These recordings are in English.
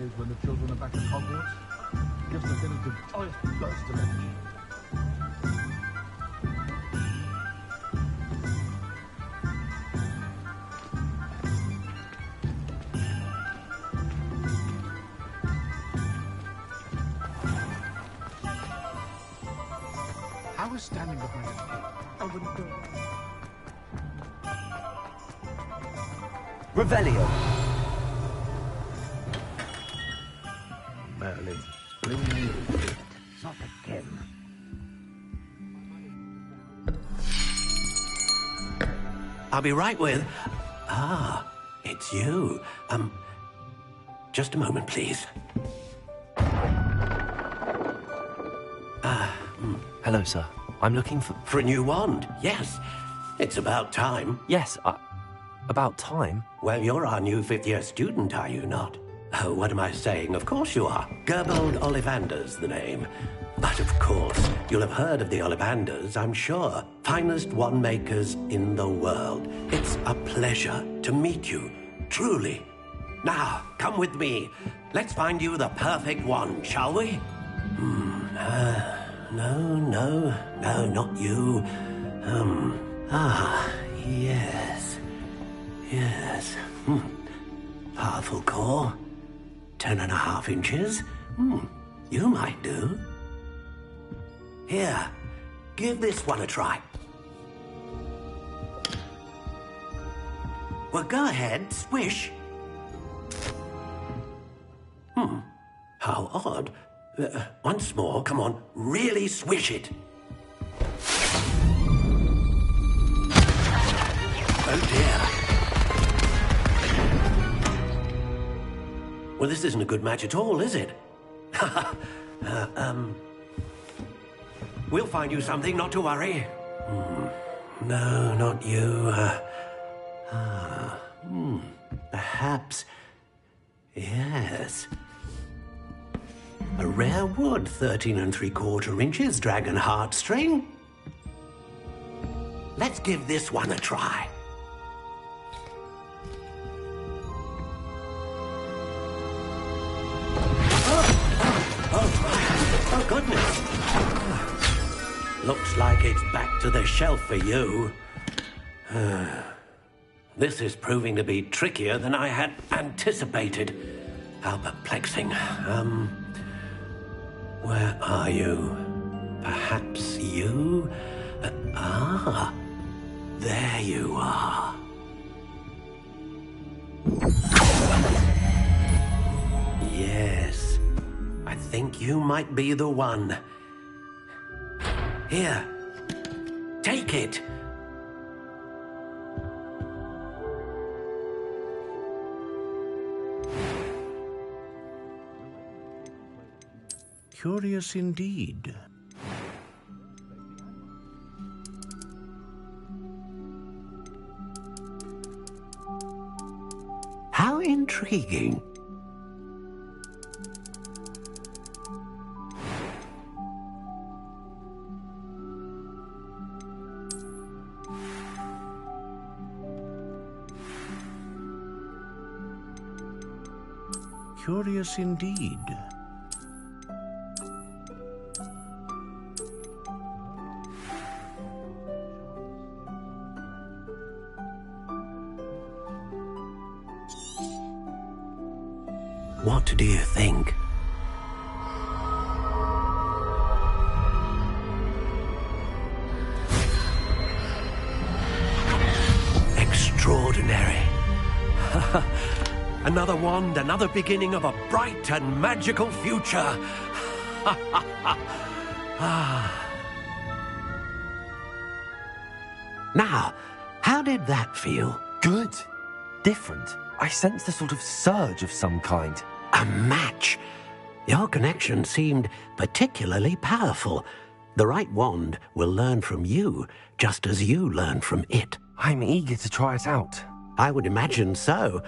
days when the children are back at Hogwarts. Gives the village the joyous burst of energy. I was standing behind it. I wouldn't go. Revelio. Merlin. Not again. I'll be right with... Ah, it's you. Just a moment, please. Hello, sir. I'm looking for... For a new wand, yes. It's about time. Yes, about time? Well, you're our new fifth-year student, are you not? Oh, what am I saying? Of course you are. Gerbold Ollivander's the name. But of course, you'll have heard of the Ollivanders, I'm sure. Finest wand makers in the world. It's a pleasure to meet you, truly. Now, come with me. Let's find you the perfect wand, shall we? No, not you. Yes. Powerful core. 10.5 inches. You might do. Here, give this one a try. Well, go ahead, swish. How odd. Once more, come on, really swish it. Oh dear. Well, this isn't a good match at all, is it? We'll find you something, not to worry. No, not you. Perhaps... Yes. A rare wood, 13 3/4 inches, dragon heartstring. Let's give this one a try. Oh, goodness. Looks like it's back to the shelf for you. This is proving to be trickier than I had anticipated. How perplexing. Where are you? Perhaps you? There you are. Yes, I think you might be the one. Here, take it. Curious indeed. How intriguing. Curious indeed. What do you think? Extraordinary. Another wand, another beginning of a bright and magical future. Now, how did that feel? Good. Different. I sensed a sort of surge of some kind. A match. Your connection seemed particularly powerful. The right wand will learn from you, just as you learn from it. I'm eager to try it out. I would imagine so.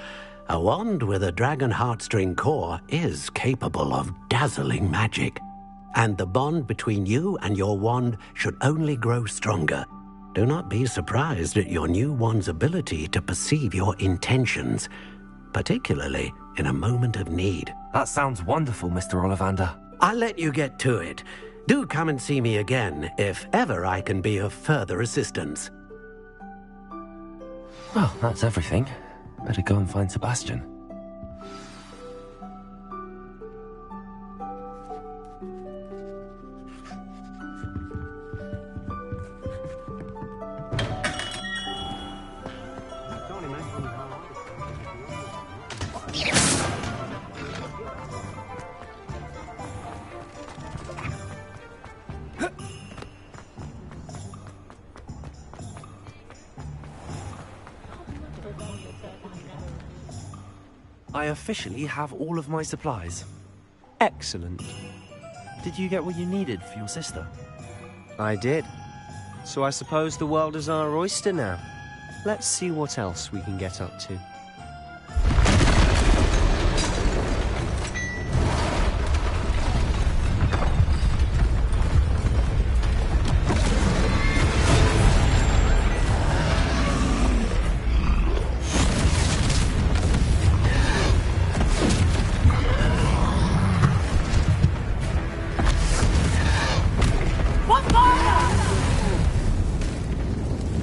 A wand with a dragon heartstring core is capable of dazzling magic. And the bond between you and your wand should only grow stronger. Do not be surprised at your new wand's ability to perceive your intentions, particularly in a moment of need. That sounds wonderful, Mr. Ollivander. I'll let you get to it. Do come and see me again if ever I can be of further assistance. Well, that's everything. Better go and find Sebastian. I officially have all of my supplies. Excellent. Did you get what you needed for your sister? I did. So I suppose the world is our oyster now. Let's see what else we can get up to.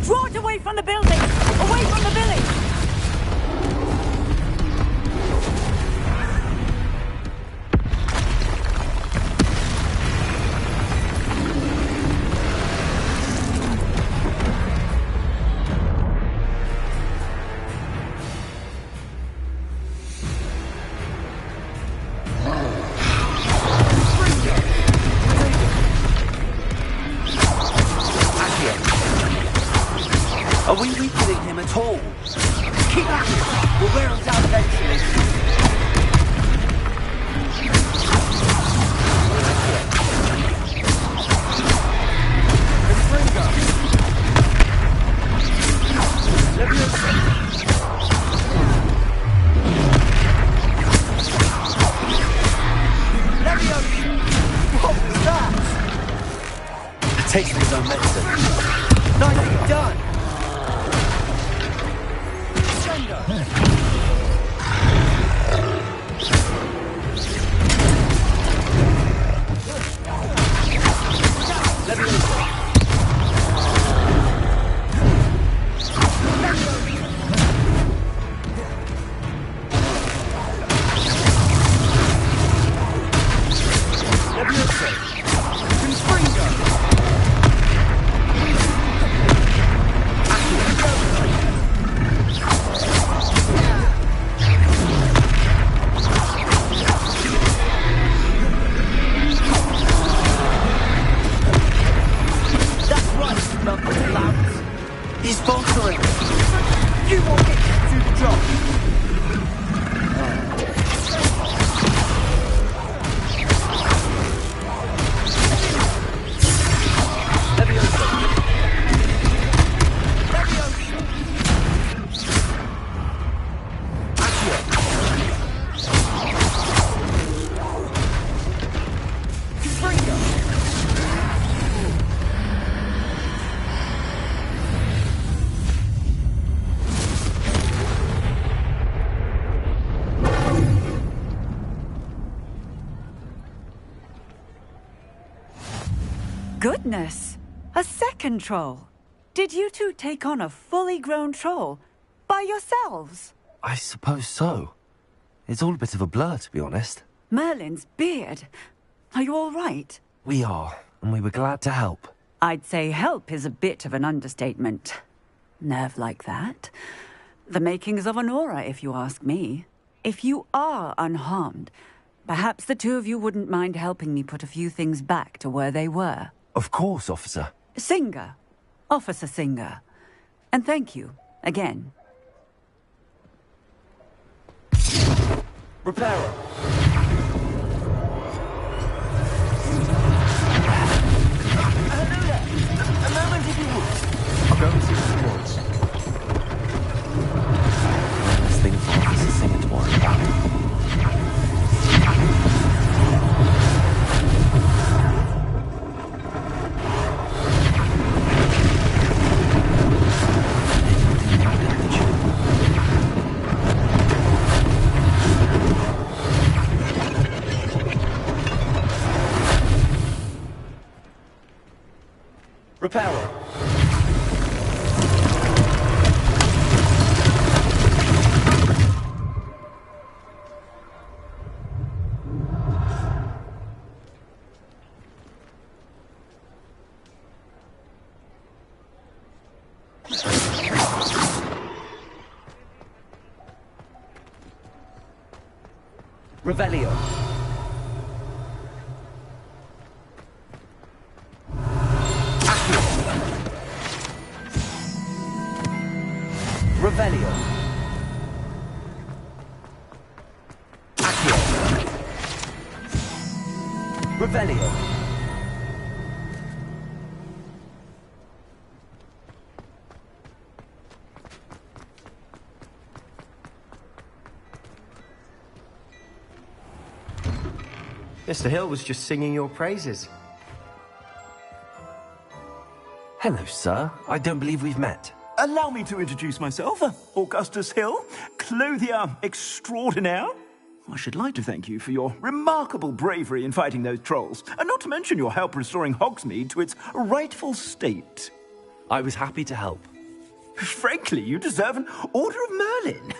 Draw it away from the building! Away from the village! Are we weakening him at all? Keep at him! We'll wear him down eventually. What was that? A taste of his own medicine. Nicely done! He's faltering. You won't get to do the job. Goodness! A second troll! Did you two take on a fully grown troll? By yourselves? I suppose so. It's all a bit of a blur, to be honest. Merlin's beard. Are you all right? We are, and we were glad to help. I'd say help is a bit of an understatement. Nerve like that. The makings of an aura, if you ask me. If you are unharmed, perhaps the two of you wouldn't mind helping me put a few things back to where they were. Of course, officer. Singer. Officer Singer. And thank you, again. Repairer. A moment if you would. I'll go and see what he wants. This thing for Officer Singer to worry about. power. Revelio. Revelio. Accio. Revelio. Mr. Hill was just singing your praises. Hello, sir. I don't believe we've met. Allow me to introduce myself, Augustus Hill, clothier extraordinaire. I should like to thank you for your remarkable bravery in fighting those trolls, and not to mention your help restoring Hogsmeade to its rightful state. I was happy to help. Frankly, you deserve an Order of Merlin.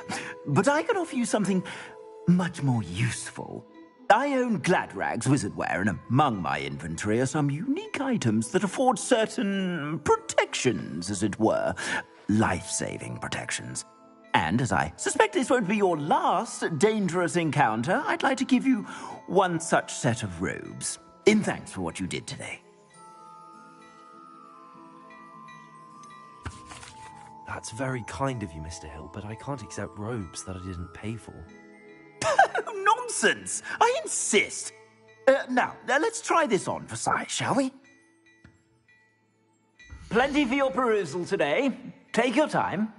But I can offer you something much more useful. I own Gladrag's wizardware, and among my inventory are some unique items that afford certain protections, as it were. Life-saving protections. And as I suspect this won't be your last dangerous encounter, I'd like to give you one such set of robes, in thanks for what you did today. That's very kind of you, Mr. Hill, but I can't accept robes that I didn't pay for. Nonsense! I insist. Now, let's try this on for size, shall we? Plenty for your perusal today. Take your time.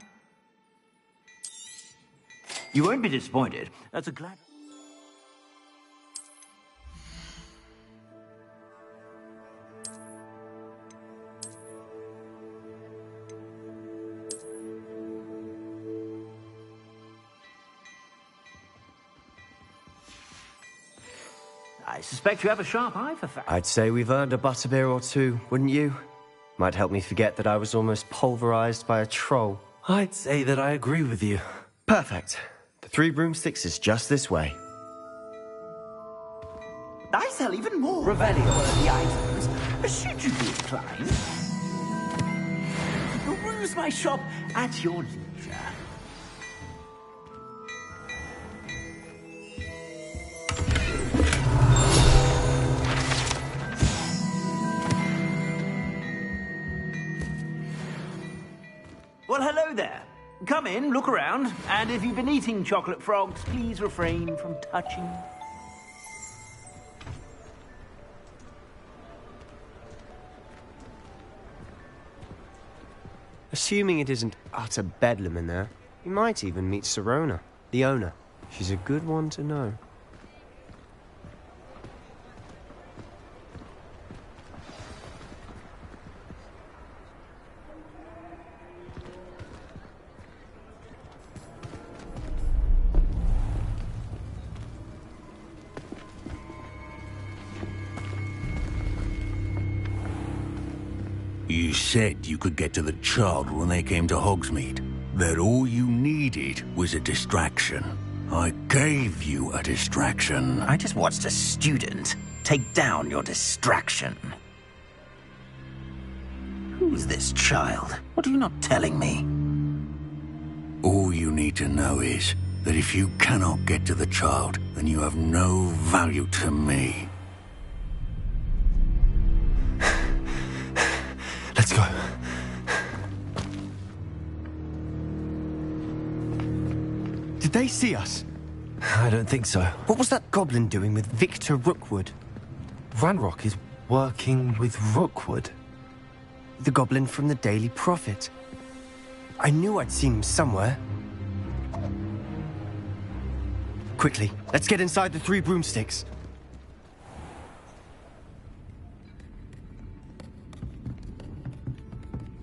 You won't be disappointed. That's a glad... I suspect you have a sharp eye for facts. I'd say we've earned a butterbeer or two, wouldn't you? Might help me forget that I was almost pulverized by a troll. I'd say that I agree with you. Perfect. The Three Broomsticks is just this way. I sell even more Revelio-worthy items. Should you be inclined? Peruse my shop at your leisure. Well, hello there. Come in, look around, and if you've been eating chocolate frogs, please refrain from touching. Assuming it isn't utter bedlam in there, you might even meet Sirona, the owner. She's a good one to know. You said you could get to the child when they came to Hogsmeade. That all you needed was a distraction. I gave you a distraction. I just watched a student take down your distraction. Who's this child? What are you not telling me? All you need to know is that if you cannot get to the child, then you have no value to me. Let's go. Did they see us? I don't think so. What was that goblin doing with Victor Rookwood? Ranrock is working with Rookwood. The goblin from the Daily Prophet. I knew I'd seen him somewhere. Quickly, let's get inside the Three Broomsticks.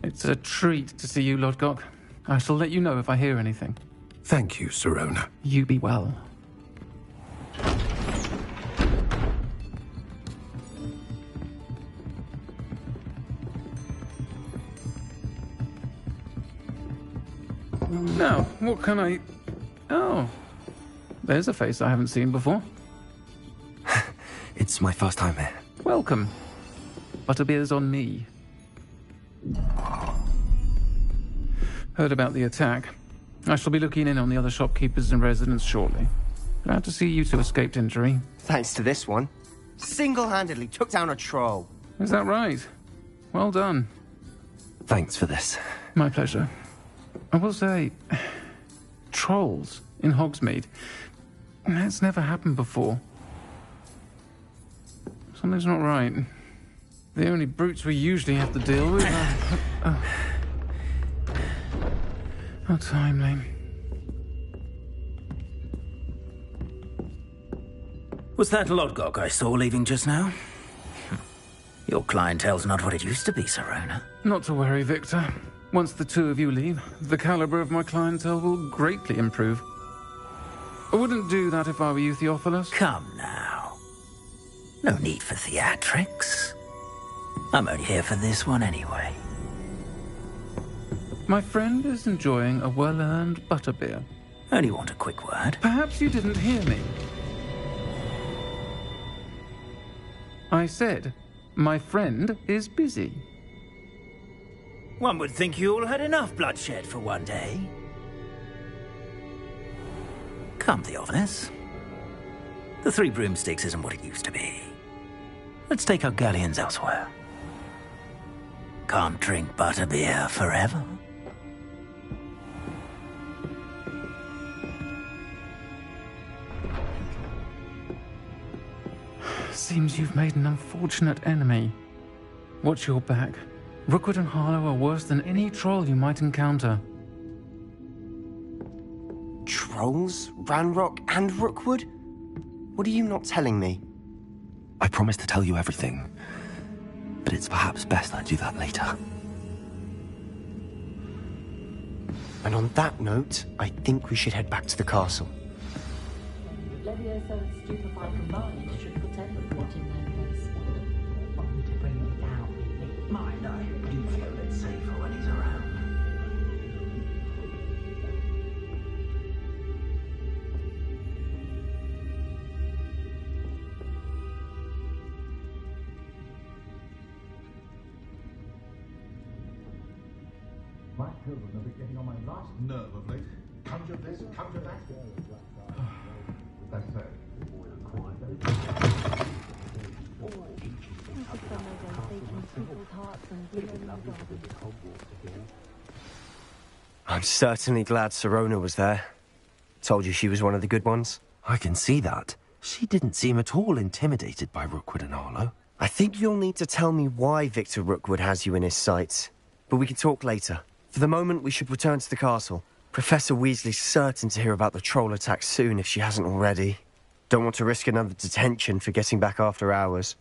It's a treat to see you, Lodgok. I shall let you know if I hear anything. Thank you, Sirona. You be well. Now, what can I... Oh, there's a face I haven't seen before. It's my first time here. Welcome. Butterbeer's on me. Heard about the attack. I shall be looking in on the other shopkeepers and residents shortly. Glad to see you two escaped injury. Thanks to this one. Single-handedly took down a troll. Is that right? Well done. Thanks for this. My pleasure. I will say, trolls in Hogsmeade. That's never happened before. Something's not right. The only brutes we usually have to deal with are... How timely. Was that Lodgok I saw leaving just now? Your clientele's not what it used to be, Sirona. Not to worry, Victor. Once the two of you leave, the caliber of my clientele will greatly improve. I wouldn't do that if I were you, Theophilus. Come now. No need for theatrics. I'm only here for this one anyway. My friend is enjoying a well-earned butterbeer. Only want a quick word. Perhaps you didn't hear me. I said, my friend is busy. One would think you all had enough bloodshed for one day. Come, Theophilus. The Three Broomsticks isn't what it used to be. Let's take our galleons elsewhere. Can't drink butterbeer forever. Seems you've made an unfortunate enemy. Watch your back. Rookwood and Harlow are worse than any troll you might encounter. Trolls? Ranrock and Rookwood? What are you not telling me? I promise to tell you everything, but it's perhaps best I do that later. And on that note, I think we should head back to the castle. Leviosa and Stupefy combined should put everyone in their place. Want me to bring it down with me? Mind, I do feel a bit safer when he's around. My children have been getting on my last nerve of late. Conjure this, conjure that. That's it. I'm certainly glad Sirona was there. Told you she was one of the good ones. I can see that. She didn't seem at all intimidated by Rookwood and Harlow. I think you'll need to tell me why Victor Rookwood has you in his sights. But we can talk later. For the moment, we should return to the castle. Professor Weasley's certain to hear about the troll attack soon if she hasn't already. Don't want to risk another detention for getting back after hours.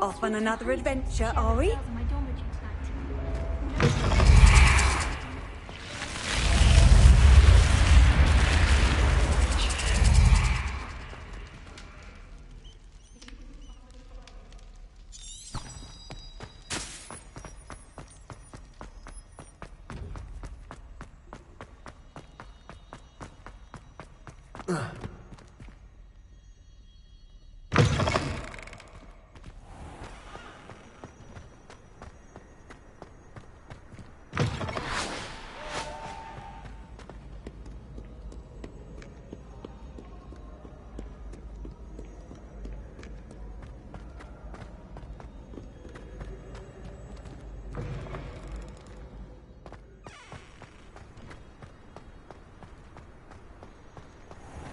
Off on another adventure, are we?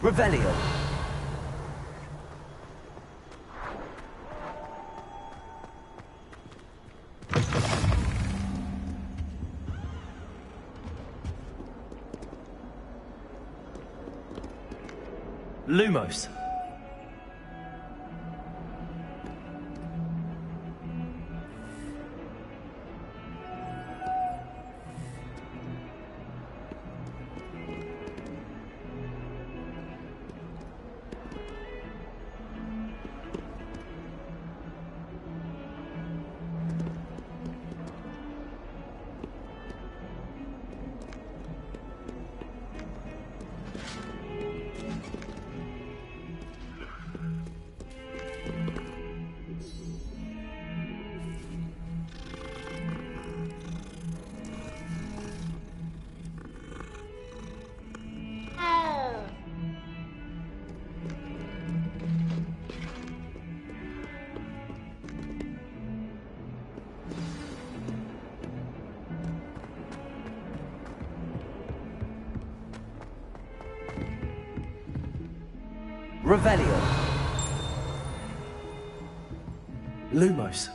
Revelio. Lumos. Revelio. Lumos.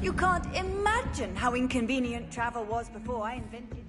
You can't imagine how inconvenient travel was before I invented...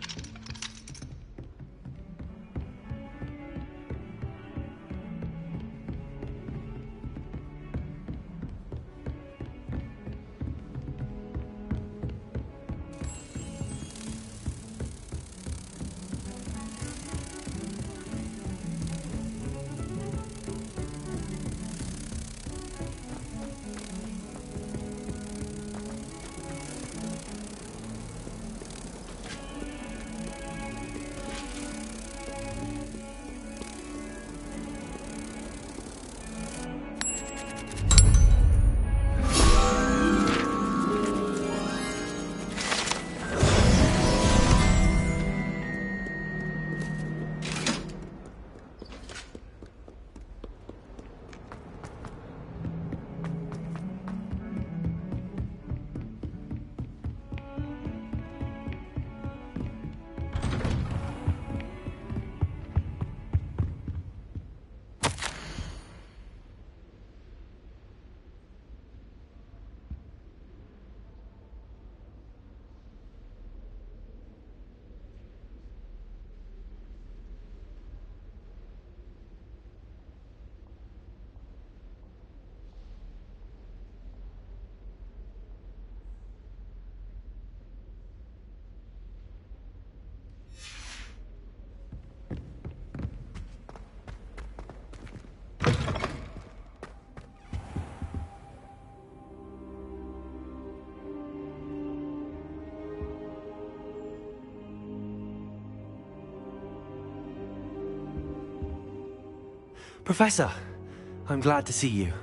Professor, I'm glad to see you.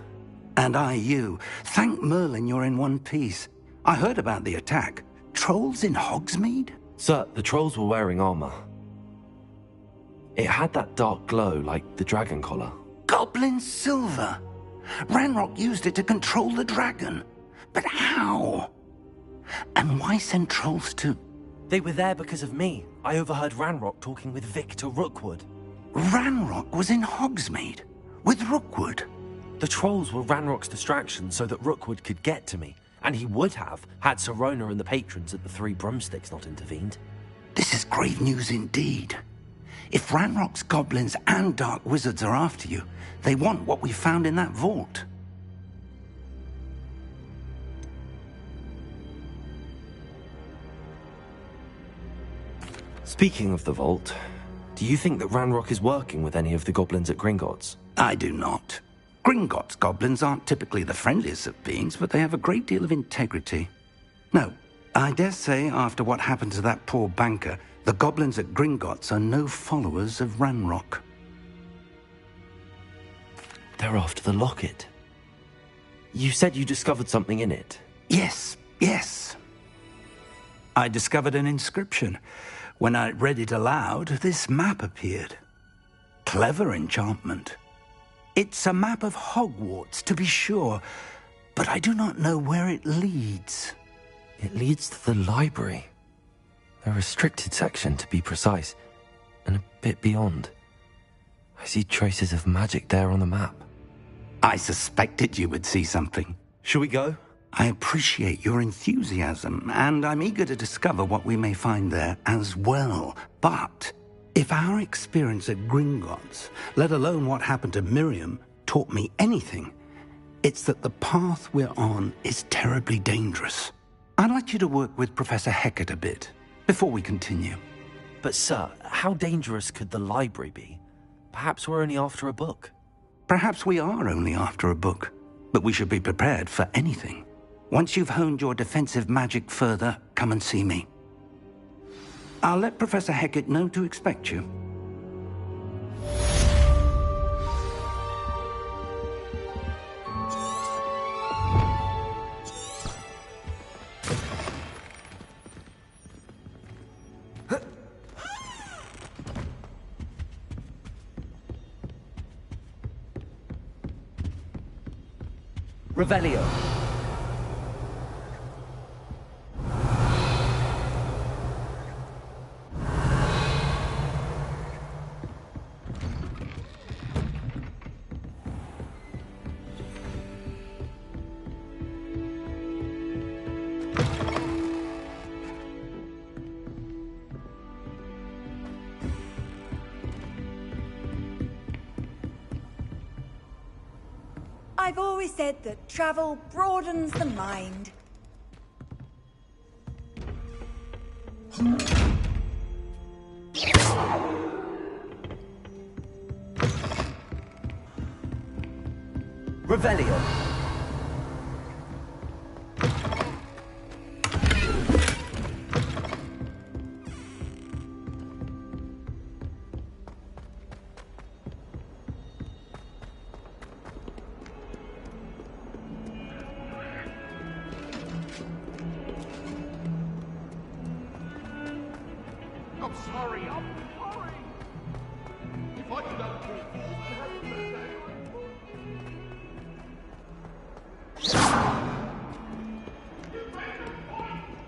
And I you. Thank Merlin you're in one piece. I heard about the attack. Trolls in Hogsmeade? Sir, the trolls were wearing armor. It had that dark glow like the dragon collar. Goblin silver! Ranrock used it to control the dragon. But how? And why send trolls to... They were there because of me. I overheard Ranrock talking with Victor Rookwood. Ranrock was in Hogsmeade? With Rookwood? The trolls were Ranrock's distraction so that Rookwood could get to me. And he would have, had Sirona and the patrons at the Three Broomsticks not intervened. This is grave news indeed. If Ranrock's goblins and dark wizards are after you, they want what we found in that vault. Speaking of the vault, do you think that Ranrock is working with any of the goblins at Gringotts? I do not. Gringotts goblins aren't typically the friendliest of beings, but they have a great deal of integrity. No, I dare say after what happened to that poor banker, the goblins at Gringotts are no followers of Ranrock. They're after the locket. You said you discovered something in it. Yes. I discovered an inscription. When I read it aloud, this map appeared. Clever enchantment. It's a map of Hogwarts, to be sure, but I do not know where it leads. It leads to the library. A restricted section, to be precise, and a bit beyond. I see traces of magic there on the map. I suspected you would see something. Shall we go? I appreciate your enthusiasm, and I'm eager to discover what we may find there as well. But if our experience at Gringotts, let alone what happened to Miriam, taught me anything, it's that the path we're on is terribly dangerous. I'd like you to work with Professor Hecat a bit before we continue. But sir, how dangerous could the library be? Perhaps we're only after a book. Perhaps we are only after a book, but we should be prepared for anything. Once you've honed your defensive magic further, come and see me. I'll let Professor Hecat know to expect you. Revelio. I've always said that travel broadens the mind. Revelio. I'm sorry. If I could have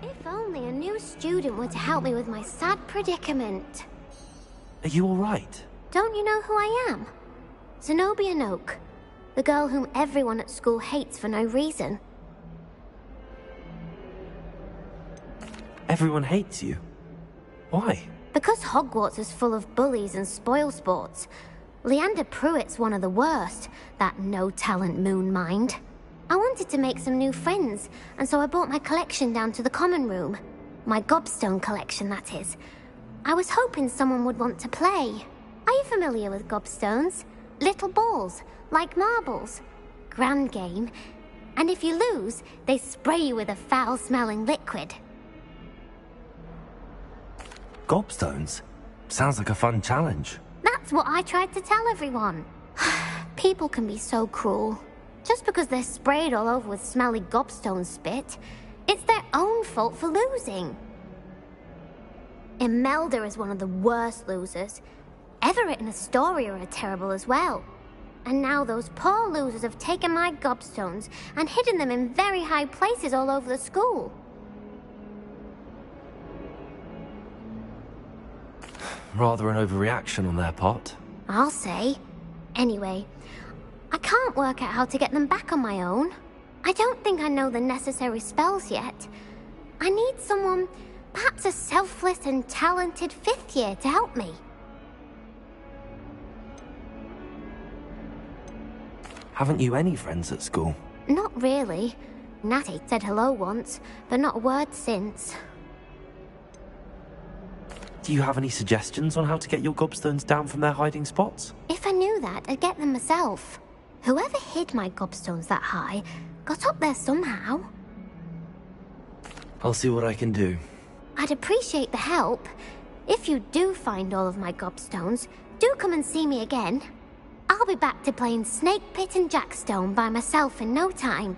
If only a new student were to help me with my sad predicament. Are you all right? Don't you know who I am? Zenobia Noak, the girl whom everyone at school hates for no reason. Everyone hates you. Why? Because Hogwarts is full of bullies and spoilsports. Leander Pruitt's one of the worst, that no-talent moon mind. I wanted to make some new friends, and so I brought my collection down to the common room. My gobstone collection, that is. I was hoping someone would want to play. Are you familiar with gobstones? Little balls, like marbles. Grand game. And if you lose, they spray you with a foul-smelling liquid. Gobstones? Sounds like a fun challenge. That's what I tried to tell everyone. People can be so cruel. Just because they're sprayed all over with smelly gobstone spit, it's their own fault for losing. Imelda is one of the worst losers. Everett and Astoria are terrible as well. And now those poor losers have taken my gobstones and hidden them in very high places all over the school. Rather an overreaction on their part. I'll say. Anyway, I can't work out how to get them back on my own. I don't think I know the necessary spells yet. I need someone, perhaps a selfless and talented 5th year to help me. Haven't you any friends at school? Not really. Natty said hello once, but not a word since. Do you have any suggestions on how to get your gobstones down from their hiding spots? If I knew that, I'd get them myself. Whoever hid my gobstones that high got up there somehow. I'll see what I can do. I'd appreciate the help. If you do find all of my gobstones, do come and see me again. I'll be back to playing Snake Pit and Jackstone by myself in no time.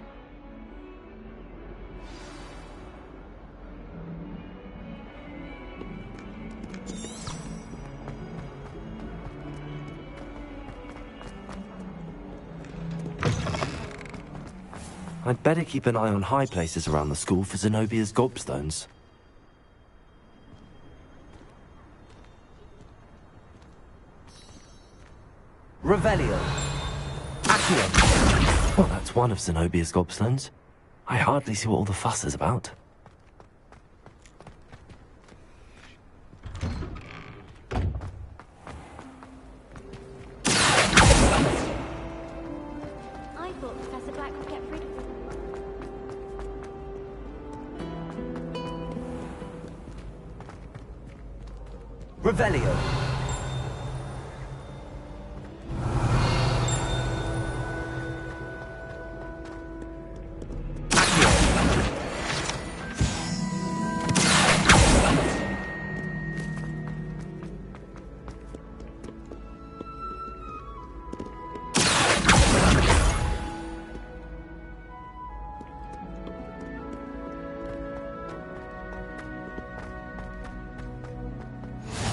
I'd better keep an eye on high places around the school for Zenobia's gobstones. Revelio. Accio. Well, that's one of Zenobia's gobstones. I hardly see what all the fuss is about. I thought Professor Black would get rid of them. Revelio.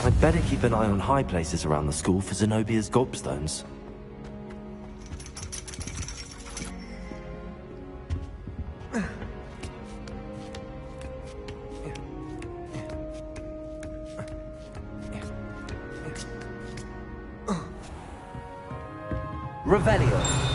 I'd better keep an eye on high places around the school for Zenobia's gobstones. Revelio.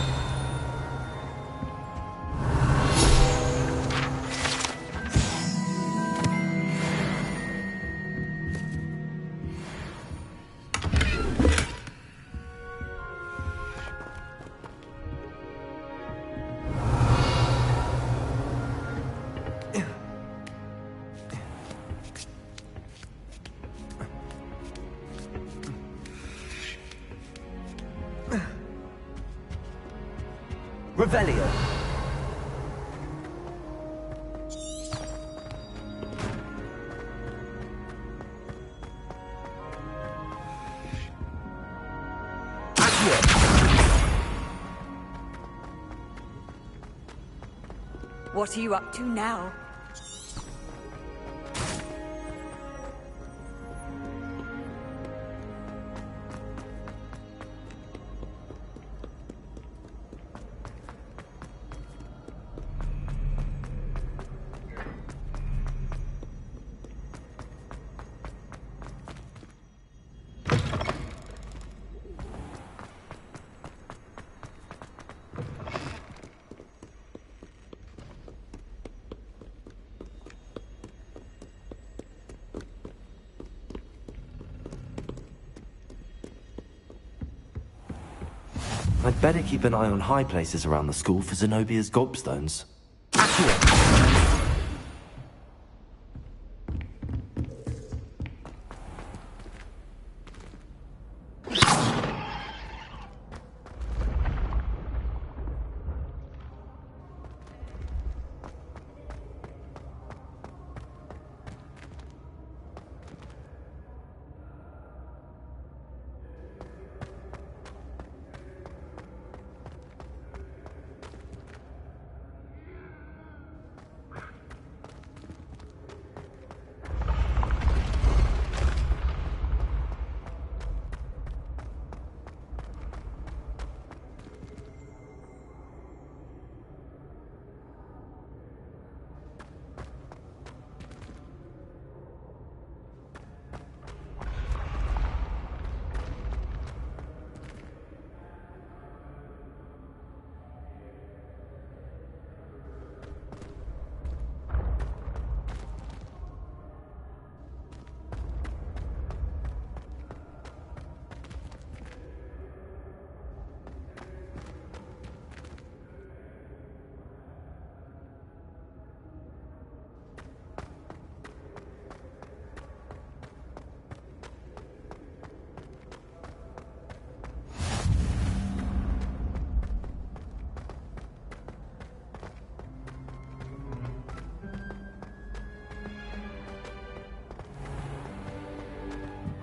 Revelio. What are you up to now? I'd better keep an eye on high places around the school for Zenobia's gobstones.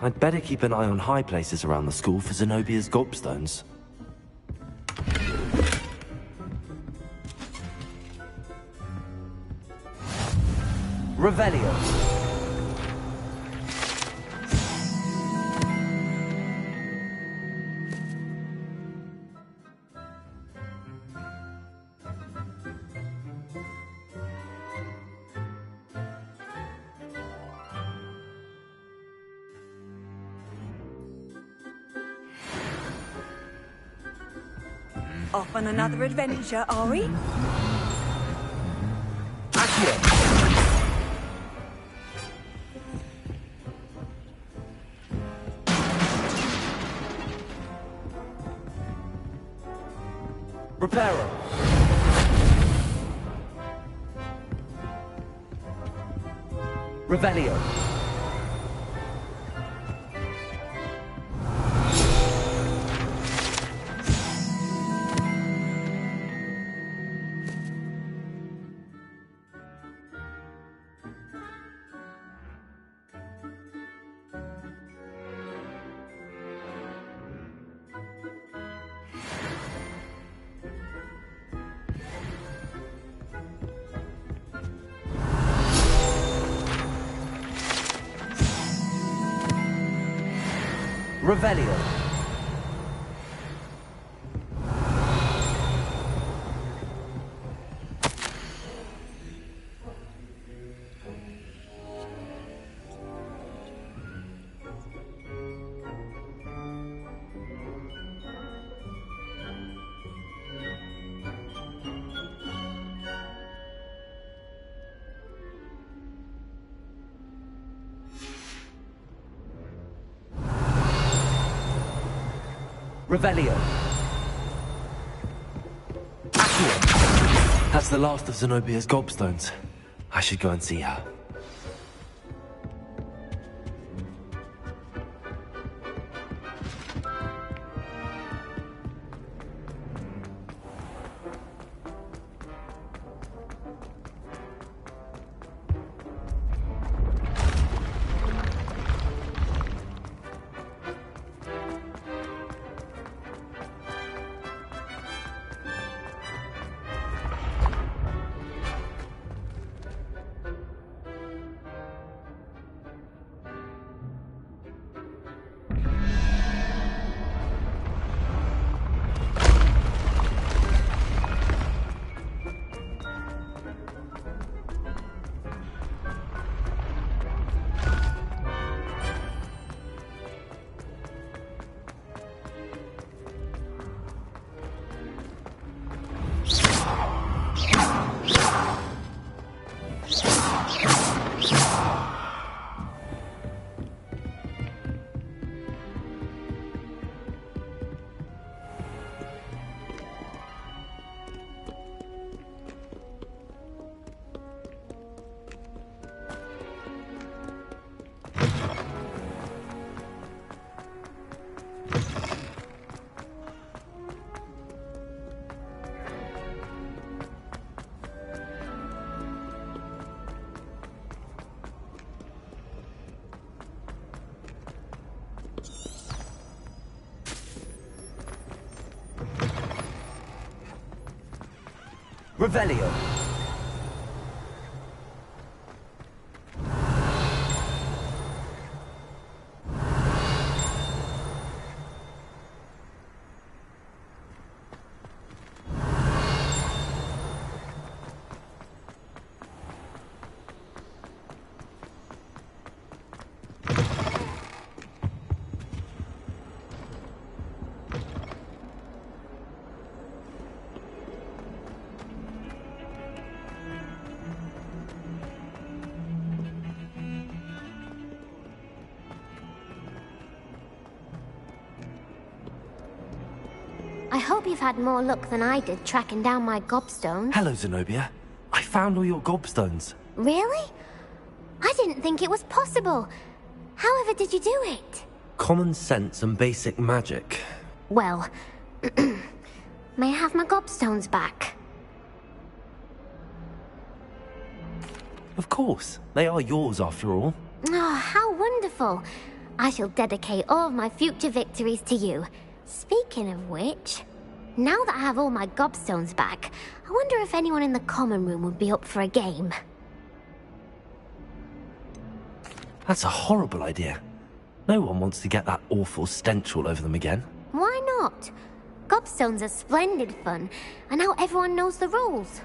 I'd better keep an eye on high places around the school for Zenobia's gobstones. Revelio. Off on another adventure, are we? Reparo. Revelio. Revelio. Revelio. Accio. That's the last of Zenobia's gobstones. I should go and see her. Revelio. I hope you've had more luck than I did tracking down my gobstones. Hello, Zenobia. I found all your gobstones. Really? I didn't think it was possible. However did you do it? Common sense and basic magic. Well, may I have my gobstones back? Of course. They are yours, after all. Oh, how wonderful. I shall dedicate all of my future victories to you. Speaking of which, now that I have all my gobstones back, I wonder if anyone in the common room would be up for a game. That's a horrible idea. No one wants to get that awful stench all over them again. Why not? Gobstones are splendid fun, and now everyone knows the rules.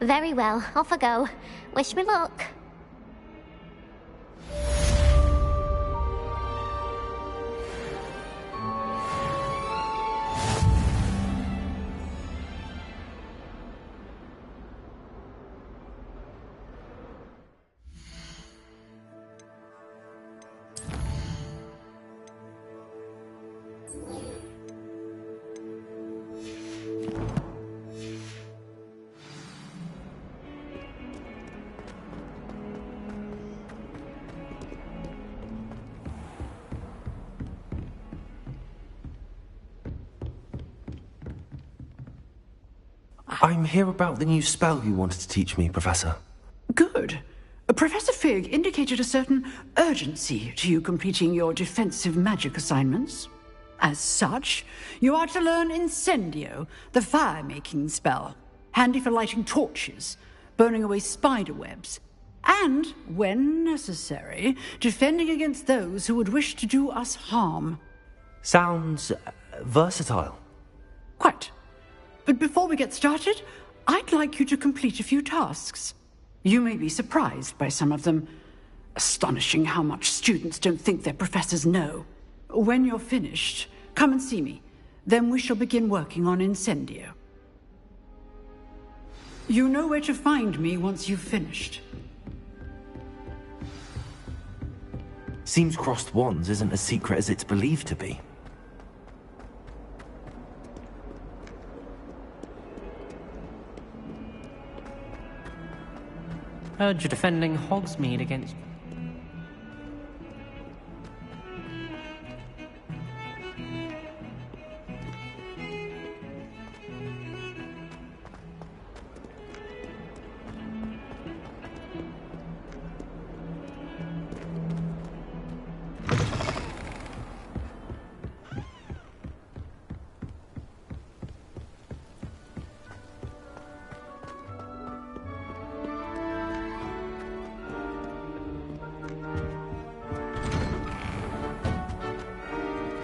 Very well, off I go. Wish me luck. I'm here about the new spell you wanted to teach me, Professor. Good. Professor Fig indicated a certain urgency to you completing your defensive magic assignments. As such, you are to learn Incendio, the fire-making spell, handy for lighting torches, burning away spider webs, and, when necessary, defending against those who would wish to do us harm. Sounds versatile. Quite. But before we get started, I'd like you to complete a few tasks. You may be surprised by some of them. Astonishing how much students don't think their professors know. When you're finished, come and see me. Then we shall begin working on Incendio. You know where to find me once you've finished. Seems crossed wands isn't as secret as it's believed to be. Heard you're defending Hogsmeade against...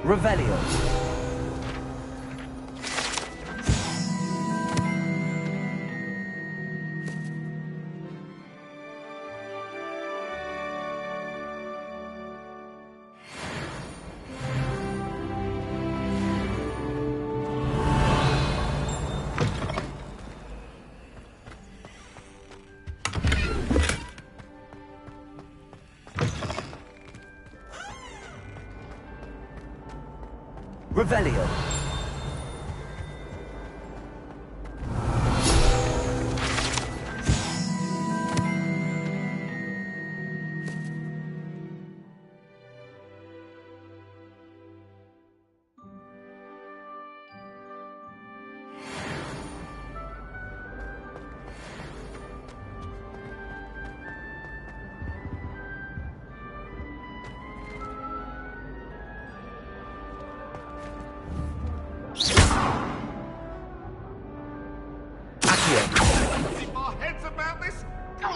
Revelio. Revelio.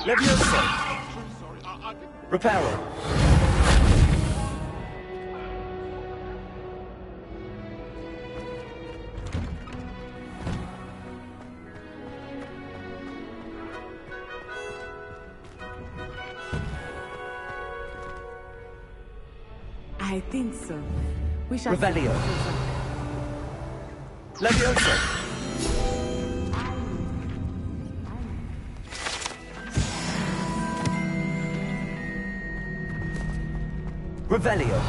Leviosa. Reparo. I think so. We shall... Revelio. Leviosa. Revelio.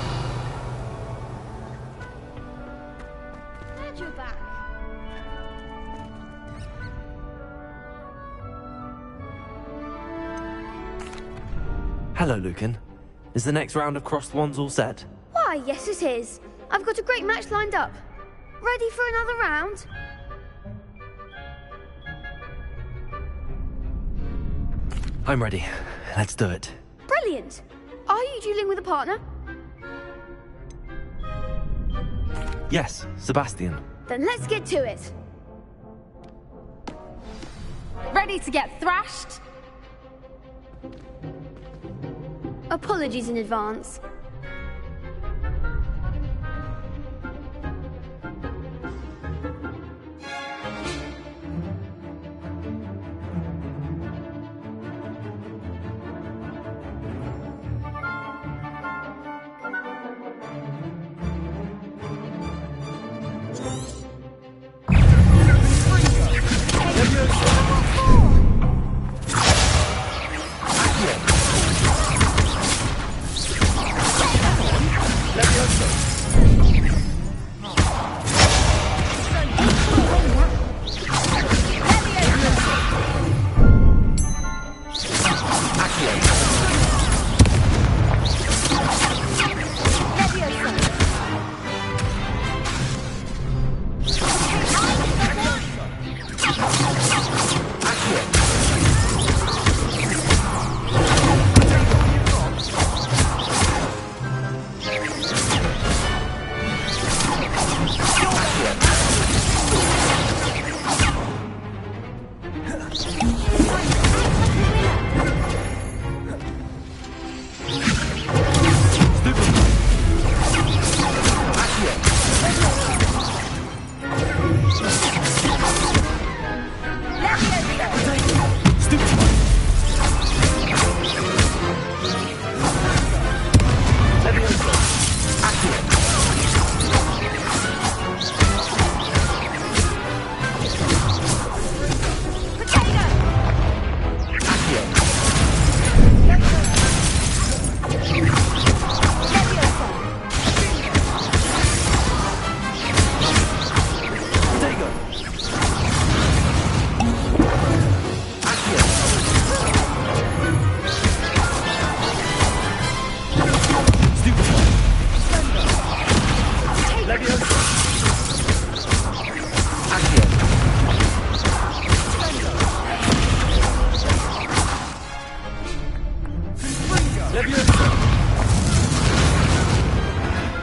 Glad you're back. Hello, Lucan. Is the next round of Crossed Wands all set? Why, yes it is. I've got a great match lined up. Ready for another round? I'm ready. Let's do it. Brilliant. Are you dueling with a partner? Yes, Sebastian. Then let's get to it. Ready to get thrashed? Apologies in advance.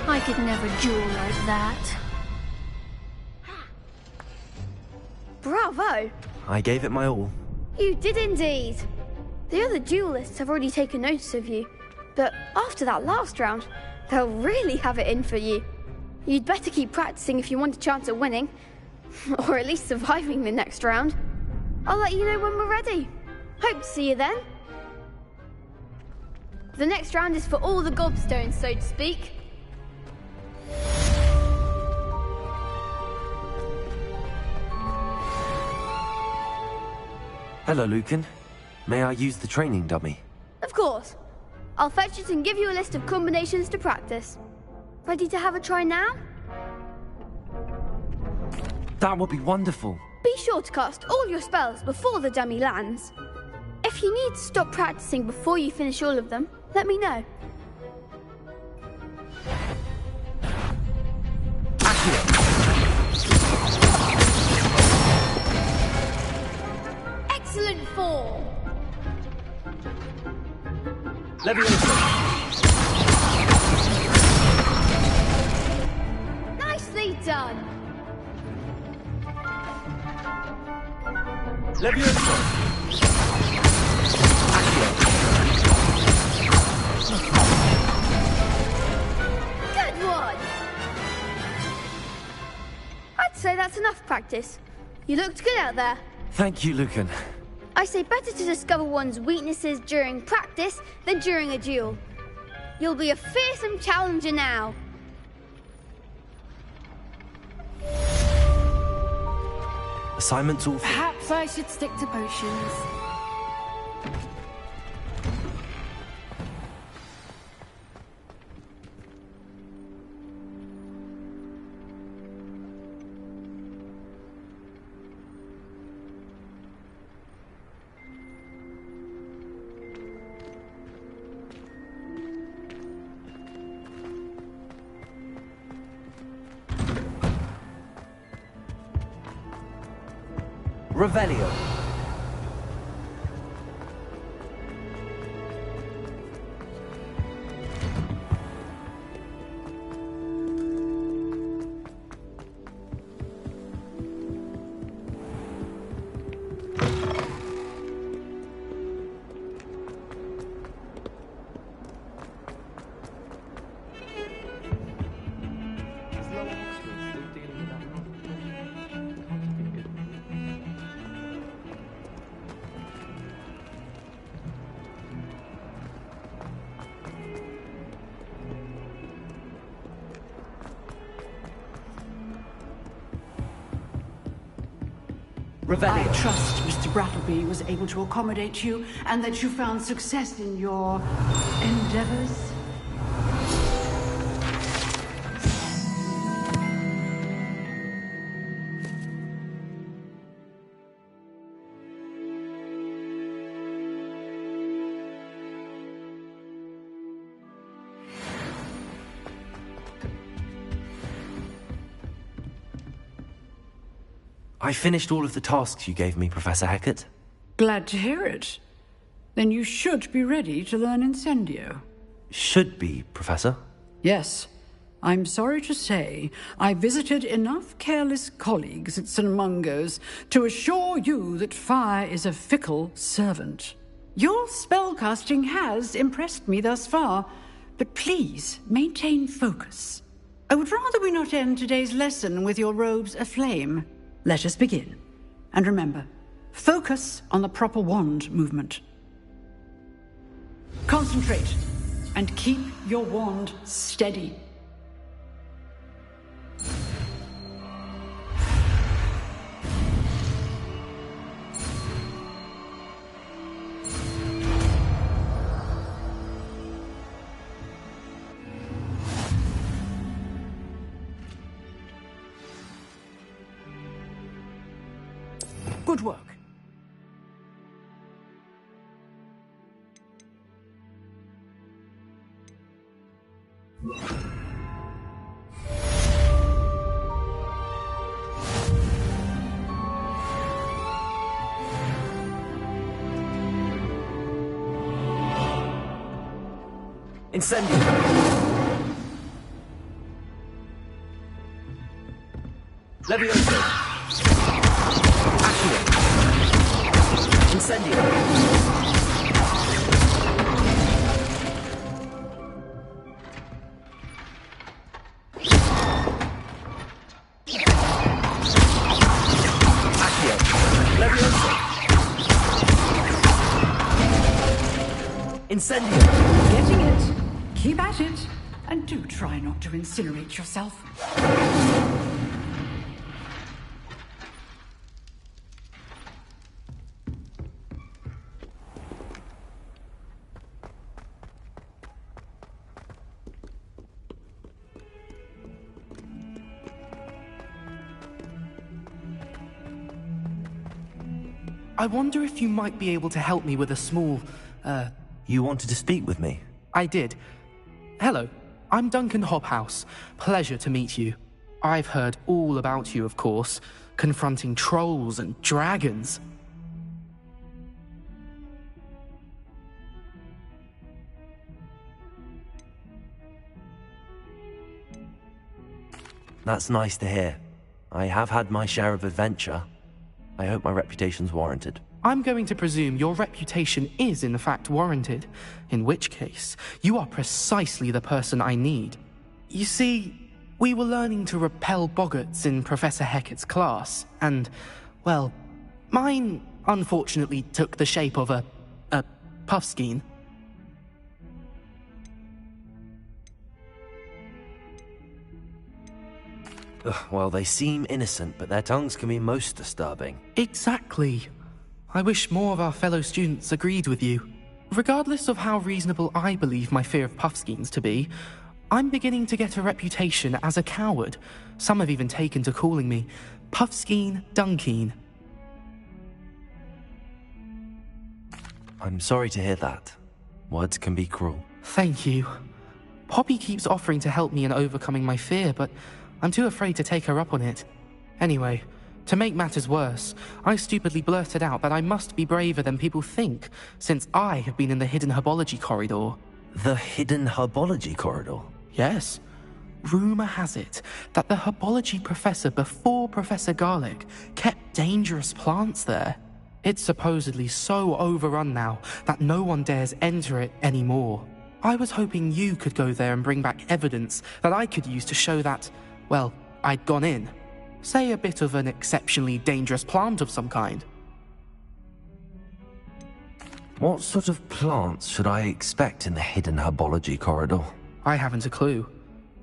I could never duel like that. Bravo! I gave it my all. You did indeed. The other duelists have already taken notice of you, but after that last round, they'll really have it in for you. You'd better keep practicing if you want a chance at winning, or at least surviving the next round. I'll let you know when we're ready. Hope to see you then. The next round is for all the gobstones, so to speak. Hello, Lucan. May I use the training dummy? Of course. I'll fetch it and give you a list of combinations to practice. Ready to have a try now? That would be wonderful. Be sure to cast all your spells before the dummy lands. If you need to stop practicing before you finish all of them, let me know. Excellent form. Nicely done. Good one. I'd say that's enough practice. You looked good out there. Thank you, Lucan. I say better to discover one's weaknesses during practice than during a duel. You'll be a fearsome challenger now. Assignments all... Perhaps I should stick to potions. Revelio. I trust Mr. Brattleby was able to accommodate you and that you found success in your endeavors. I finished all of the tasks you gave me, Professor Hecat. Glad to hear it. Then you should be ready to learn Incendio. Should be, Professor. Yes. I'm sorry to say, I visited enough careless colleagues at St. Mungo's to assure you that fire is a fickle servant. Your spellcasting has impressed me thus far, but please maintain focus. I would rather we not end today's lesson with your robes aflame. Let us begin. And remember, focus on the proper wand movement. Concentrate, and keep your wand steady. Good work. Incendio! Levioso! Accio! Incendio! Accio! Levioso! Incendio! Getting it. Keep at it. And do try not to incinerate yourself. I wonder if you might be able to help me with a small, You wanted to speak with me? I did. Hello, I'm Duncan Hobhouse. Pleasure to meet you. I've heard all about you, of course, confronting trolls and dragons. That's nice to hear. I have had my share of adventure. I hope my reputation's warranted. I'm going to presume your reputation is in fact warranted, in which case, you are precisely the person I need. You see, we were learning to repel boggarts in Professor Hecat's class, and, well, mine unfortunately took the shape of a puffskein. Well, they seem innocent, but their tongues can be most disturbing. Exactly. I wish more of our fellow students agreed with you. Regardless of how reasonable I believe my fear of puffskeins to be, I'm beginning to get a reputation as a coward. Some have even taken to calling me Puffskein Dunkeen. I'm sorry to hear that. Words can be cruel. Thank you. Poppy keeps offering to help me in overcoming my fear, but I'm too afraid to take her up on it. Anyway, to make matters worse, I stupidly blurted out that I must be braver than people think, since I have been in the Hidden Herbology Corridor. The Hidden Herbology Corridor? Yes. Rumour has it that the herbology professor before Professor Garlic kept dangerous plants there. It's supposedly so overrun now that no one dares enter it anymore. I was hoping you could go there and bring back evidence that I could use to show that, well, I'd gone in. Say a bit of an exceptionally dangerous plant of some kind. What sort of plants should I expect in the Hidden Herbology Corridor? I haven't a clue.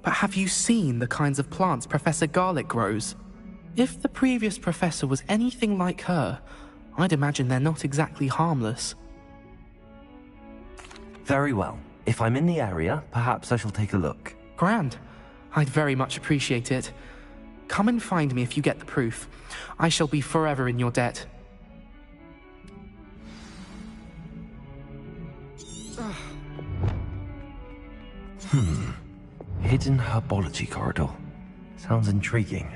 But have you seen the kinds of plants Professor Garlic grows? If the previous professor was anything like her, I'd imagine they're not exactly harmless. Very well. If I'm in the area, perhaps I shall take a look. Grand. I'd very much appreciate it. Come and find me if you get the proof. I shall be forever in your debt. Hidden herbology corridor. Sounds intriguing.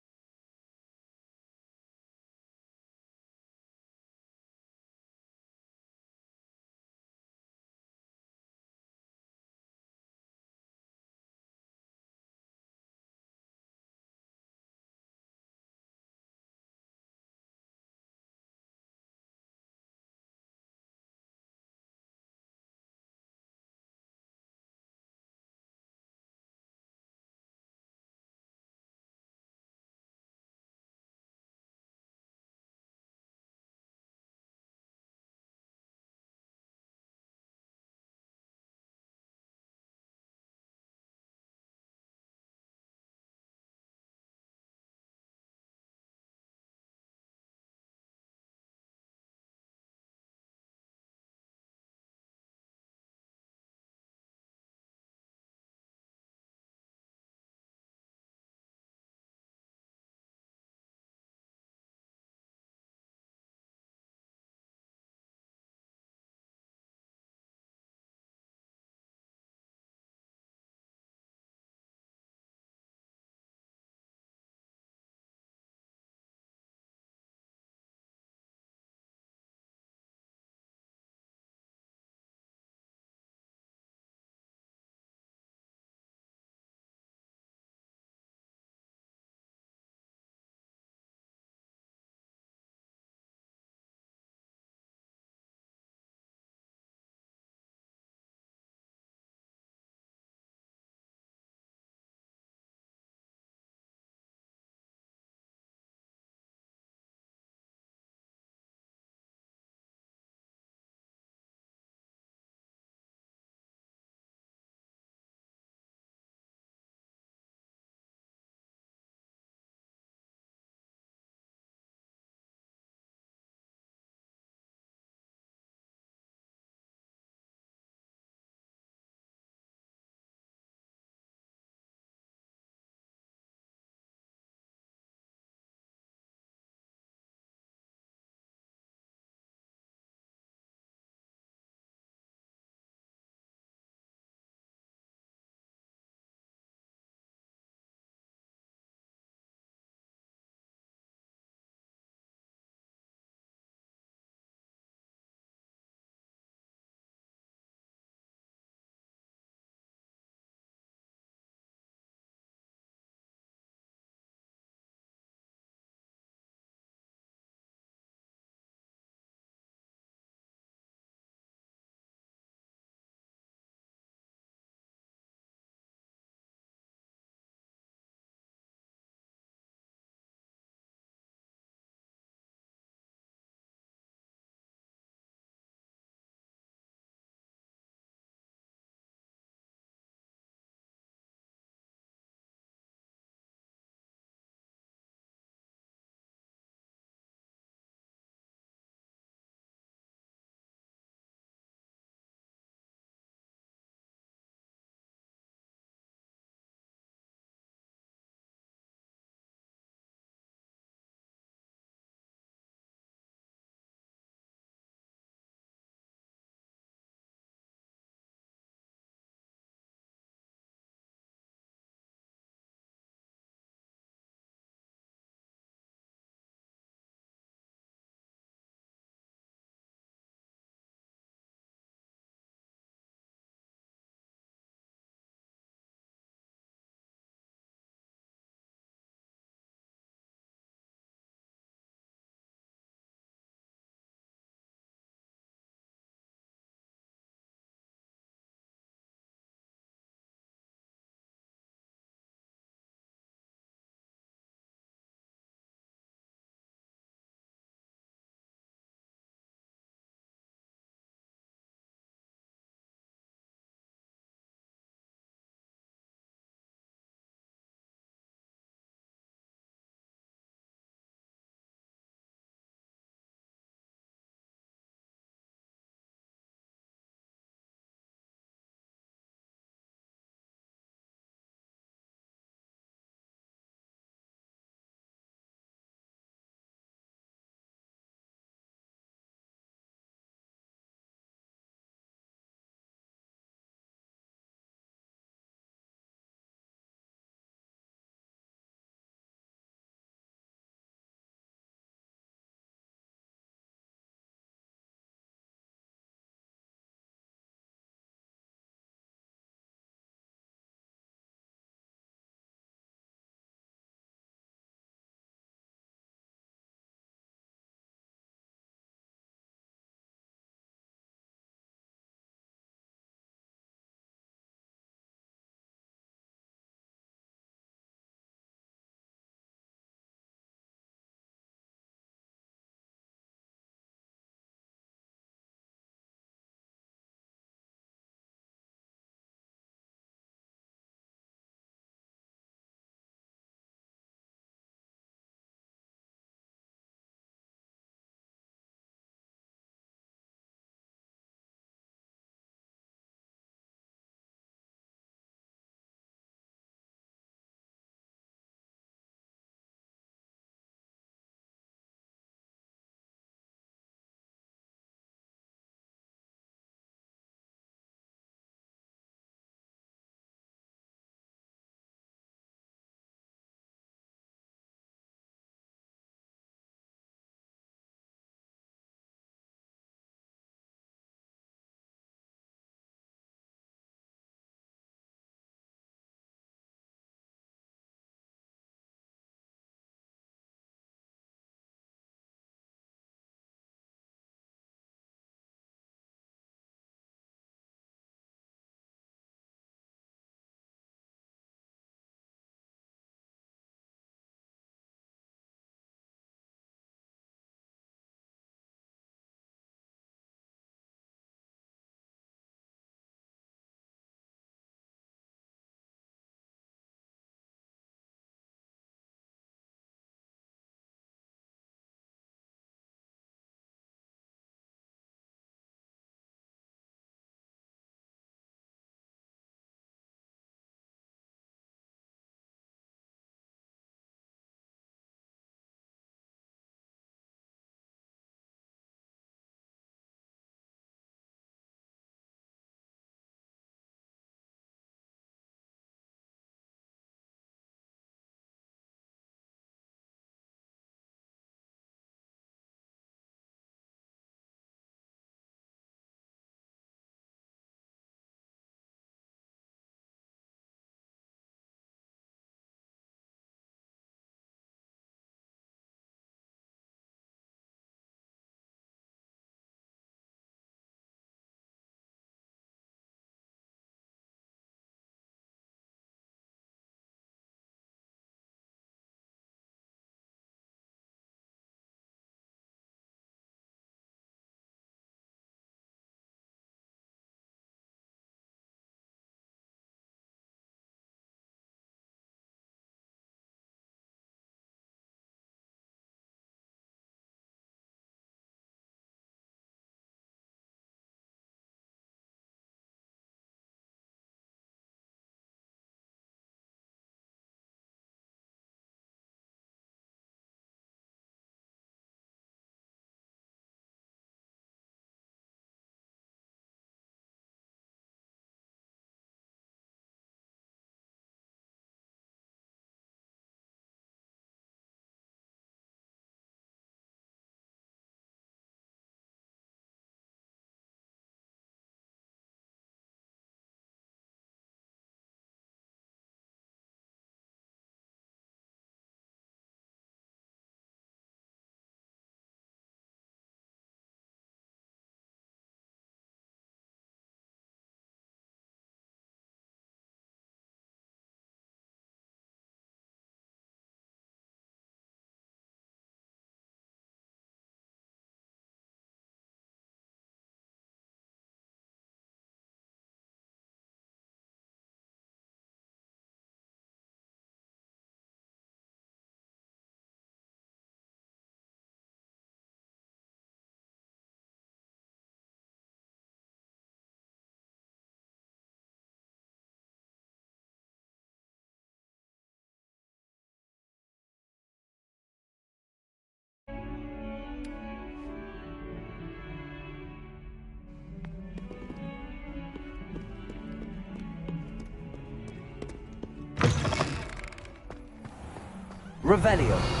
Revelio.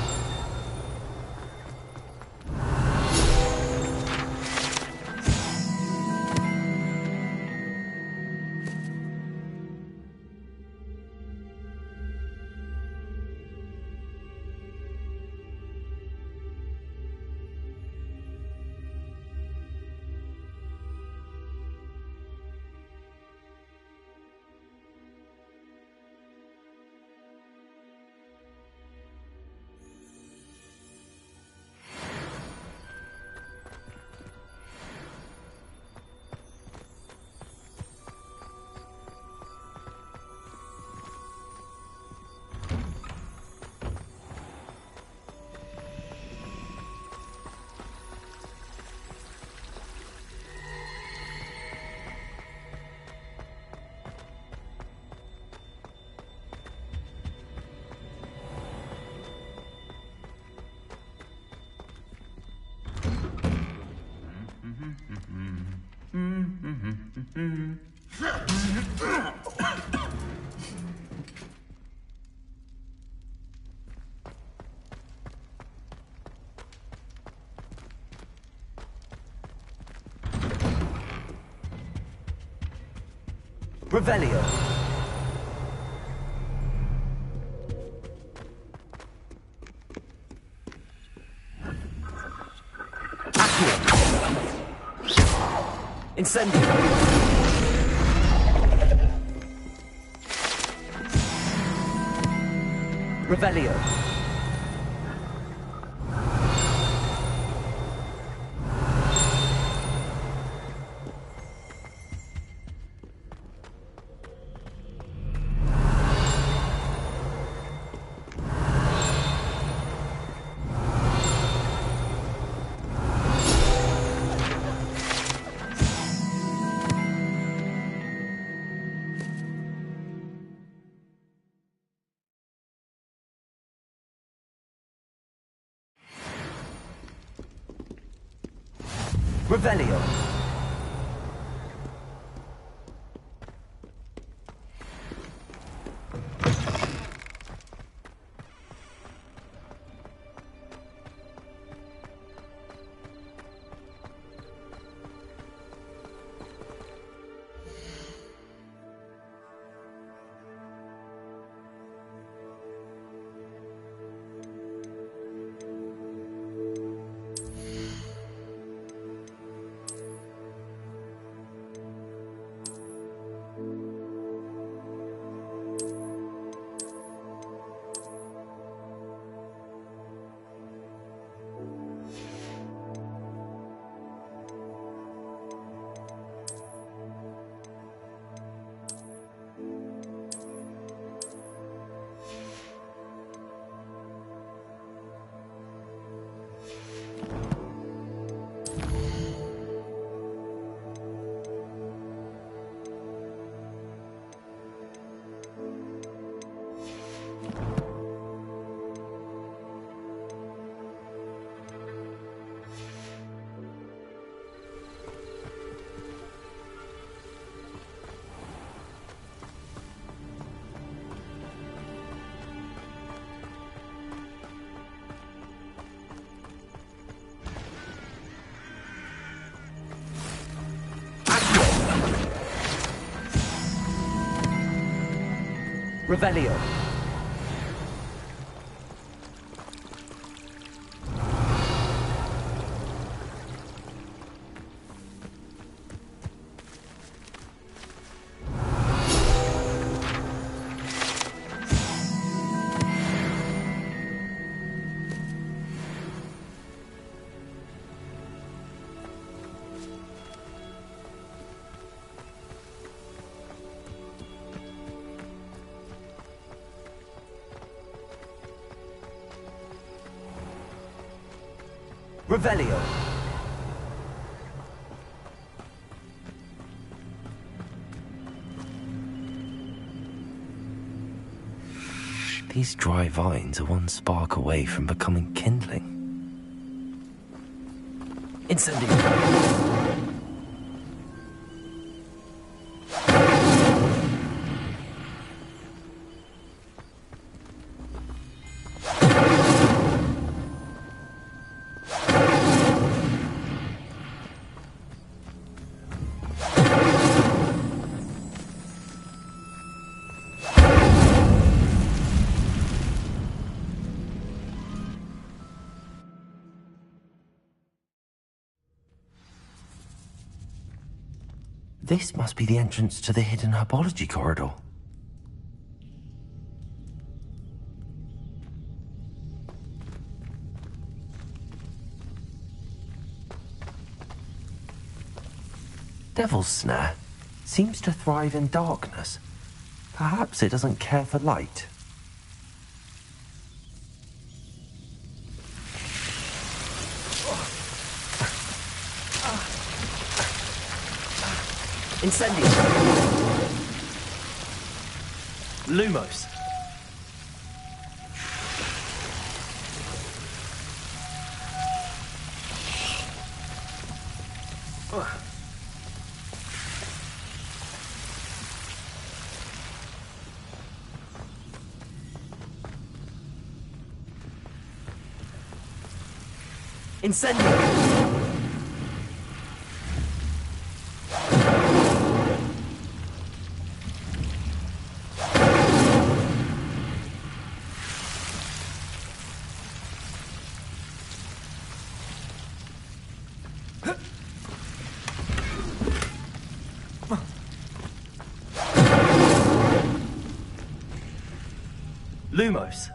Revelio. Incendio. Revelio. Revelio. Revelio. Revelio. These dry vines are one spark away from becoming kindling. Incendio. This must be the entrance to the hidden herbology corridor. Devil's Snare seems to thrive in darkness. Perhaps it doesn't care for light. Incendio. Lumos. Incendio. Lumos.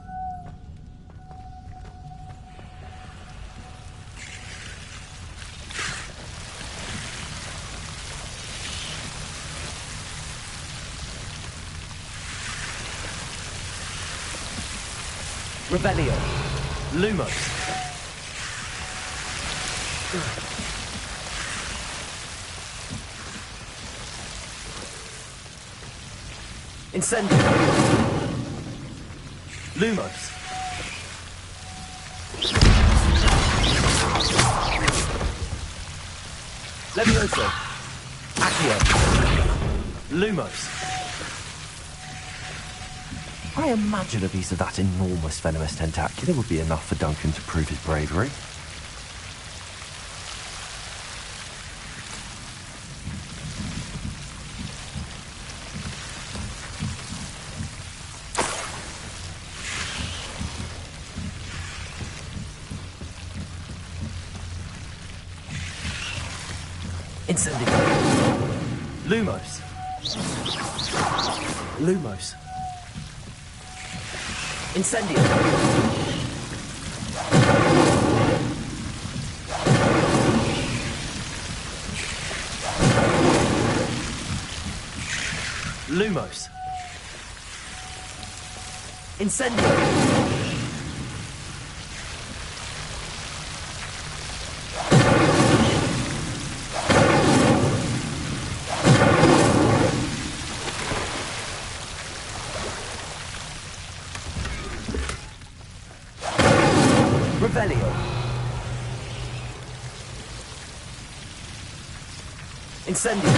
Rebellion. Lumos. Incendio. Lumos. Levioso. Accio. Lumos. I imagine a piece of that enormous venomous tentacular would be enough for Duncan to prove his bravery. Incendio. Lumos. Lumos. Incendio. Lumos. Incendio. Revelio. Incendio.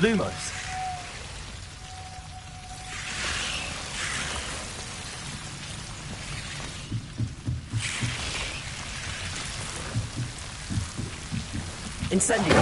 Lumos. Incendio.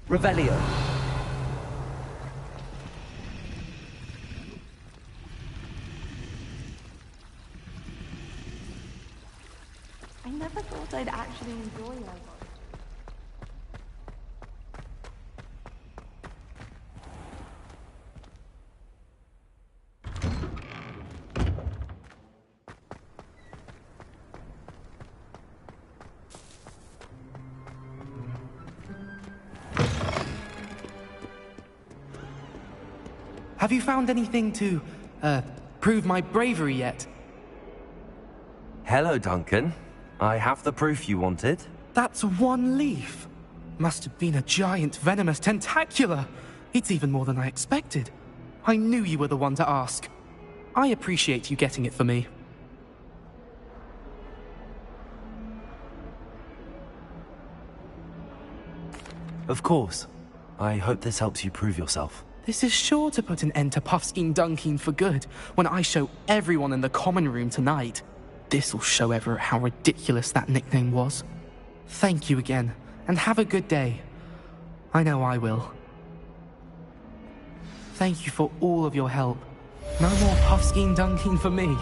Revelio. I never thought I'd actually enjoy Ivor. Have you found anything to, prove my bravery yet? Hello, Duncan. I have the proof you wanted. That's one leaf. Must have been a giant venomous tentacula. It's even more than I expected. I knew you were the one to ask. I appreciate you getting it for me. Of course. I hope this helps you prove yourself. This is sure to put an end to Puffskein Dunkeen for good when I show everyone in the common room tonight. This'll show Everett how ridiculous that nickname was. Thank you again, and have a good day. I know I will. Thank you for all of your help. No more Puffskein Dunkeen for me.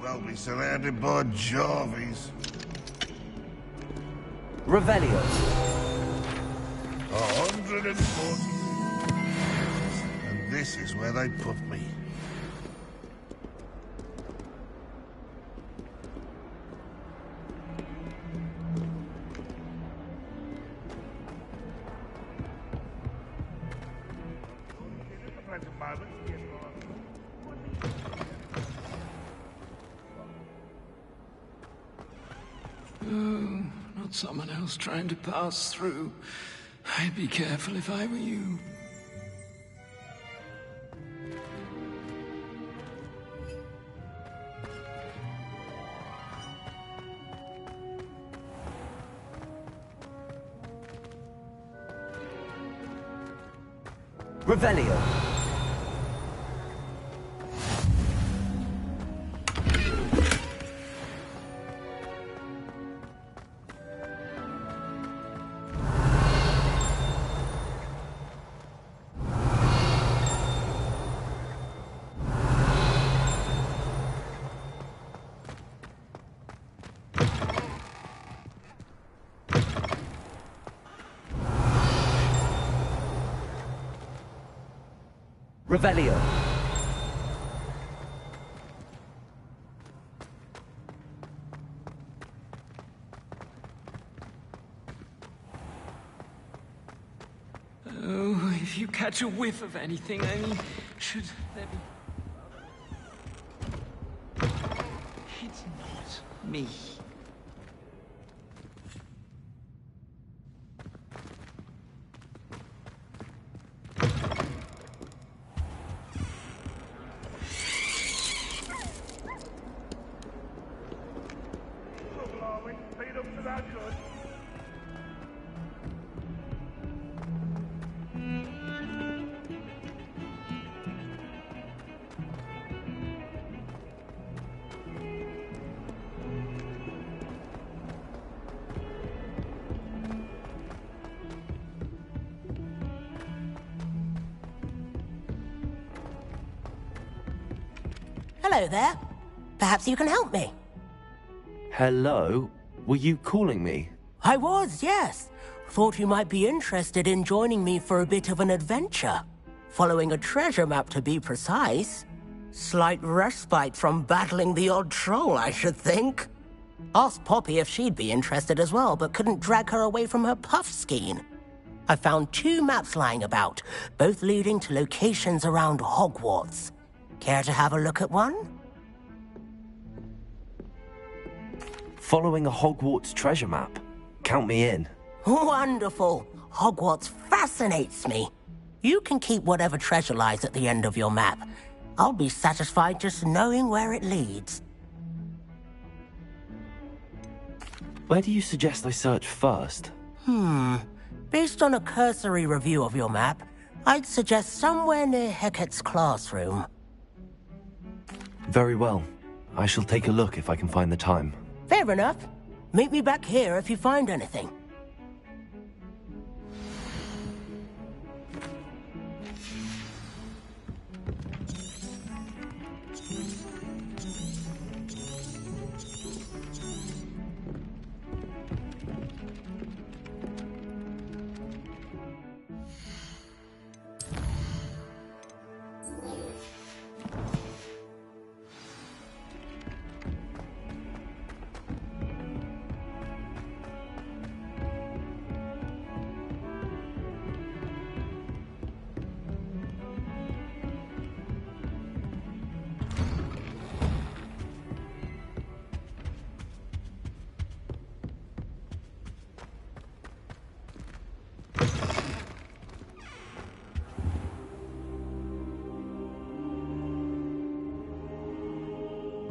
Well, be surrounded by Jarvies. Revelio. 140. And this is where they put me. Oh, not someone else trying to pass through. I'd be careful if I were you. Revelio. Revelio. Oh, if you catch a whiff of anything, I mean, should there be... It It's not me. Hello there. Perhaps you can help me. Hello? Were you calling me? I was, yes. Thought you might be interested in joining me for a bit of an adventure. Following a treasure map, to be precise. Slight respite from battling the odd troll, I should think. Asked Poppy if she'd be interested as well, but couldn't drag her away from her puff skein. I found 2 maps lying about, both leading to locations around Hogwarts. Care to have a look at one? Following a Hogwarts treasure map. Count me in. Wonderful. Hogwarts fascinates me. You can keep whatever treasure lies at the end of your map. I'll be satisfied just knowing where it leads. Where do you suggest I search first? Based on a cursory review of your map, I'd suggest somewhere near Hecat's classroom. Very well. I shall take a look if I can find the time. Fair enough. Meet me back here if you find anything.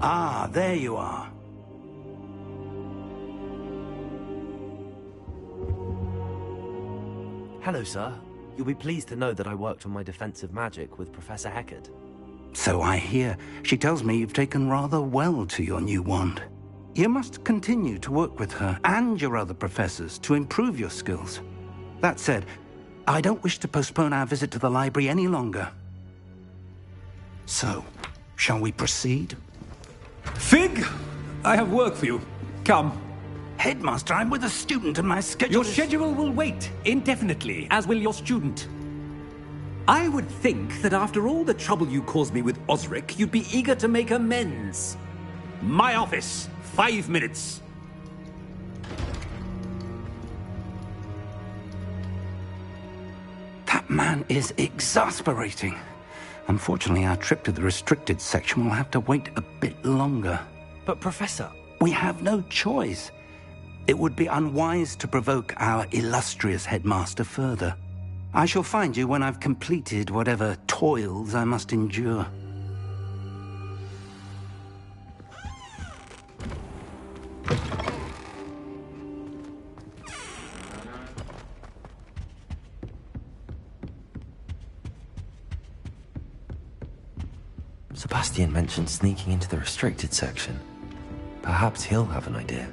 Ah, there you are. Hello, sir. You'll be pleased to know that I worked on my defensive magic with Professor Hecat. So I hear. She tells me you've taken rather well to your new wand. You must continue to work with her and your other professors to improve your skills. That said, I don't wish to postpone our visit to the library any longer. So, shall we proceed? Fig! I have work for you. Come. Headmaster, I'm with a student and my schedule Your schedule will wait indefinitely, as will your student. I would think that after all the trouble you caused me with Osric, you'd be eager to make amends. My office, 5 minutes. That man is exasperating. Unfortunately, our trip to the restricted section will have to wait a bit longer. But, Professor... We have no choice. It would be unwise to provoke our illustrious headmaster further. I shall find you when I've completed whatever toils I must endure. Sebastian mentioned sneaking into the restricted section. Perhaps he'll have an idea.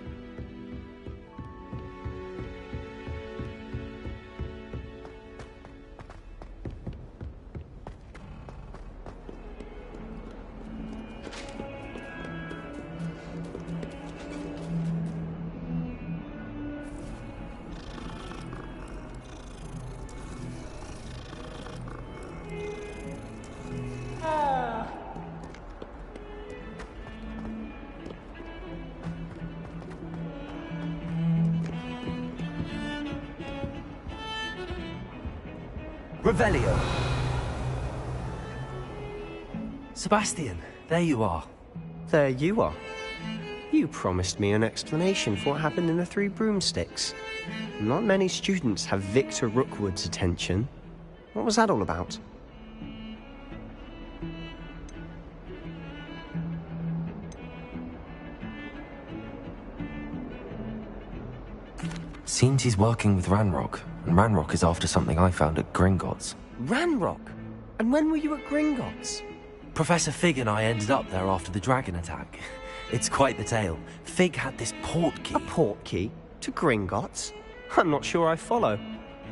Revelio. Sebastian, there you are. There you are. You promised me an explanation for what happened in the Three Broomsticks. Not many students have Victor Rookwood's attention. What was that all about? Seems he's working with Ranrock, and Ranrock is after something I found at Gringotts. Ranrock? And when were you at Gringotts? Professor Fig and I ended up there after the dragon attack. It's quite the tale. Fig had this port key. A port key? To Gringotts? I'm not sure I follow.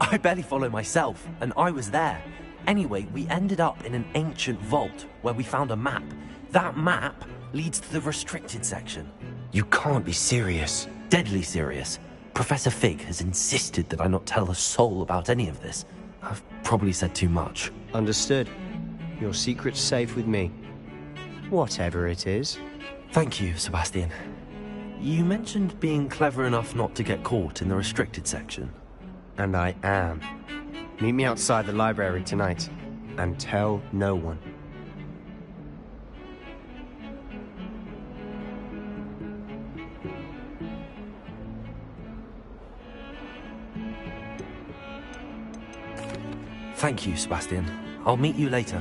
I barely follow myself, and I was there. Anyway, we ended up in an ancient vault where we found a map. That map leads to the restricted section. You can't be serious. Deadly serious. Professor Fig has insisted that I not tell a soul about any of this. I've probably said too much. Understood. Your secret's safe with me. Whatever it is. Thank you, Sebastian. You mentioned being clever enough not to get caught in the restricted section. And I am. Meet me outside the library tonight, and tell no one. Thank you, Sebastian. I'll meet you later.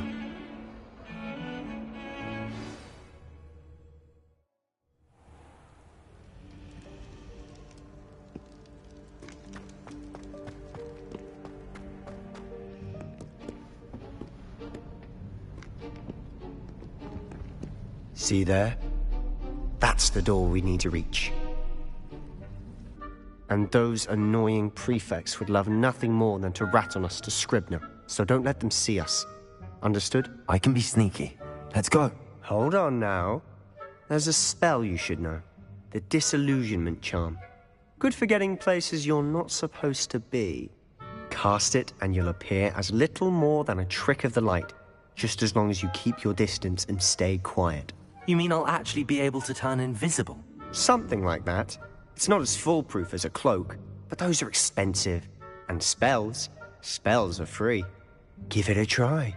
See there? That's the door we need to reach. And those annoying prefects would love nothing more than to rat on us to Scribner, so don't let them see us. Understood? I can be sneaky. Let's go. Hold on now. There's a spell you should know. The Disillusionment Charm. Good for getting places you're not supposed to be. Cast it and you'll appear as little more than a trick of the light, just as long as you keep your distance and stay quiet. You mean I'll actually be able to turn invisible? Something like that. It's not as foolproof as a cloak, but those are expensive. And spells are free. Give it a try.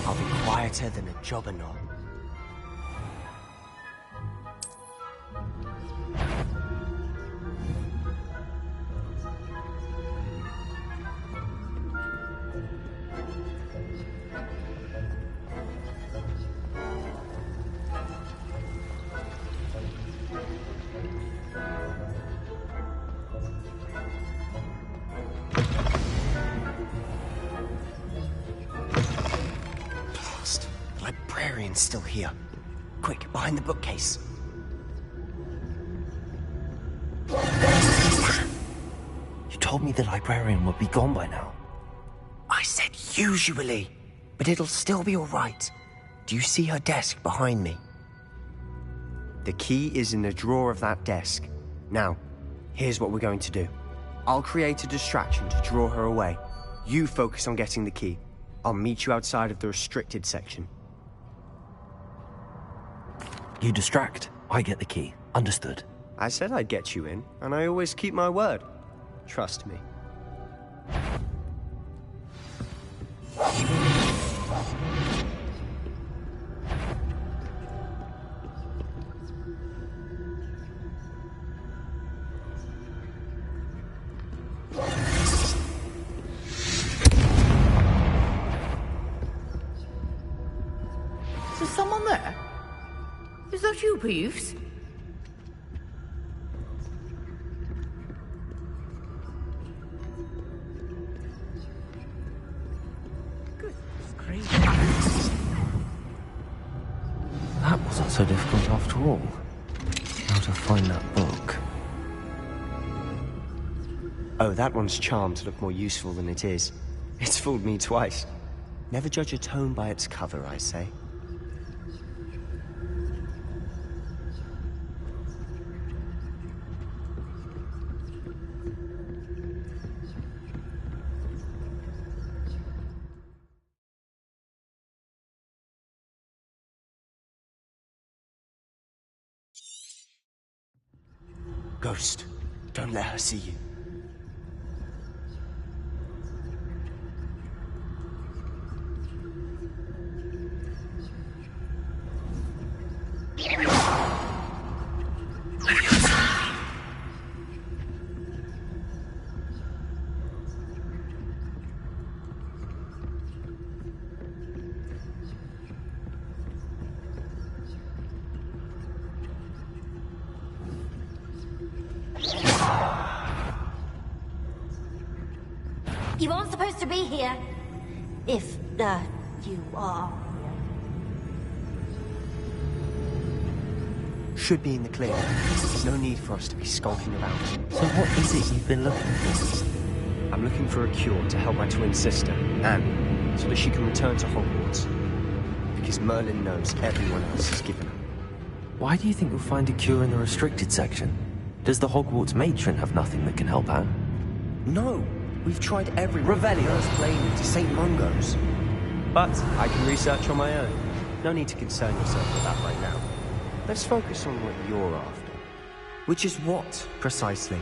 I'll be quieter than a jobberknoll. Still here. Quick, behind the bookcase. You told me the librarian would be gone by now. I said usually, but it'll still be all right. Do you see her desk behind me? The key is in the drawer of that desk. Now, here's what we're going to do. I'll create a distraction to draw her away. You focus on getting the key. I'll meet you outside of the restricted section. You distract. I get the key. Understood. I said I'd get you in, and I always keep my word. Trust me. Is there someone there? Is that you, Peeves? so difficult after all. How to find that book? Oh, that one's charmed to look more useful than it is. It's fooled me twice. Never judge a tome by its cover, I say. Ghost, don't let her see you. You aren't supposed to be here. If, you are. Should be in the clear. There's no need for us to be skulking about. So what is it you've been looking for? I'm looking for a cure to help my twin sister, Anne, so that she can return to Hogwarts. Because Merlin knows everyone else is given up. Why do you think you'll find a cure in the restricted section? Does the Hogwarts matron have nothing that can help Anne? No! We've tried everywhere. Revelio's plainly to St. Mungo's. But I can research on my own. No need to concern yourself with that right now. Let's focus on what you're after. Which is what, precisely?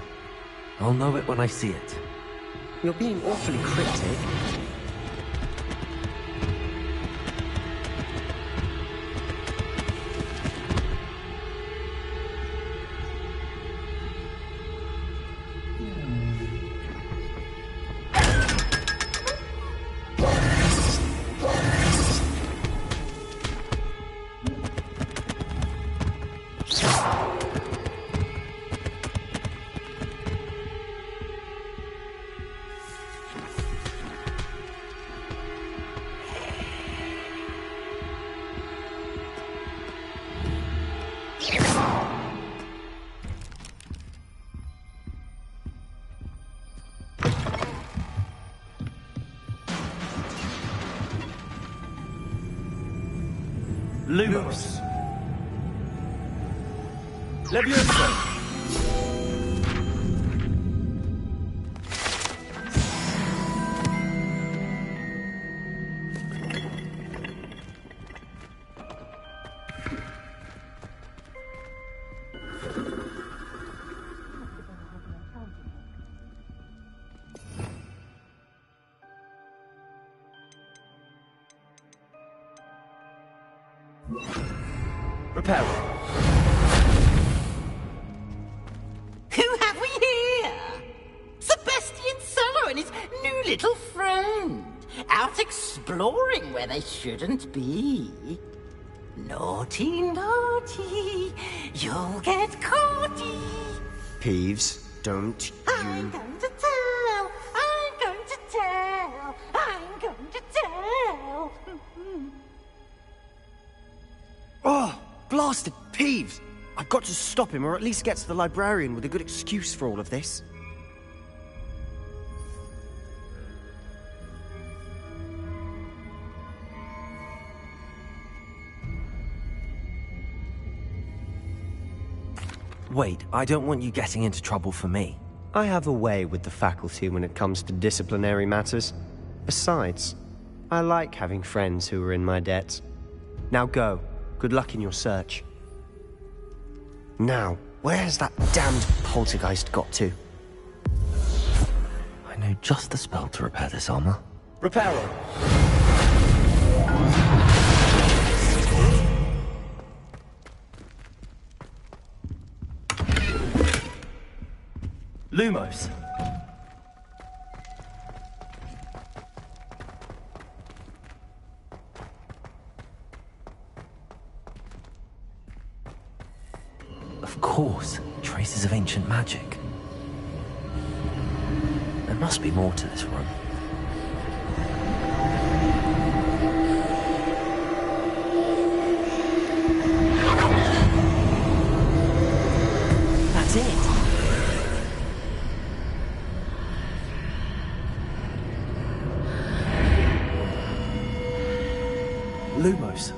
I'll know it when I see it. You're being awfully cryptic. Lumos. Leviosa. Reparo. Who have we here? Sebastian Sallow and his new little friend. Out exploring where they shouldn't be. Naughty, naughty. You'll get caughty. Peeves, don't you... I'm going to tell. I'm going to tell. I'm going to tell. Oh, blasted Peeves! I've got to stop him, or at least get to the librarian with a good excuse for all of this. Wait, I don't want you getting into trouble for me. I have a way with the faculty when it comes to disciplinary matters. Besides, I like having friends who are in my debt. Now go. Good luck in your search. Now, where's that damned poltergeist got to? I know just the spell to repair this armor. Reparo. Lumos. Of course, traces of ancient magic. There must be more to this room. Deimos.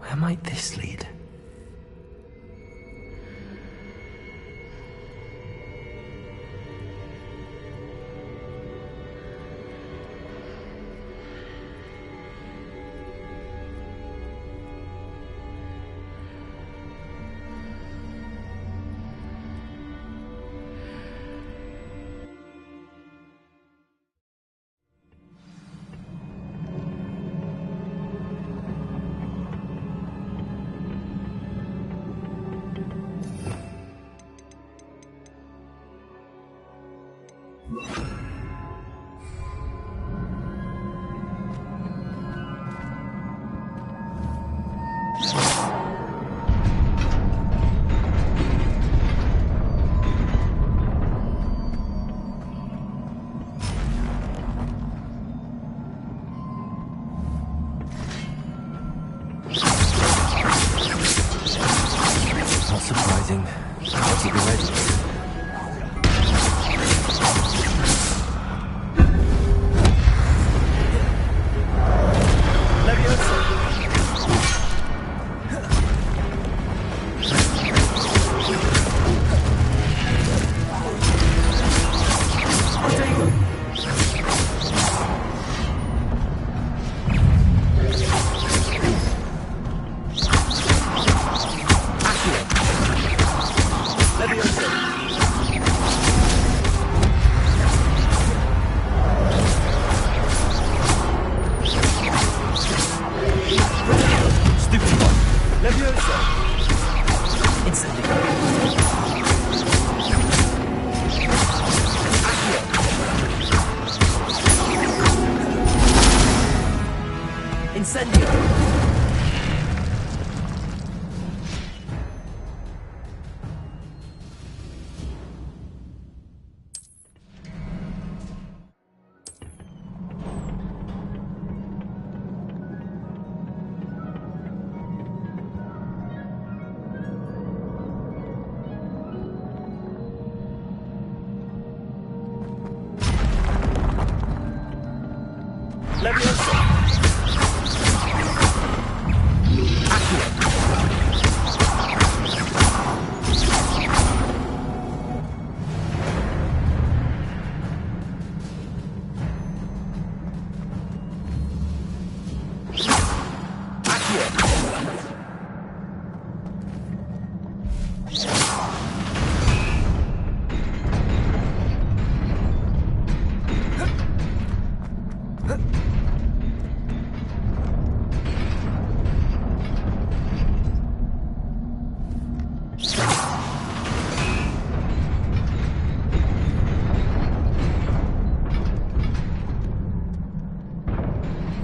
Where might this lead? Not surprising. I'll keep you ready.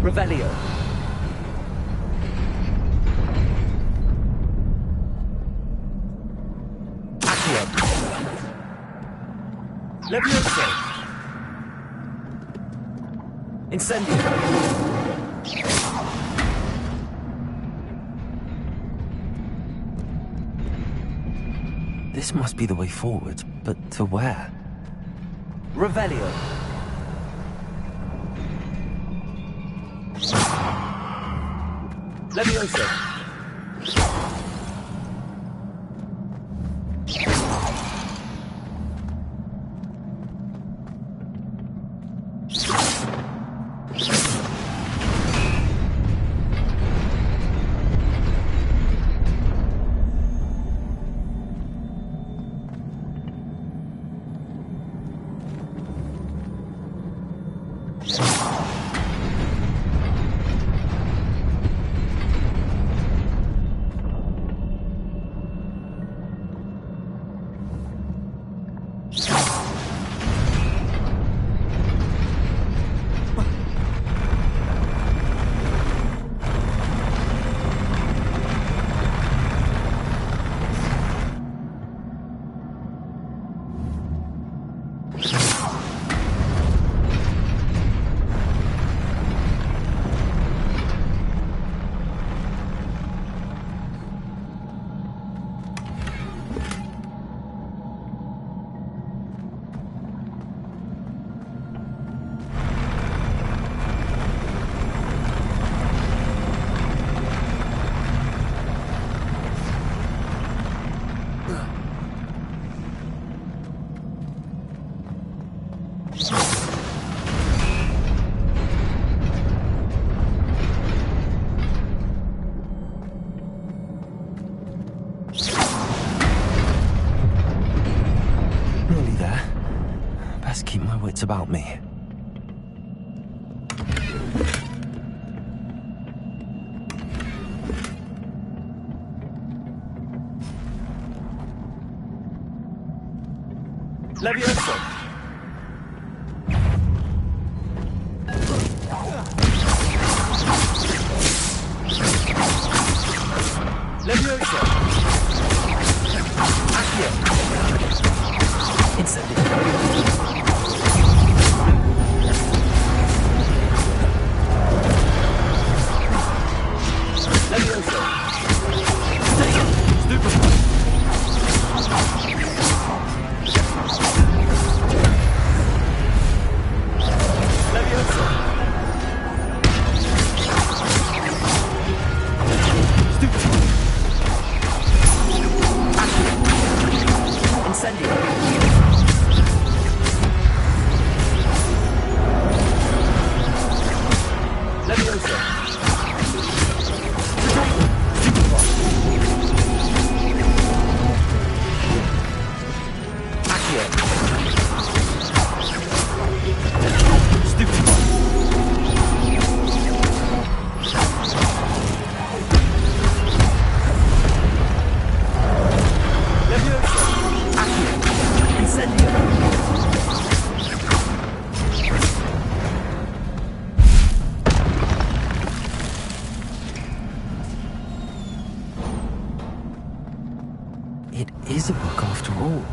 Revelio. Accio. Levioso. Incendio. This must be the way forward, but to where? Revelio. Levioso. Nearly there. Best keep my wits about me. Levioso! Levioso! Accio! Incendio! Levioso! Stupefy! Levioso! Stupefy! Accio! Incendio! Levioso! Accio! Stupefy! Levioso! Accio! Incendio! It is a book after all.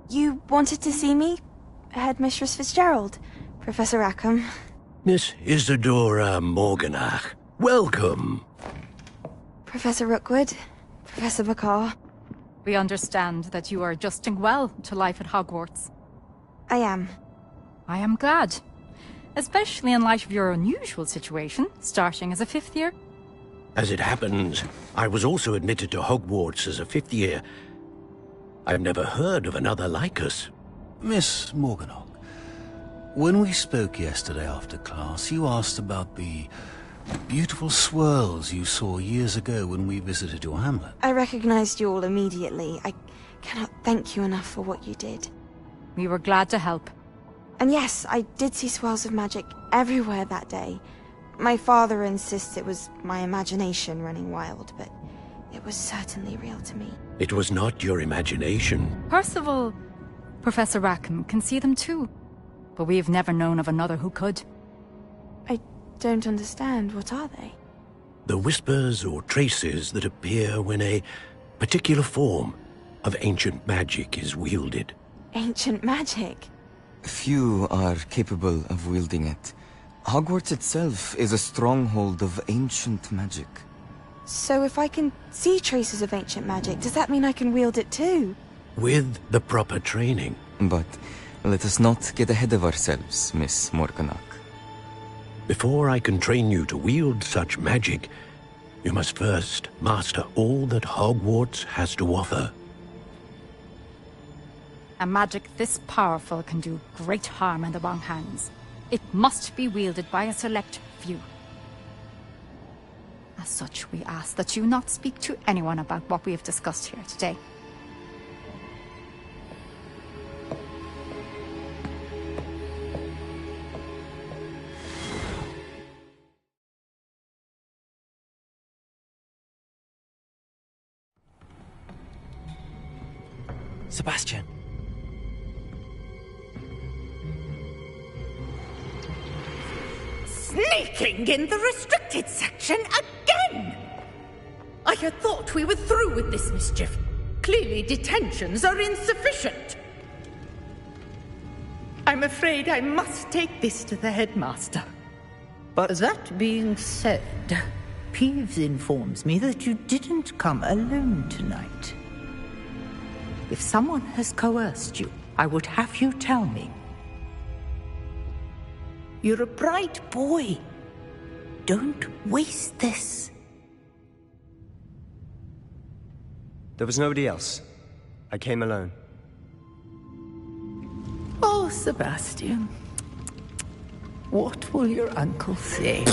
You wanted to see me? Headmistress Fitzgerald, Professor Rackham. Miss Isadora Morganach, welcome. Professor Rookwood, Professor Bakar. We understand that you are adjusting well to life at Hogwarts. I am. I am glad. Especially in light of your unusual situation, starting as a fifth year. As it happens, I was also admitted to Hogwarts as a fifth year. I've never heard of another like us. Miss Morganach, when we spoke yesterday after class, you asked about the beautiful swirls you saw years ago when we visited your hamlet. I recognized you all immediately. I cannot thank you enough for what you did. We were glad to help. And yes, I did see swirls of magic everywhere that day. My father insists it was my imagination running wild, but it was certainly real to me. It was not your imagination. Percival, Professor Rackham can see them too. But we've never known of another who could. I don't understand. What are they? The whispers or traces that appear when a particular form of ancient magic is wielded. Ancient magic? Few are capable of wielding it. Hogwarts itself is a stronghold of ancient magic. So if I can see traces of ancient magic, does that mean I can wield it too? With the proper training. But let us not get ahead of ourselves, Miss Morganach. Before I can train you to wield such magic, you must first master all that Hogwarts has to offer. A magic this powerful can do great harm in the wrong hands. It must be wielded by a select few. As such, we ask that you not speak to anyone about what we have discussed here today. Sebastian. Sneaking in the restricted section again! I had thought we were through with this mischief. Clearly detentions are insufficient. I'm afraid I must take this to the headmaster. But that being said, Peeves informs me that you didn't come alone tonight. If someone has coerced you, I would have you tell me. You're a bright boy. Don't waste this. There was nobody else. I came alone. Oh, Sebastian. What will your uncle say?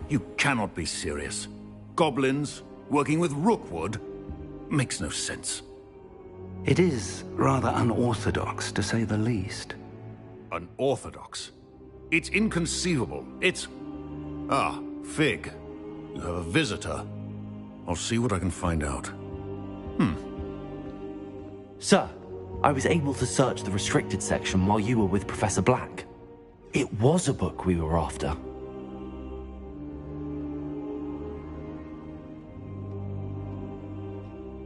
You cannot be serious. Goblins working with Rookwood makes no sense. It is rather unorthodox, to say the least. Unorthodox? It's inconceivable. It's... Ah, Fig. You have a visitor. I'll see what I can find out. Sir, I was able to search the restricted section while you were with Professor Black. It was a book we were after.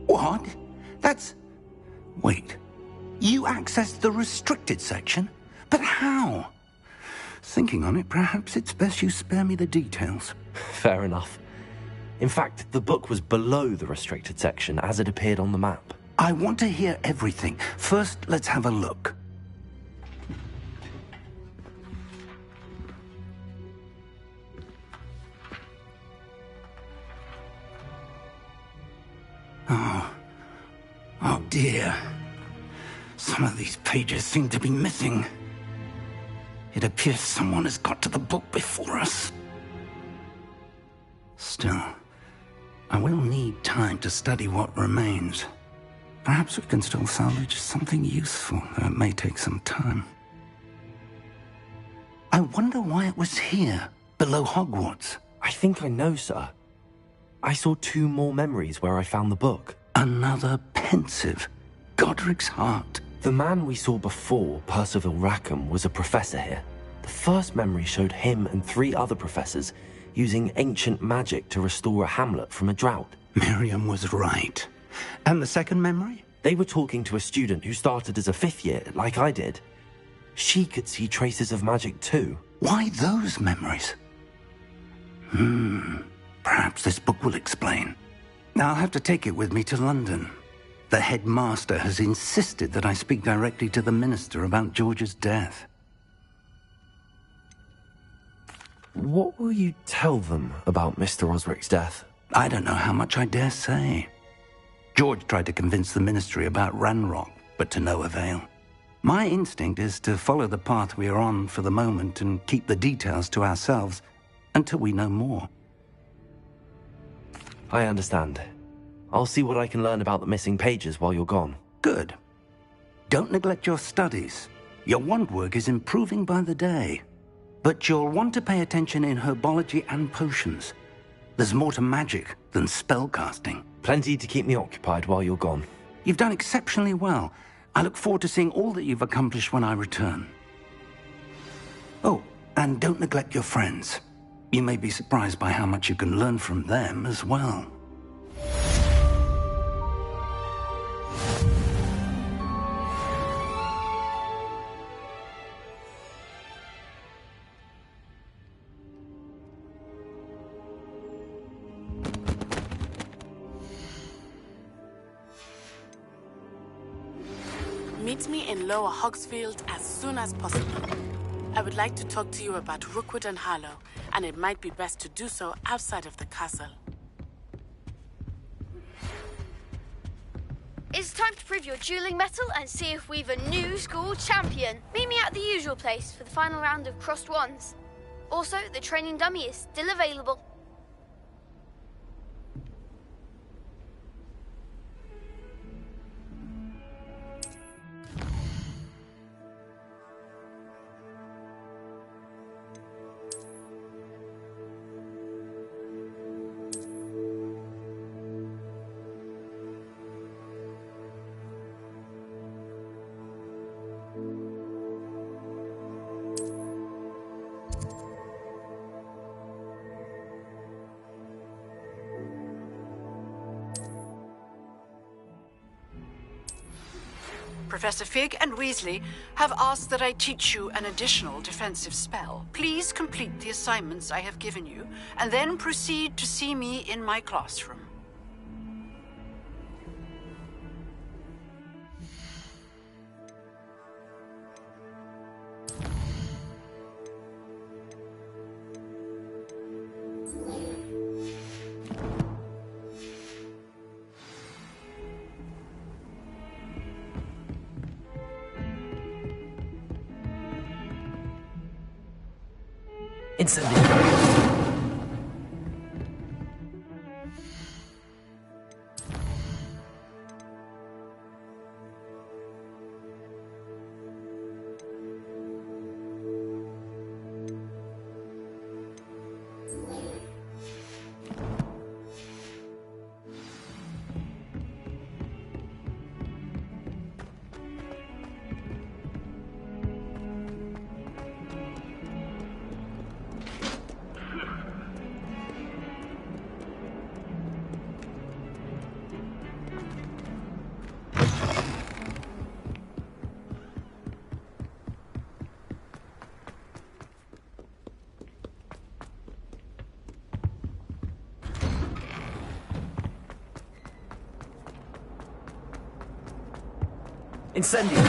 What? That's... Wait. You accessed the restricted section? But how? Thinking on it, perhaps it's best you spare me the details. Fair enough. In fact, the book was below the restricted section as it appeared on the map. I want to hear everything. First, let's have a look. Oh dear. Some of these pages seem to be missing. It appears someone has got to the book before us. Still, I will need time to study what remains. Perhaps we can still salvage something useful, though it may take some time. I wonder why it was here, below Hogwarts. I think I know, sir. I saw 2 more memories where I found the book. Another pensive. Godric's heart. The man we saw before, Percival Rackham, was a professor here. The first memory showed him and 3 other professors using ancient magic to restore a hamlet from a drought. Miriam was right. And the second memory? They were talking to a student who started as a 5th year, like I did. She could see traces of magic too. Why those memories? Perhaps this book will explain. I'll have to take it with me to London. The headmaster has insisted that I speak directly to the minister about George's death. What will you tell them about Mr. Osric's death? I don't know how much I dare say. George tried to convince the ministry about Ranrock, but to no avail. My instinct is to follow the path we are on for the moment and keep the details to ourselves until we know more. I understand. I'll see what I can learn about the missing pages while you're gone. Good. Don't neglect your studies. Your wand work is improving by the day. But you'll want to pay attention in herbology and potions. There's more to magic than spellcasting. Plenty to keep me occupied while you're gone. You've done exceptionally well. I look forward to seeing all that you've accomplished when I return. Oh, and don't neglect your friends. You may be surprised by how much you can learn from them as well. Meet me in Lower Hogsfield as soon as possible. I would like to talk to you about Rookwood and Harlow, and it might be best to do so outside of the castle. It's time to prove your dueling mettle and see if we've a new school champion. Meet me at the usual place for the final round of crossed wands. Also, the training dummy is still available. Professor Fig and Weasley have asked that I teach you an additional defensive spell. Please complete the assignments I have given you, and then proceed to see me in my classroom. Incendiary. Incendio!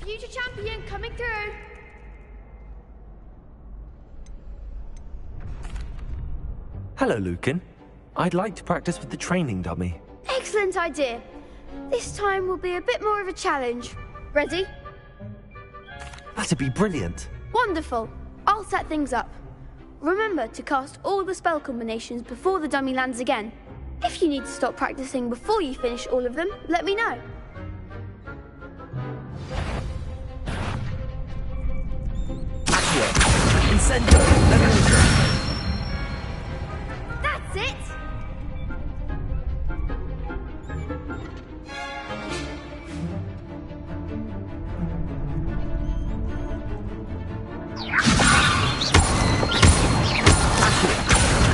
Future champion coming through. Hello, Lucan. I'd like to practice with the training dummy. Excellent idea. This time will be a bit more of a challenge. Ready? That'd be brilliant. Wonderful. I'll set things up. Remember to cast all the spell combinations before the dummy lands again. If you need to stop practicing before you finish all of them, let me know. Incendio! Leviosa! That's it!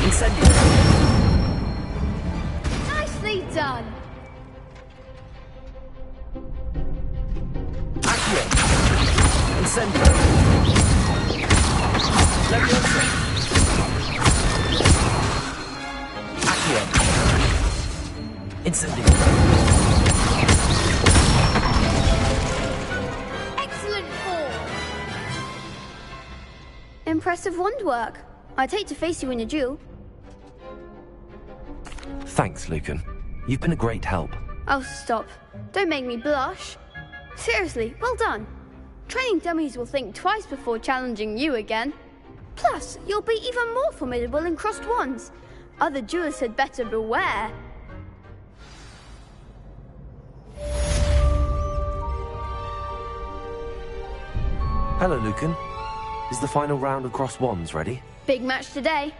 Incendio! Nicely done! Accio! Incendio! Leviosa! Accio! Incendio! Excellent form! Impressive wand work. I'd hate to face you in a duel. Thanks, Lucan. You've been a great help. Oh, stop. Don't make me blush. Seriously, well done. Training dummies will think twice before challenging you again. Plus, you'll be even more formidable in crossed wands. Other duelists had better beware. Hello, Lucan. Is the final round of cross wands ready? Big match today.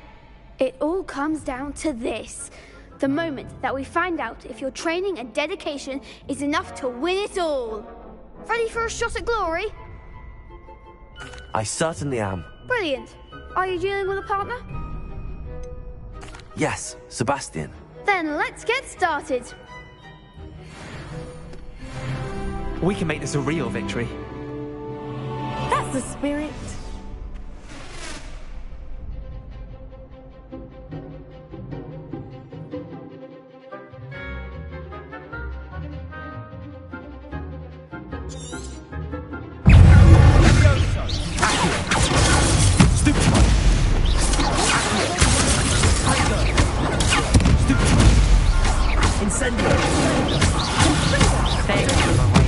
It all comes down to this. The moment that we find out if your training and dedication is enough to win it all. Ready for a shot at glory? I certainly am. Brilliant. Are you dealing with a partner? Yes, Sebastian. Then let's get started. We can make this a real victory. That's the spirit. Incendio! Thank you, my way.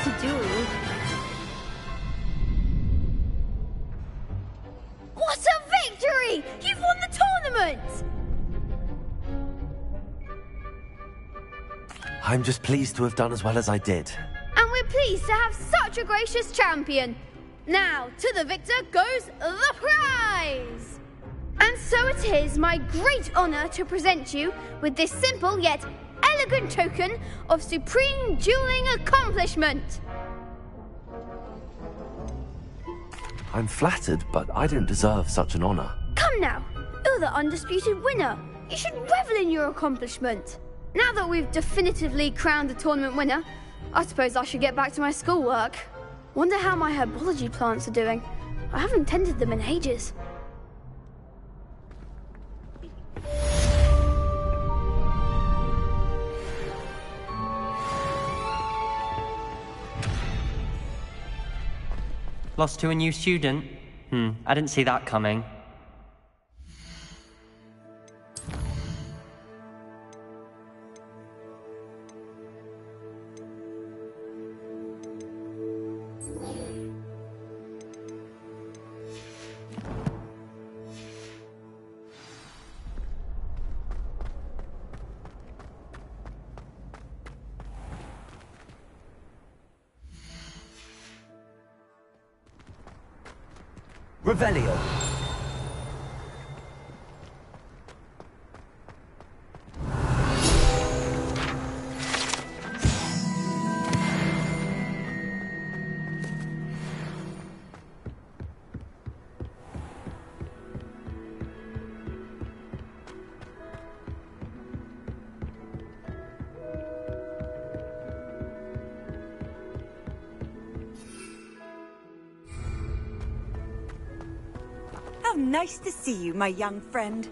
to do. What a victory! You've won the tournament! I'm just pleased to have done as well as I did. And we're pleased to have such a gracious champion. Now, to the victor goes the prize! And so it is my great honor to present you with this simple yet elegant token of supreme dueling accomplishment. I'm flattered, but I don't deserve such an honor. Come now, you're the undisputed winner. You should revel in your accomplishment. Now that we've definitively crowned the tournament winner, I suppose I should get back to my schoolwork. Wonder how my herbology plants are doing. I haven't tended them in ages. Lost to a new student? I didn't see that coming. Revelio. How nice to see you, my young friend.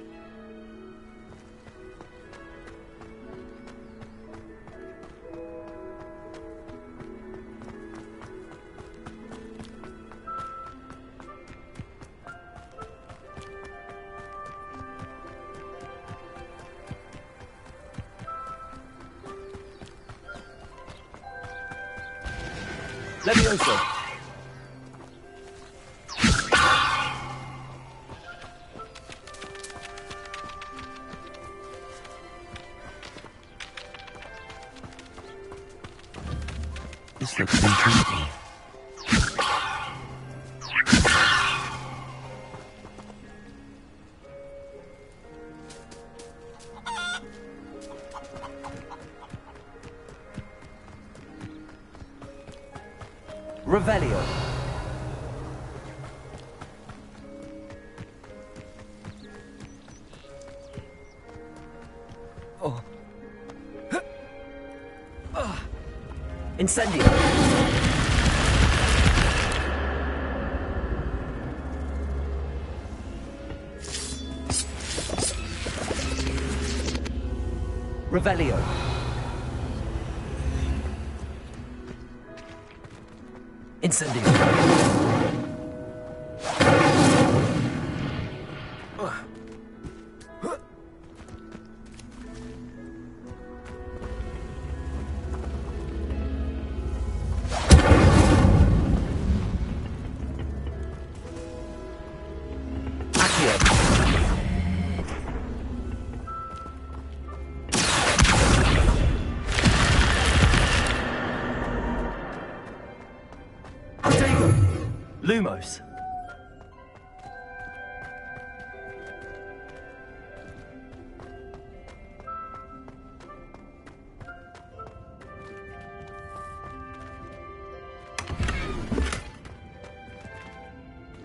Levioso. This looks intriguing. Revelio. Oh. Incendio. Revelio. Incendio. Lumos.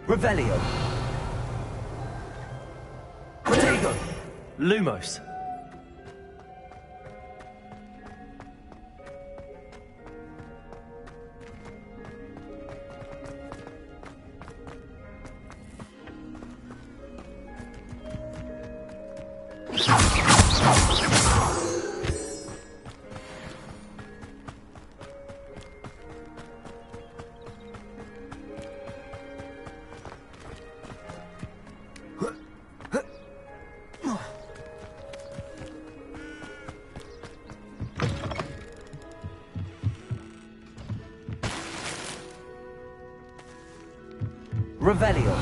Revelio. Protego. Lumos. Revelio.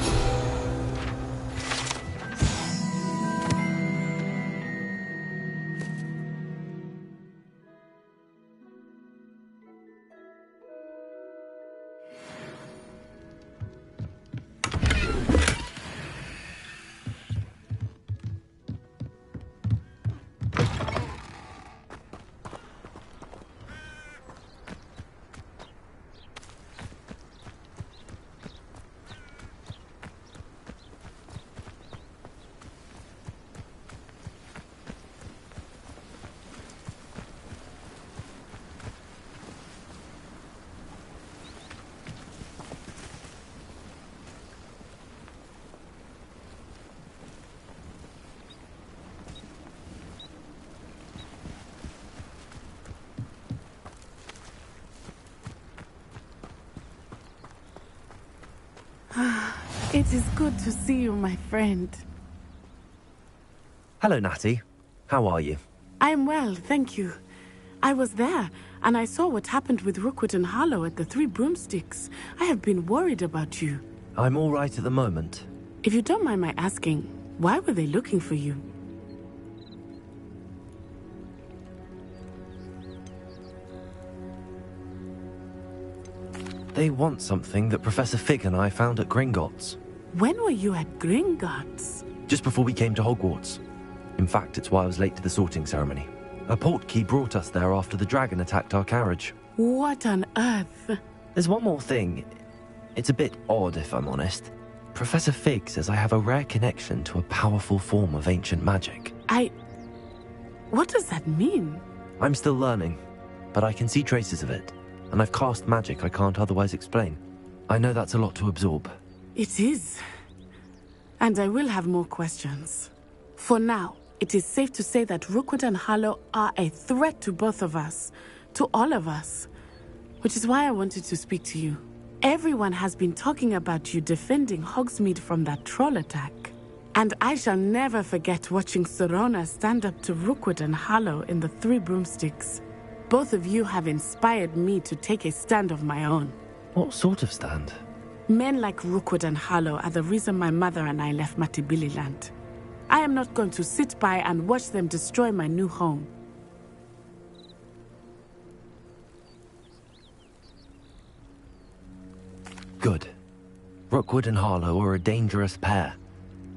It is good to see you, my friend. Hello, Natty. How are you? I'm well, thank you. I was there, and I saw what happened with Rookwood and Harlow at the Three Broomsticks. I have been worried about you. I'm all right at the moment. If you don't mind my asking, why were they looking for you? They want something that Professor Fig and I found at Gringotts. When were you at Gringotts? Just before we came to Hogwarts. In fact, it's why I was late to the sorting ceremony. A portkey brought us there after the dragon attacked our carriage. What on earth? There's one more thing. It's a bit odd, if I'm honest. Professor Fig says I have a rare connection to a powerful form of ancient magic. What does that mean? I'm still learning, but I can see traces of it, and I've cast magic I can't otherwise explain. I know that's a lot to absorb. It is. And I will have more questions. For now, it is safe to say that Rookwood and Harlow are a threat to both of us, to all of us. Which is why I wanted to speak to you. Everyone has been talking about you defending Hogsmeade from that troll attack. And I shall never forget watching Sirona stand up to Rookwood and Harlow in the Three Broomsticks. Both of you have inspired me to take a stand of my own. What sort of stand? Men like Rookwood and Harlow are the reason my mother and I left Matabeleland. I am not going to sit by and watch them destroy my new home. Good. Rookwood and Harlow are a dangerous pair.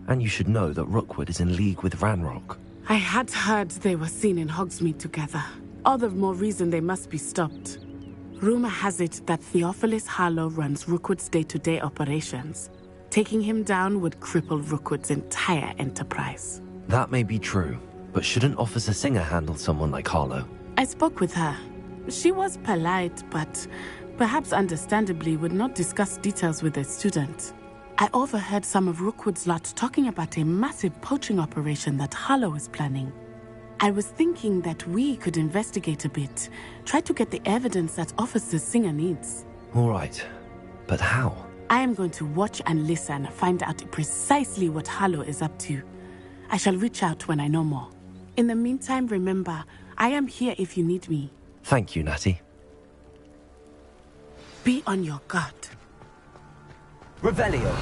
And you should know that Rookwood is in league with Ranrock. I had heard they were seen in Hogsmeade together. All the more reason they must be stopped. Rumor has it that Theophilus Harlow runs Rookwood's day-to-day operations. Taking him down would cripple Rookwood's entire enterprise. That may be true, but shouldn't Officer Singer handle someone like Harlow? I spoke with her. She was polite, but perhaps understandably would not discuss details with a student. I overheard some of Rookwood's lot talking about a massive poaching operation that Harlow is planning. I was thinking that we could investigate a bit, try to get the evidence that Officer Singer needs. All right, but how? I am going to watch and listen, find out precisely what Harlow is up to. I shall reach out when I know more. In the meantime, remember, I am here if you need me. Thank you, Natty. Be on your guard. Revelio.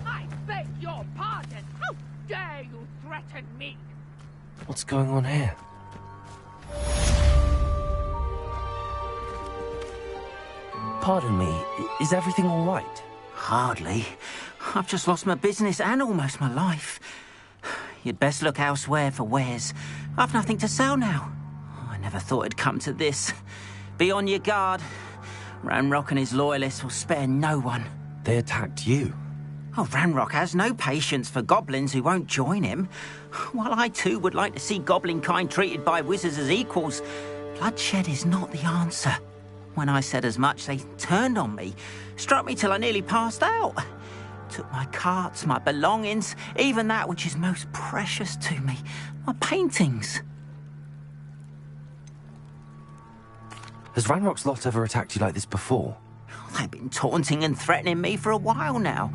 I beg your pardon. How dare you threaten me? What's going on here? Pardon me, is everything all right? Hardly. I've just lost my business and almost my life. You'd best look elsewhere for wares. I've nothing to sell now. I never thought it'd come to this. Be on your guard. Ranrock and his loyalists will spare no one. They attacked you? Oh, Ranrock has no patience for goblins who won't join him. While I too would like to see goblin kind treated by wizards as equals, bloodshed is not the answer. When I said as much, they turned on me, struck me till I nearly passed out. Took my carts, my belongings, even that which is most precious to me, my paintings. Has Ranrock's lot ever attacked you like this before? They've been taunting and threatening me for a while now.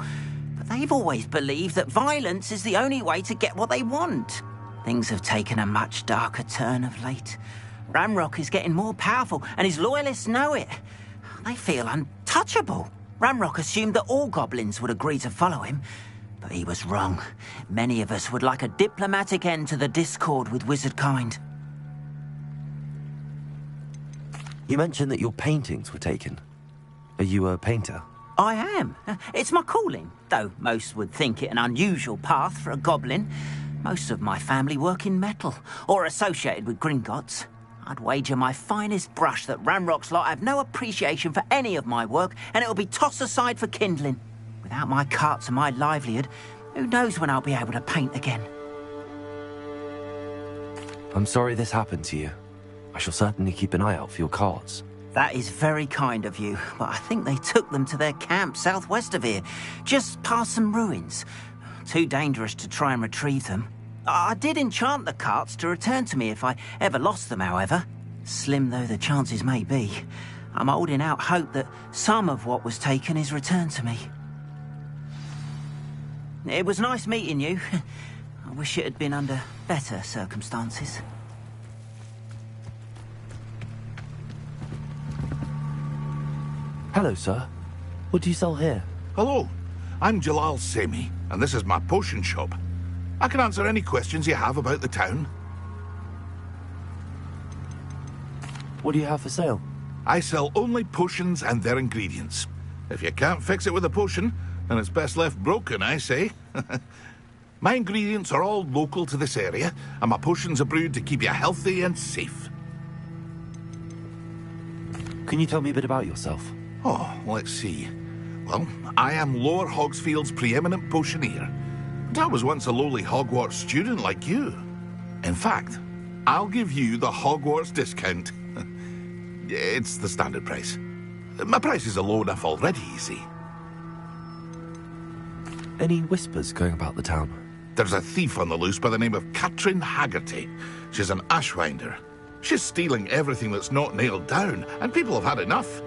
But they've always believed that violence is the only way to get what they want. Things have taken a much darker turn of late. Ranrock is getting more powerful, and his loyalists know it. They feel untouchable. Ranrock assumed that all goblins would agree to follow him, but he was wrong. Many of us would like a diplomatic end to the discord with wizard kind. You mentioned that your paintings were taken. Are you a painter? I am. It's my calling, though most would think it an unusual path for a goblin. Most of my family work in metal, or associated with Gringotts. I'd wager my finest brush that Ranrock's lot have no appreciation for any of my work, and it'll be tossed aside for kindling. Without my carts and my livelihood, who knows when I'll be able to paint again? I'm sorry this happened to you. I shall certainly keep an eye out for your carts. That is very kind of you, but I think they took them to their camp southwest of here, just past some ruins. Too dangerous to try and retrieve them. I did enchant the carts to return to me if I ever lost them, however. Slim though the chances may be, I'm holding out hope that some of what was taken is returned to me. It was nice meeting you. I wish it had been under better circumstances. Hello, sir. What do you sell here? Hello, I'm Jalal Semi, and this is my potion shop. I can answer any questions you have about the town. What do you have for sale? I sell only potions and their ingredients. If you can't fix it with a potion, then it's best left broken, I say. My ingredients are all local to this area, and my potions are brewed to keep you healthy and safe. Can you tell me a bit about yourself? Oh, let's see. Well, I am Lower Hogsfield's preeminent potioneer. But I was once a lowly Hogwarts student like you. In fact, I'll give you the Hogwarts discount. It's the standard price. My prices are low enough already, you see. Any whispers going about the town? There's a thief on the loose by the name of Katrin Haggerty. She's an ashwinder. She's stealing everything that's not nailed down, and people have had enough.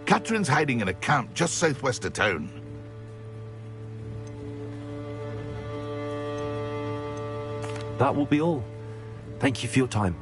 Katrin's hiding in a camp just southwest of town. That will be all. Thank you for your time.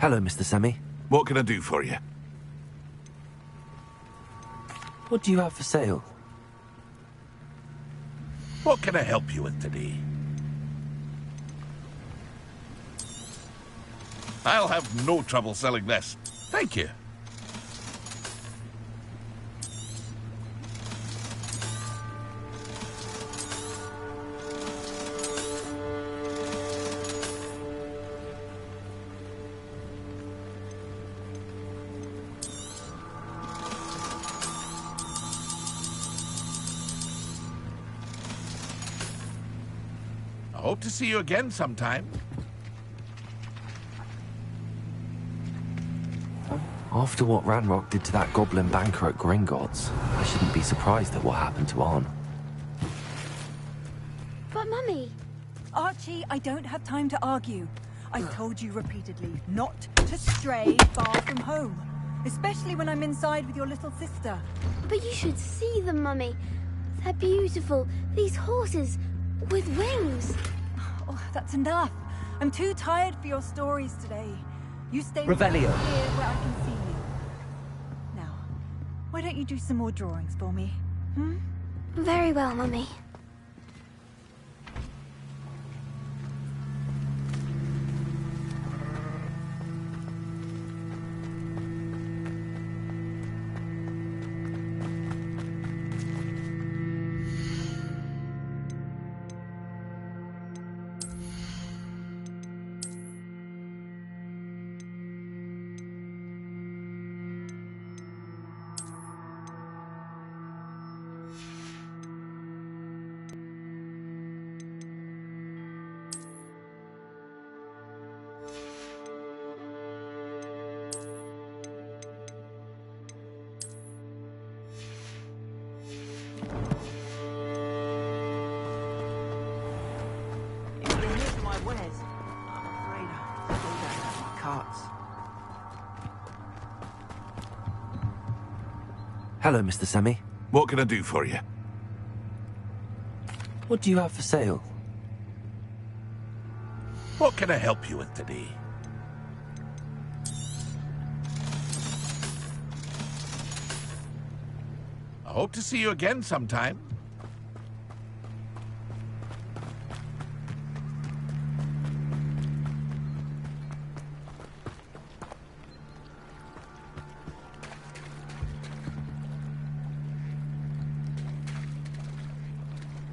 Hello, Mr. Semi. What can I do for you? What do you have for sale? What can I help you with today? I'll have no trouble selling this. Thank you. I hope to see you again sometime. After what Ranrock did to that goblin banker at Gringotts, I shouldn't be surprised at what happened to Arn. But Mummy... Archie, I don't have time to argue. I've told you repeatedly not to stray far from home. Especially when I'm inside with your little sister. But you should see them, Mummy. They're beautiful. These horses with wings. Oh, that's enough. I'm too tired for your stories today. You stay Revelio. here where I can see you. Now, why don't you do some more drawings for me? Hmm? Very well, Mummy. Hello, Mr. Semi. What can I do for you? What do you have for sale? What can I help you with today? I hope to see you again sometime.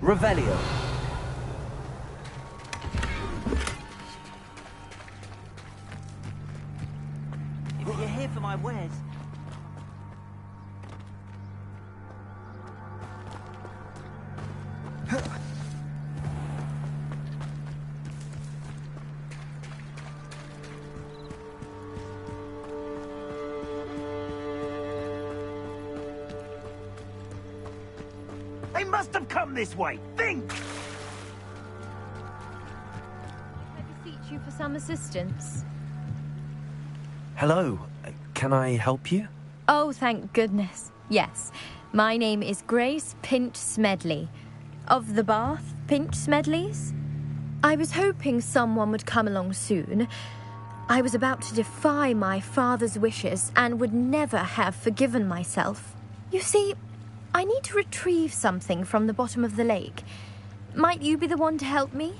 Revelio. If you're here for my wares. They must have come this way. Think! Can I beseech you for some assistance? Hello. Can I help you? Oh, thank goodness. Yes. My name is Grace Pinch Smedley. Of the Bath Pinch Smedleys? I was hoping someone would come along soon. I was about to defy my father's wishes and would never have forgiven myself. You see, I need to retrieve something from the bottom of the lake. Might you be the one to help me?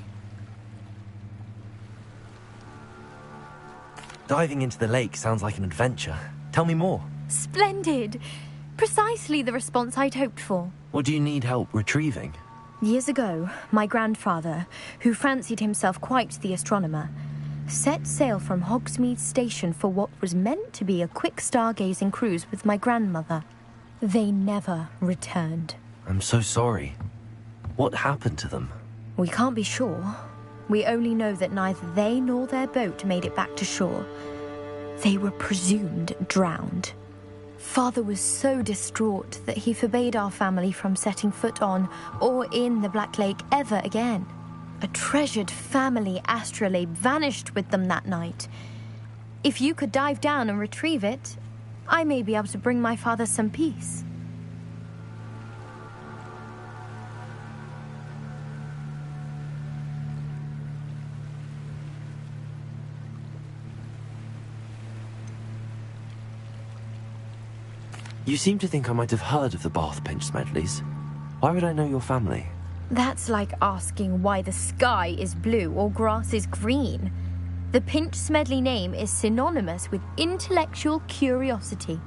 Diving into the lake sounds like an adventure. Tell me more. Splendid! Precisely the response I'd hoped for. What do you need help retrieving? Years ago, my grandfather, who fancied himself quite the astronomer, set sail from Hogsmeade Station for what was meant to be a quick stargazing cruise with my grandmother. They never returned. I'm so sorry. What happened to them? We can't be sure. We only know that neither they nor their boat made it back to shore. They were presumed drowned. Father was so distraught that he forbade our family from setting foot on or in the Black Lake ever again. A treasured family astrolabe vanished with them that night. If you could dive down and retrieve it, I may be able to bring my father some peace. You seem to think I might have heard of the Bath Pinch Smedleys. Why would I know your family? That's like asking why the sky is blue or grass is green. The Pinch Smedley name is synonymous with intellectual curiosity.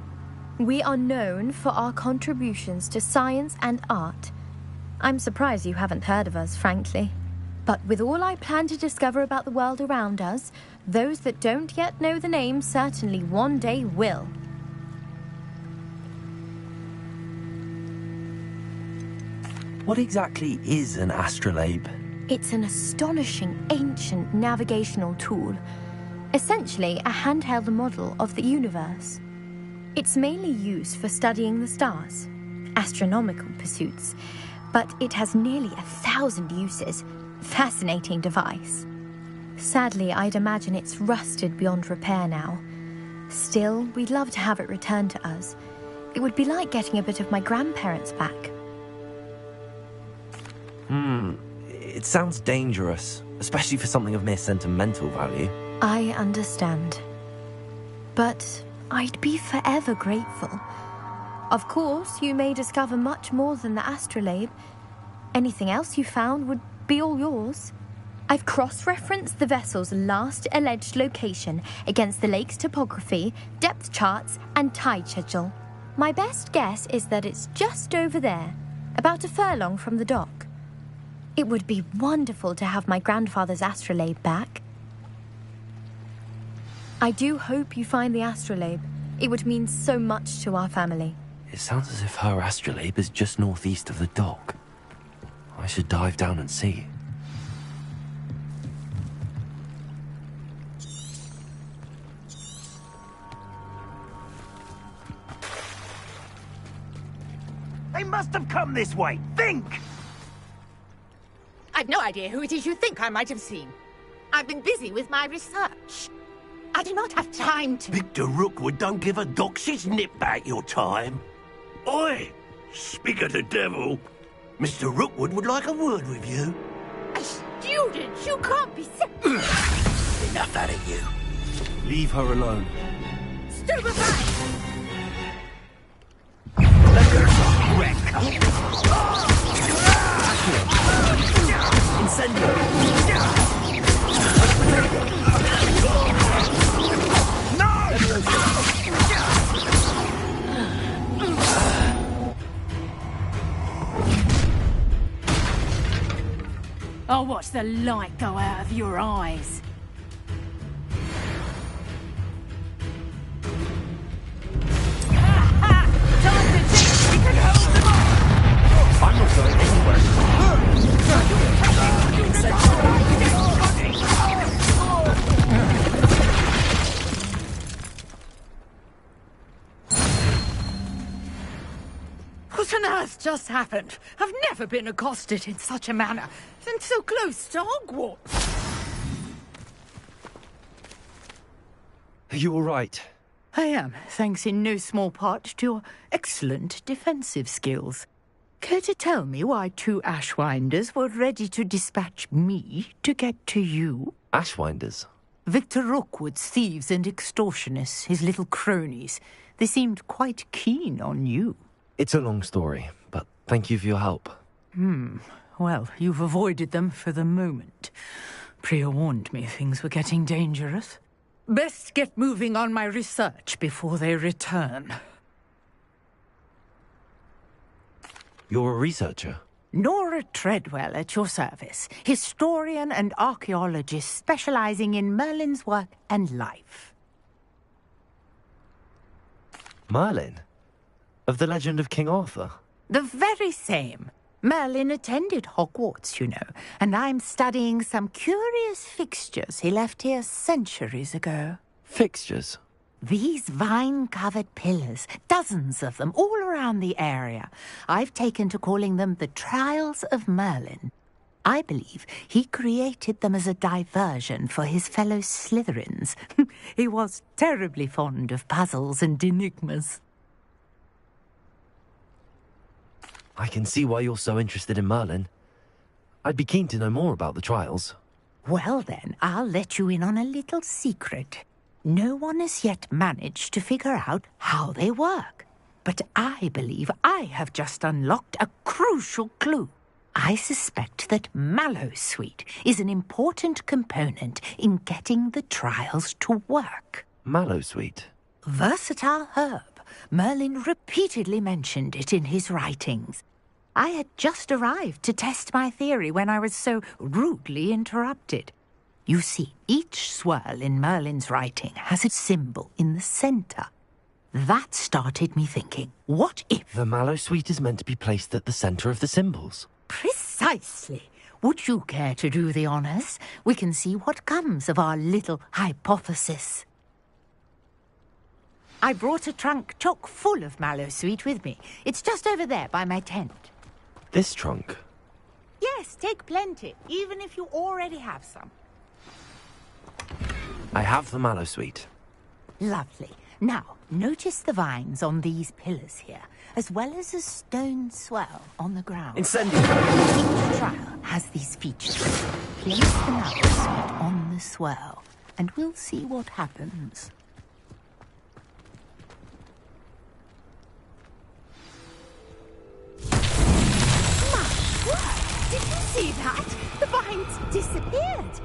We are known for our contributions to science and art. I'm surprised you haven't heard of us, frankly. But with all I plan to discover about the world around us, those that don't yet know the name certainly one day will. What exactly is an astrolabe? It's an astonishing ancient navigational tool. Essentially, a handheld model of the universe. It's mainly used for studying the stars, astronomical pursuits, but it has nearly 1,000 uses. Fascinating device. Sadly, I'd imagine it's rusted beyond repair now. Still, we'd love to have it returned to us. It would be like getting a bit of my grandparents back. It sounds dangerous, especially for something of mere sentimental value. I understand. But I'd be forever grateful. Of course, you may discover much more than the astrolabe. Anything else you found would be all yours. I've cross-referenced the vessel's last alleged location against the lake's topography, depth charts, and tide schedule. My best guess is that it's just over there, about a furlong from the dock. It would be wonderful to have my grandfather's astrolabe back. I do hope you find the astrolabe. It would mean so much to our family. It sounds as if her astrolabe is just northeast of the dock. I should dive down and see. They must have come this way. Think! I've no idea who it is you think I might have seen. I've been busy with my research. I do not have time to... Victor Rookwood don't give a doxy's nip back your time. Oi! Speak of the devil. Mr. Rookwood would like a word with you. A student? You can't be... Enough out of you. Leave her alone. Stupefy! I'll watch the light go out of your eyes. I'm not going anywhere. What on earth just happened? I've never been accosted in such a manner, and so close to Hogwarts. Are you all right? I am, thanks in no small part to your excellent defensive skills. Care to tell me why 2 Ashwinders were ready to dispatch me to get to you? Ashwinders? Victor Rookwood's thieves and extortionists, his little cronies. They seemed quite keen on you. It's a long story, but thank you for your help. Well, you've avoided them for the moment. Priya warned me things were getting dangerous. Best get moving on my research before they return. You're a researcher? Nora Treadwell at your service, historian and archaeologist specializing in Merlin's work and life. Merlin? Of the legend of King Arthur? The very same. Merlin attended Hogwarts, you know, and I'm studying some curious fixtures he left here centuries ago. Fixtures? These vine-covered pillars, dozens of them, all around the area. I've taken to calling them the Trials of Merlin. I believe he created them as a diversion for his fellow Slytherins. He was terribly fond of puzzles and enigmas. I can see why you're so interested in Merlin. I'd be keen to know more about the trials. Well then, I'll let you in on a little secret. No one has yet managed to figure out how they work. But I believe I have just unlocked a crucial clue. I suspect that Mallowsweet is an important component in getting the trials to work. Mallowsweet? Versatile herb. Merlin repeatedly mentioned it in his writings. I had just arrived to test my theory when I was so rudely interrupted. You see, each swirl in Merlin's writing has a symbol in the centre. That started me thinking, what if... The Mallowsweet is meant to be placed at the centre of the symbols. Precisely. Would you care to do the honours? We can see what comes of our little hypothesis. I brought a trunk chock full of mallowsweet with me. It's just over there by my tent. This trunk? Yes, take plenty, even if you already have some. I have the mallowsweet. Lovely. Now, notice the vines on these pillars here, as well as a stone swell on the ground. Incendio! Each trial has these features. Place the mallowsweet on the swell, and we'll see what happens. Did you see that? The vines disappeared.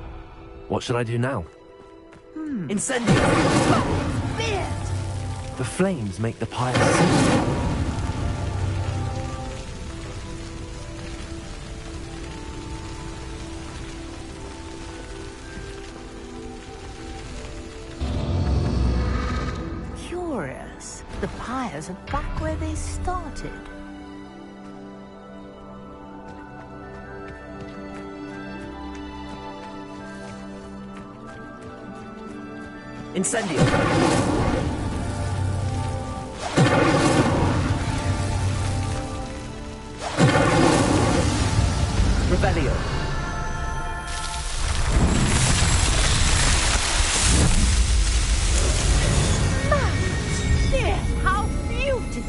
What should I do now? Incendio! Beard! The flames make the pyre sing. Curious. The pyres are back where they started. Incendio! Revelio! Dear, how beautiful!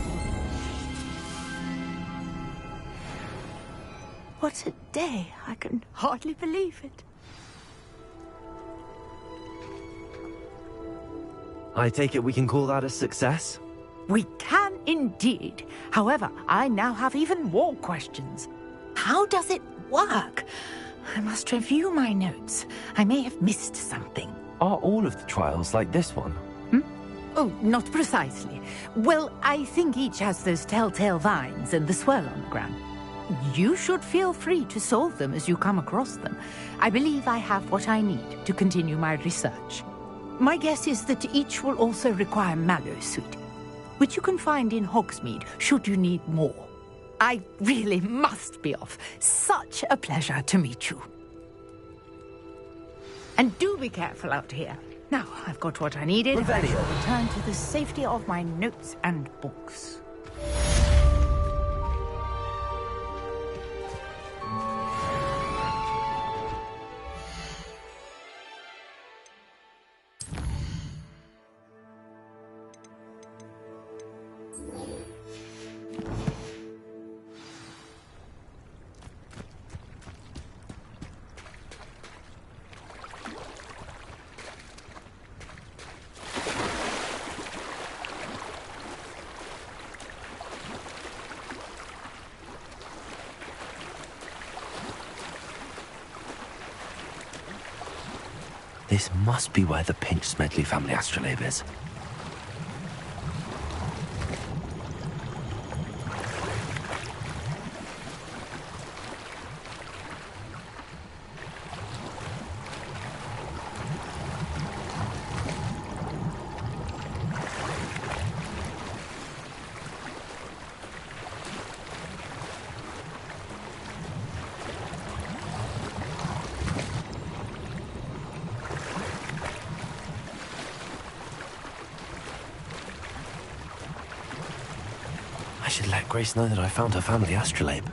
What a day! I can hardly believe it. I take it we can call that a success? We can indeed. However, I now have even more questions. How does it work? I must review my notes. I may have missed something. Are all of the trials like this one? Oh, not precisely. Well, I think each has those telltale vines and the swirl on the ground. You should feel free to solve them as you come across them. I believe I have what I need to continue my research. My guess is that each will also require mallowsweet, which you can find in Hogsmeade should you need more. I really must be off. Such a pleasure to meet you. And do be careful out here. Now, I've got what I needed. I shall return to the safety of my notes and books. This must be where the Pinch Smedley family astrolabe is. I should let Grace know that I found her family astrolabe.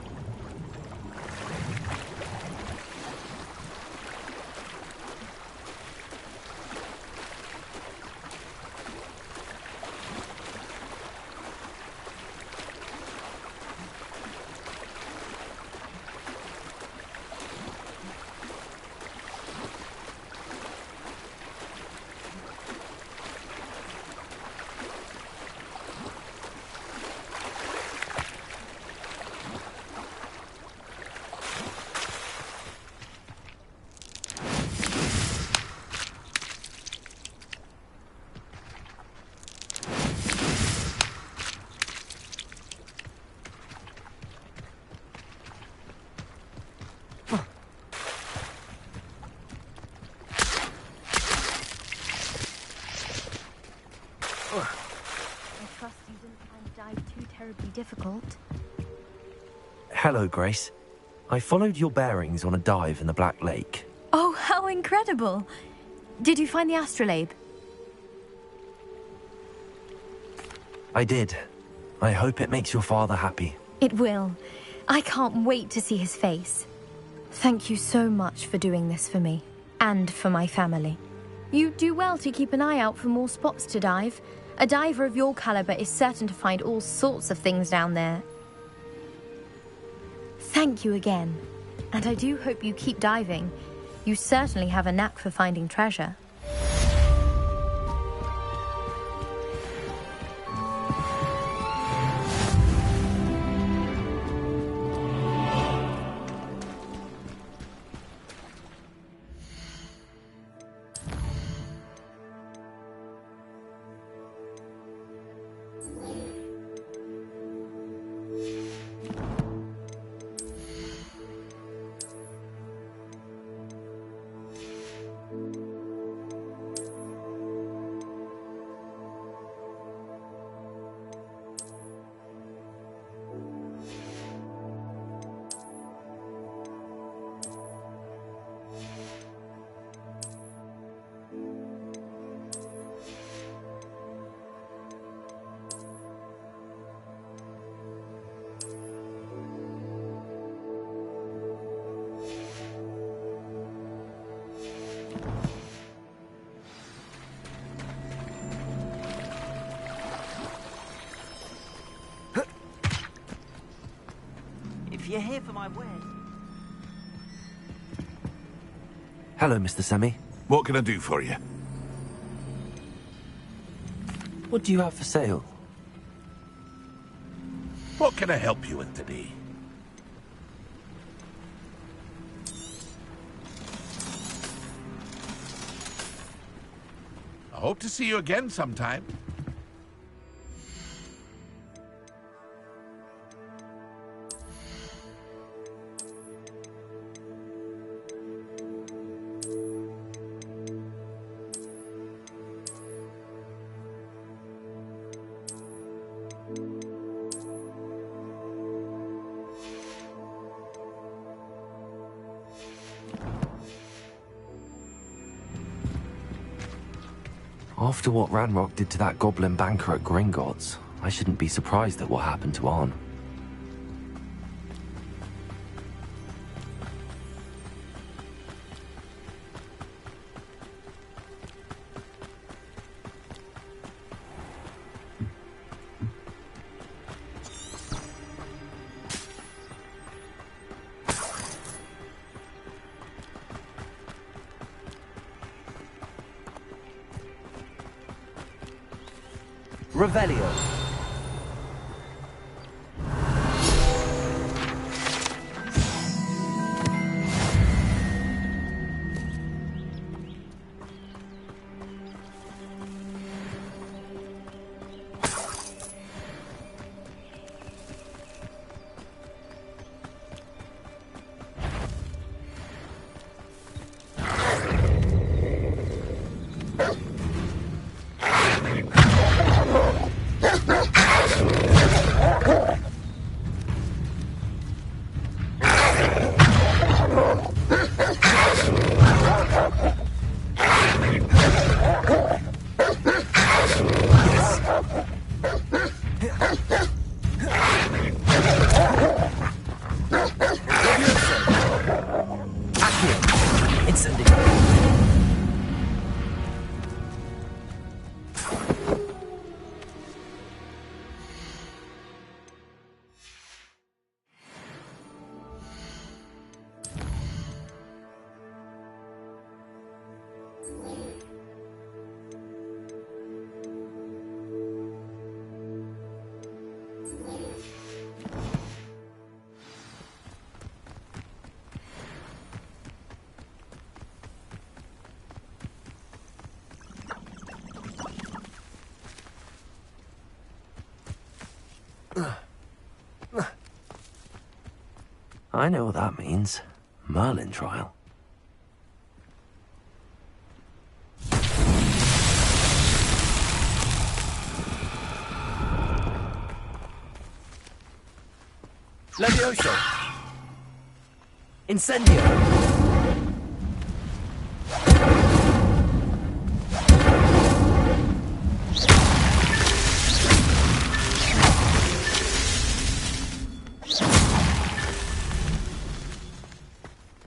Difficult. Hello, Grace. I followed your bearings on a dive in the Black Lake. Oh, how incredible! Did you find the astrolabe? I did. I hope it makes your father happy. It will. I can't wait to see his face. Thank you so much for doing this for me, and for my family. You do well to keep an eye out for more spots to dive. A diver of your caliber is certain to find all sorts of things down there. Thank you again, and I do hope you keep diving. You certainly have a knack for finding treasure. If you're here for my wares... Hello, Mr. Semi. What can I do for you? What do you have for sale? What can I help you with today? I hope to see you again sometime. After what Ranrock did to that goblin banker at Gringotts, I shouldn't be surprised at what happened to Arn. Revelio. I know what that means. Merlin trial. Levioso! Incendio!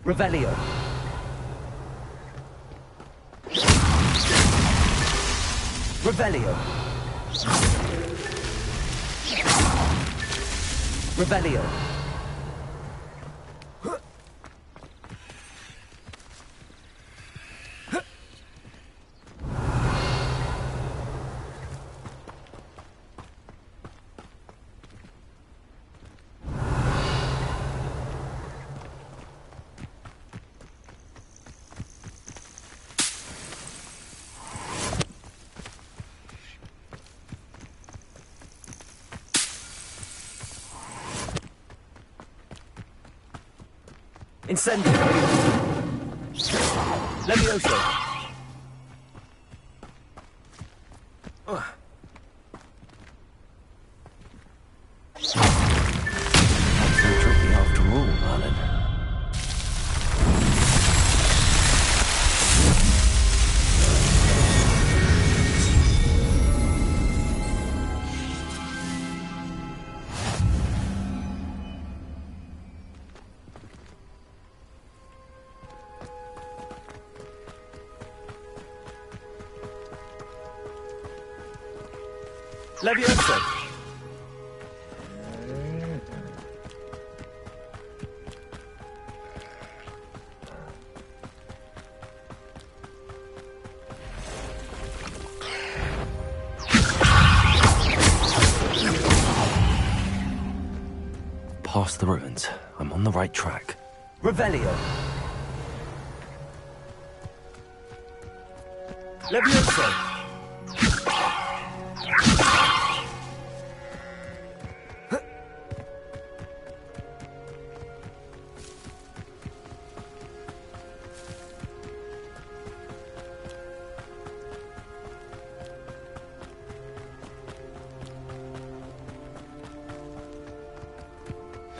Revelio. Revelio. Revelio. Incendio. Levioso. That's so tricky after all, Merlin. Levioso. Past the ruins. I'm on the right track. Revelio. Levioso.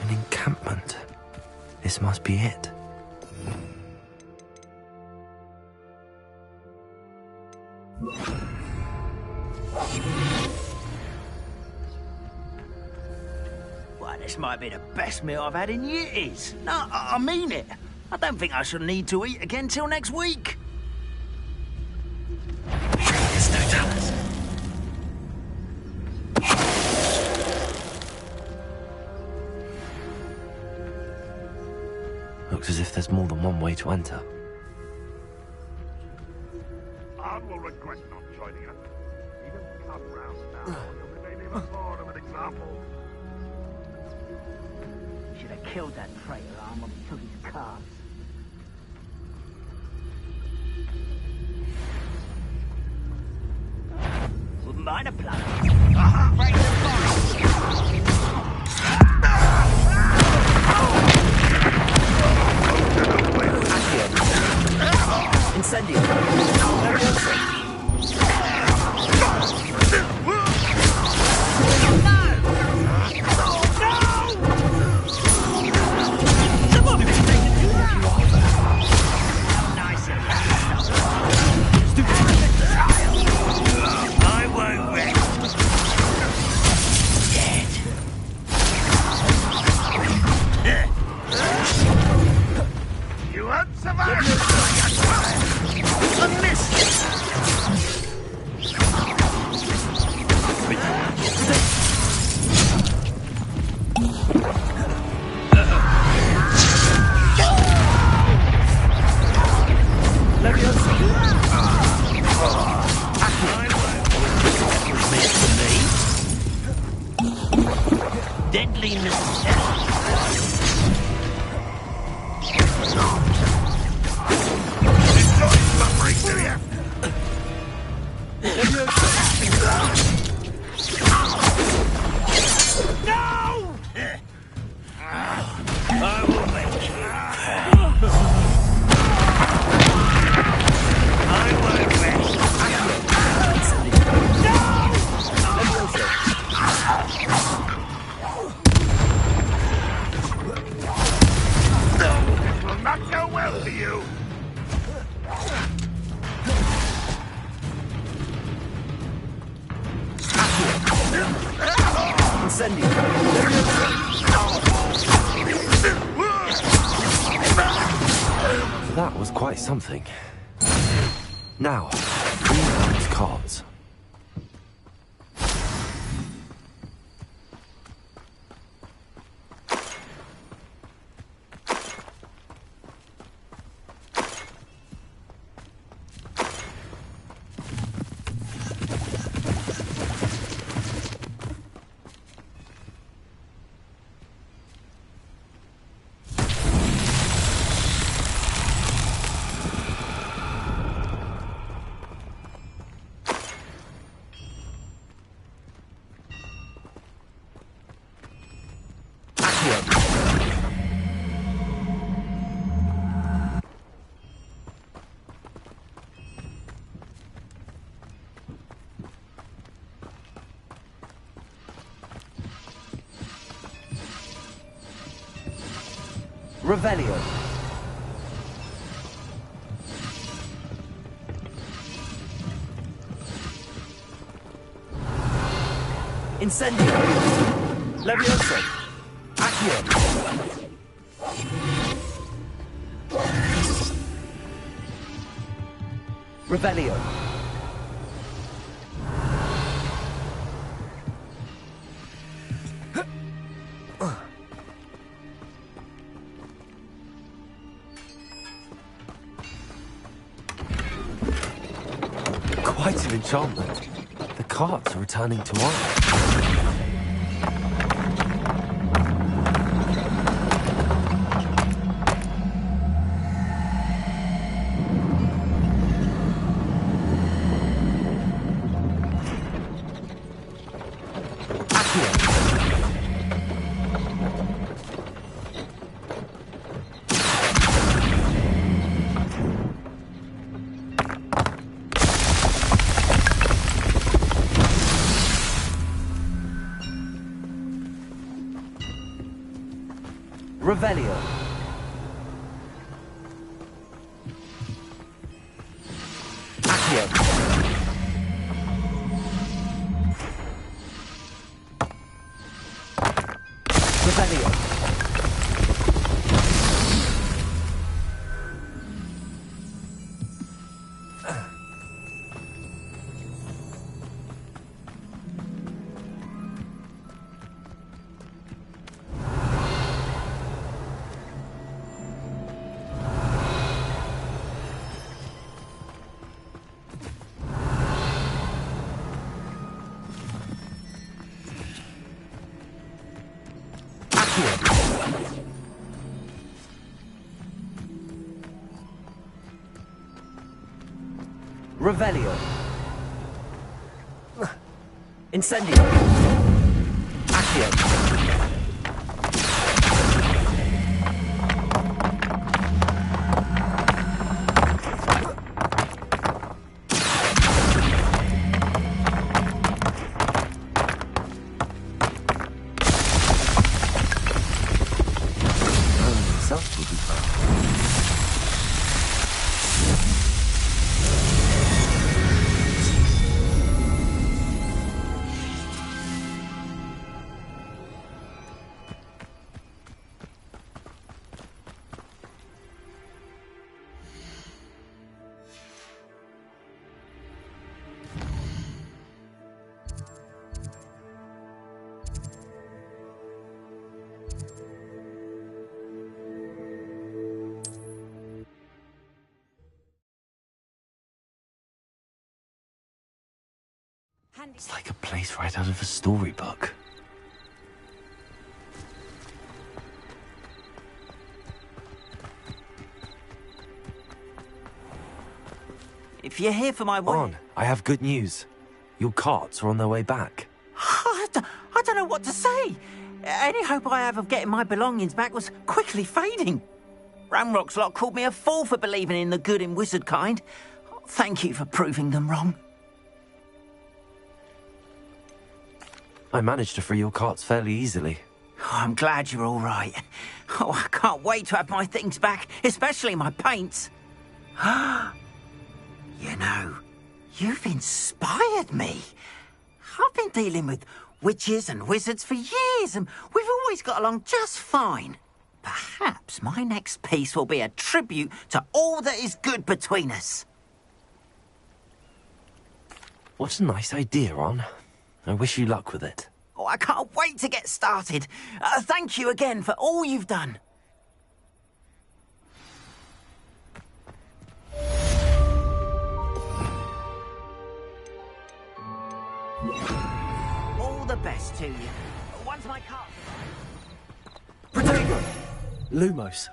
An encampment. This must be it. Well, this might be the best meal I've had in years. No, I mean it. I don't think I shall need to eat again till next week. There's no Talus. Looks as if there's more than one way to enter. I will regret not joining us. Even come round now, you'll be made even more of an example. Should have killed that traitor arm when we took his cards. Wouldn't mind a plan. Break the Incendio. I won't rest. You won't survive! A miss! Deadly necessity. Enjoy suffering, do you? No! I will make you. I won't rest. This will not go well for you. Incendio. That was quite something. Now, bring those cards. Revelio. Incendio. Levioso. Accio. Revelio. Quite an enchantment. The cards are returning to honor. Revelio. Accio. Revelio. Revelio. Incendio. Accio. It's like a place right out of a storybook. If you're here for my On, I have good news. Your carts are on their way back. I don't know what to say. Any hope I have of getting my belongings back was quickly fading. Ranrock's lot called me a fool for believing in the good in wizard kind. Thank you for proving them wrong. I managed to free your carts fairly easily. Oh, I'm glad you're all right. Oh, I can't wait to have my things back, especially my paints. You know, you've inspired me. I've been dealing with witches and wizards for years, and we've always got along just fine. Perhaps my next piece will be a tribute to all that is good between us. What a nice idea, Ron. I wish you luck with it. Oh, I can't wait to get started. Thank you again for all you've done. All the best to you. Once my car... Protego! Lumos.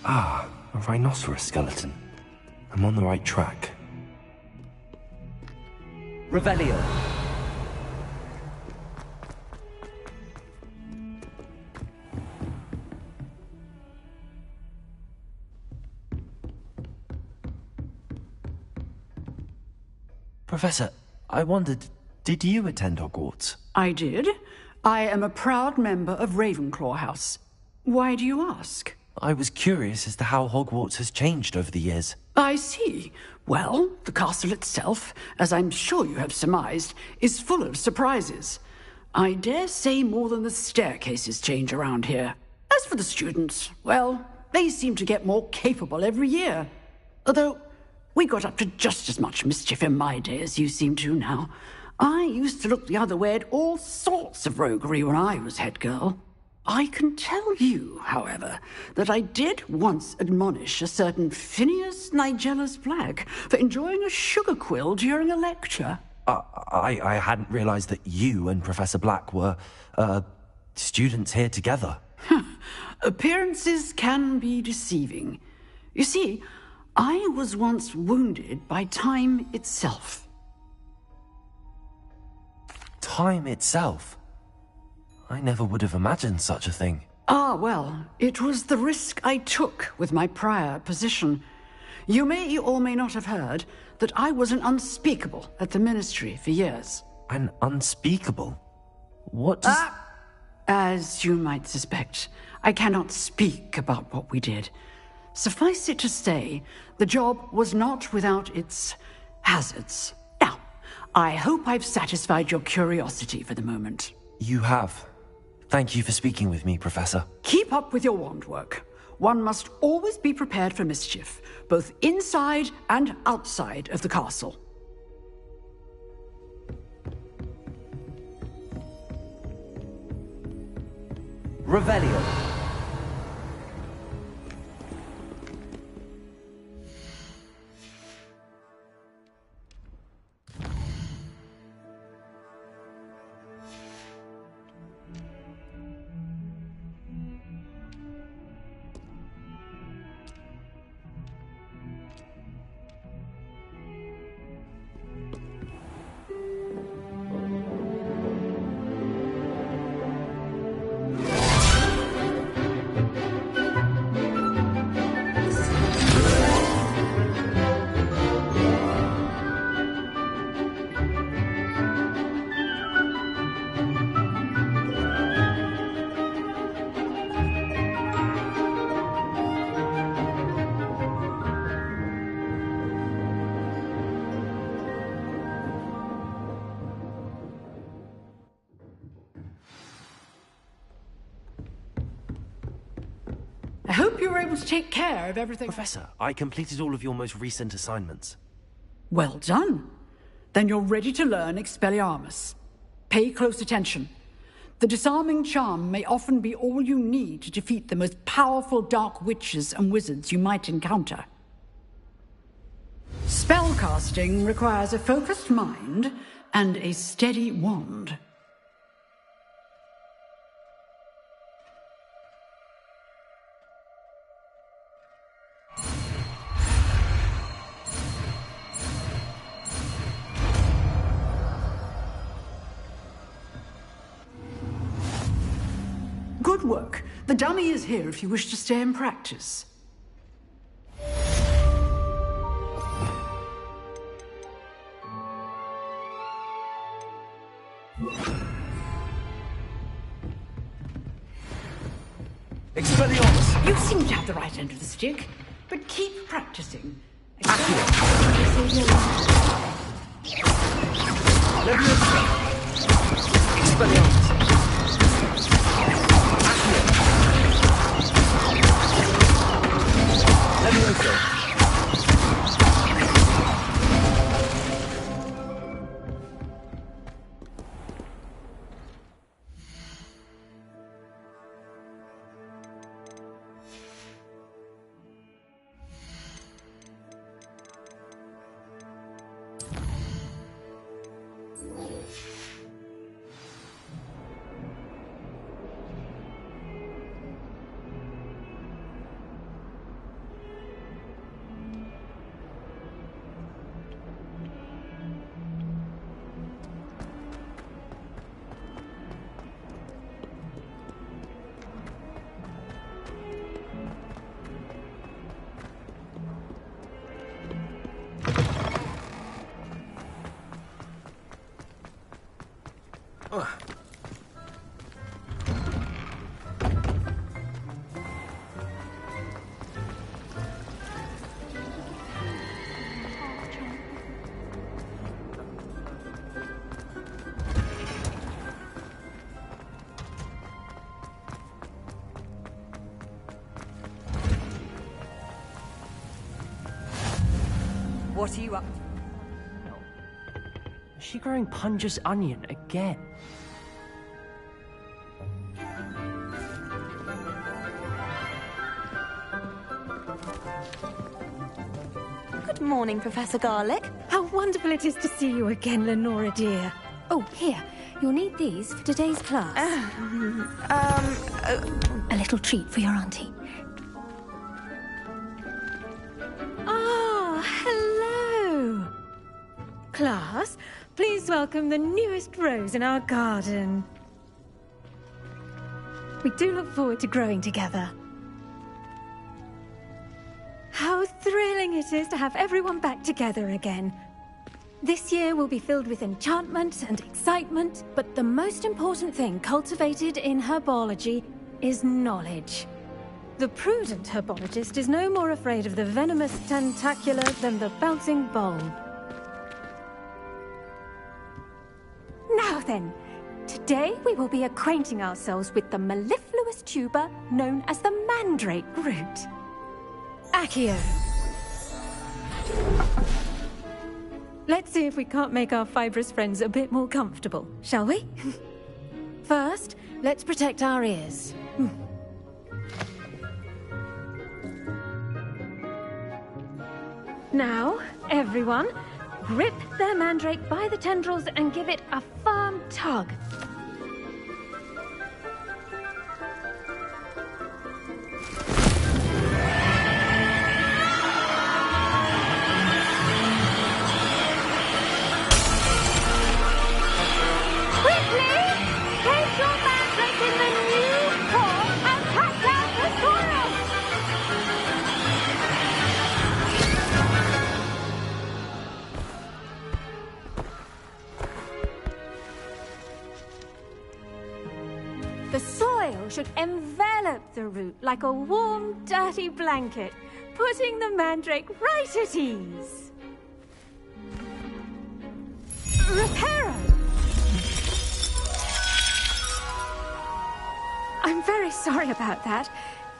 Ah, a rhinoceros skeleton. I'm on the right track. Revelio. Professor, I wondered, did you attend Hogwarts? I did. I am a proud member of Ravenclaw House. Why do you ask? I was curious as to how Hogwarts has changed over the years. I see. Well, the castle itself, as I'm sure you have surmised, is full of surprises. I dare say more than the staircases change around here. As for the students, well, they seem to get more capable every year. Although, we got up to just as much mischief in my day as you seem to now. I used to look the other way at all sorts of roguery when I was head girl. I can tell you, however, that I did once admonish a certain Phineas Nigellus Black for enjoying a sugar quill during a lecture. I hadn't realized that you and Professor Black were, students here together. Appearances can be deceiving. You see, I was once wounded by time itself. Time itself? I never would have imagined such a thing. Ah, well, it was the risk I took with my prior position. You may or may not have heard that I was an unspeakable at the Ministry for years. An unspeakable? What does... As you might suspect, I cannot speak about what we did. Suffice it to say, the job was not without its hazards. Now, I hope I've satisfied your curiosity for the moment. You have. Thank you for speaking with me, Professor. Keep up with your wand work. One must always be prepared for mischief, both inside and outside of the castle. Revelio. I hope you were able to take care of everything. Professor, I completed all of your most recent assignments. Well done. Then you're ready to learn Expelliarmus. Pay close attention. The disarming charm may often be all you need to defeat the most powerful dark witches and wizards you might encounter. Spellcasting requires a focused mind and a steady wand. Good work. The dummy is here if you wish to stay and practice. Expelliarmus! You seem to have the right end of the stick, but keep practicing. Expelliarmus! what are you up? Is she growing Punja's onion again? Good morning, Professor Garlick. How wonderful it is to see you again, Lenora dear. Oh, here. You'll need these for today's class. A little treat for your auntie. Ah, hello. Class, please welcome the newest rose in our garden. We do look forward to growing together. How thrilling it is to have everyone back together again. This year will be filled with enchantment and excitement, but the most important thing cultivated in herbology is knowledge. The prudent herbologist is no more afraid of the venomous tentacula than the bouncing bulb. Now then, today we will be acquainting ourselves with the mellifluous tuber known as the mandrake root. Accio. Let's see if we can't make our fibrous friends a bit more comfortable, shall we? First, let's protect our ears. Now, everyone, grip their mandrake by the tendrils and give it a firm tug. Should envelop the root like a warm, dirty blanket, putting the mandrake right at ease. Reparo! I'm very sorry about that.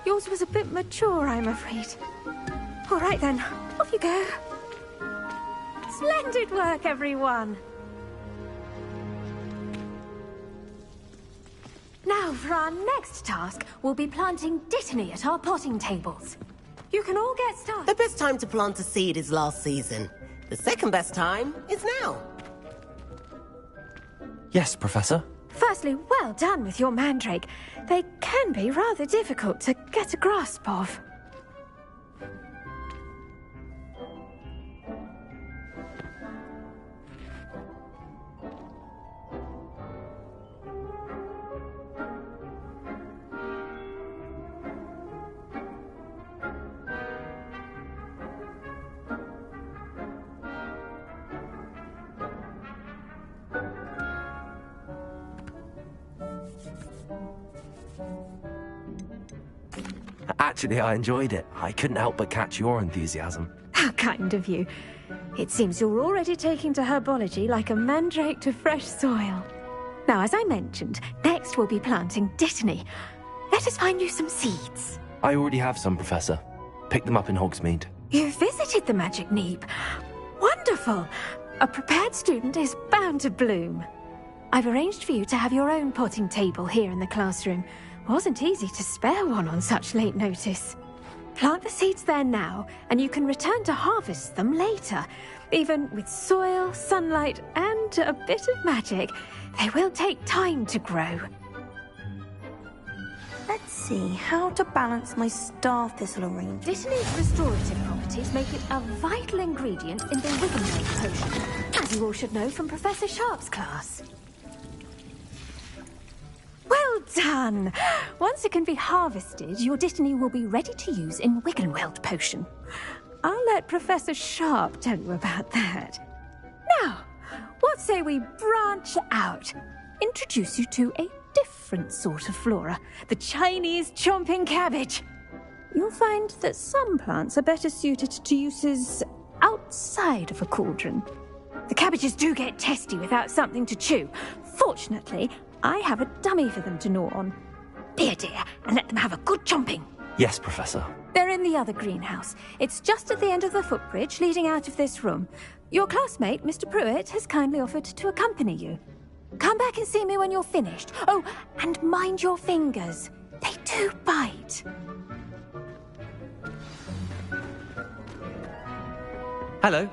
Yours was a bit mature, I'm afraid. All right then, off you go. Splendid work, everyone. Now, for our next task, we'll be planting Dittany at our potting tables. You can all get started. The best time to plant a seed is last season. The second best time is now. Yes, Professor. Firstly, well done with your mandrake. They can be rather difficult to get a grasp of. Actually, I enjoyed it. I couldn't help but catch your enthusiasm. How kind of you. It seems you're already taking to herbology like a mandrake to fresh soil. Now, as I mentioned, next we'll be planting Dittany. Let us find you some seeds. I already have some, Professor. Picked them up in Hogsmeade. You visited the Magic Neep. Wonderful. A prepared student is bound to bloom. I've arranged for you to have your own potting table here in the classroom. Wasn't easy to spare one on such late notice. Plant the seeds there now, and you can return to harvest them later. Even with soil, sunlight, and a bit of magic, they will take time to grow. Let's see, how to balance my star thistle arrangement. Dittany's restorative properties make it a vital ingredient in the Wiggenweld potion, as you all should know from Professor Sharp's class. Well done! Once it can be harvested, your Dittany will be ready to use in Wiggenweld potion. I'll let Professor Sharp tell you about that. Now, what say we branch out? Introduce you to a different sort of flora, the Chinese chomping cabbage. You'll find that some plants are better suited to uses outside of a cauldron. The cabbages do get testy without something to chew. Fortunately, I have a dummy for them to gnaw on. Be a dear and let them have a good chomping. Yes, Professor. They're in the other greenhouse. It's just at the end of the footbridge leading out of this room. Your classmate, Mr. Pruitt, has kindly offered to accompany you. Come back and see me when you're finished. Oh, and mind your fingers. They do bite. Hello.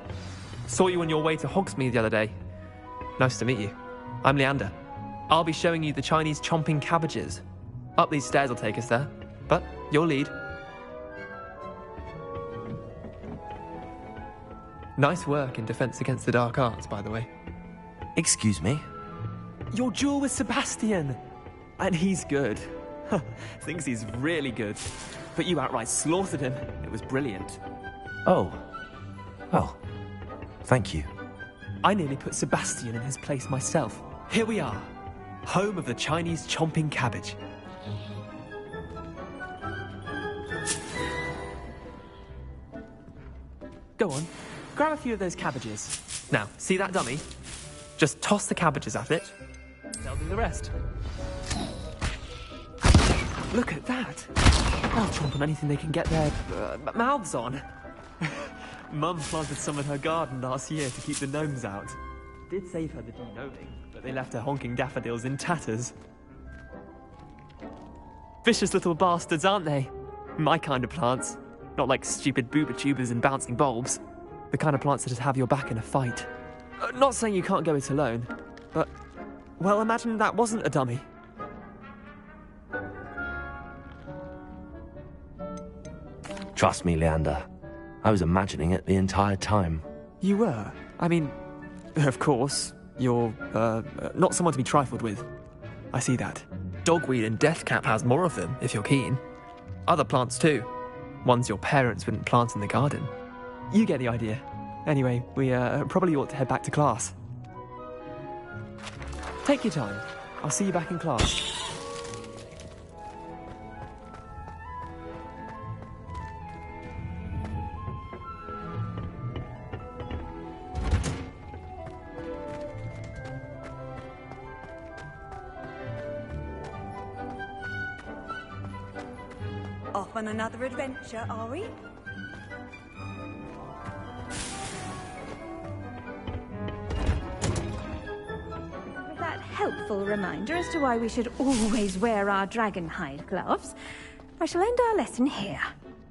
Saw you on your way to Hogsmeade the other day. Nice to meet you. I'm Leander. I'll be showing you the Chinese chomping cabbages. Up these stairs will take us there, but you'll lead. Nice work in Defense Against the Dark Arts, by the way. Excuse me? Your duel with Sebastian! And he's good. Thinks he's really good. But you outright slaughtered him. It was brilliant. Oh. Well, thank you. I nearly put Sebastian in his place myself. Here we are. Home of the Chinese chomping cabbage. Go on. Grab a few of those cabbages. Now, see that dummy? Just toss the cabbages at it. They'll do the rest. Look at that. They'll chomp on anything they can get their mouths on. Mum planted some in her garden last year to keep the gnomes out. Did save her the de-gnoming, but they left her honking daffodils in tatters. Vicious little bastards, aren't they? My kind of plants. Not like stupid booba tubers and bouncing bulbs. The kind of plants that'd have your back in a fight. Not saying you can't go it alone, but... well, imagine that wasn't a dummy. Trust me, Leander. I was imagining it the entire time. You were? I mean, of course, you're, not someone to be trifled with. I see that. Dogweed and deathcap has more of them, if you're keen. Other plants too. Ones your parents wouldn't plant in the garden. You get the idea. Anyway, we probably ought to head back to class. Take your time. I'll see you back in class. Off on another adventure, are we? With that helpful reminder as to why we should always wear our dragonhide gloves, I shall end our lesson here.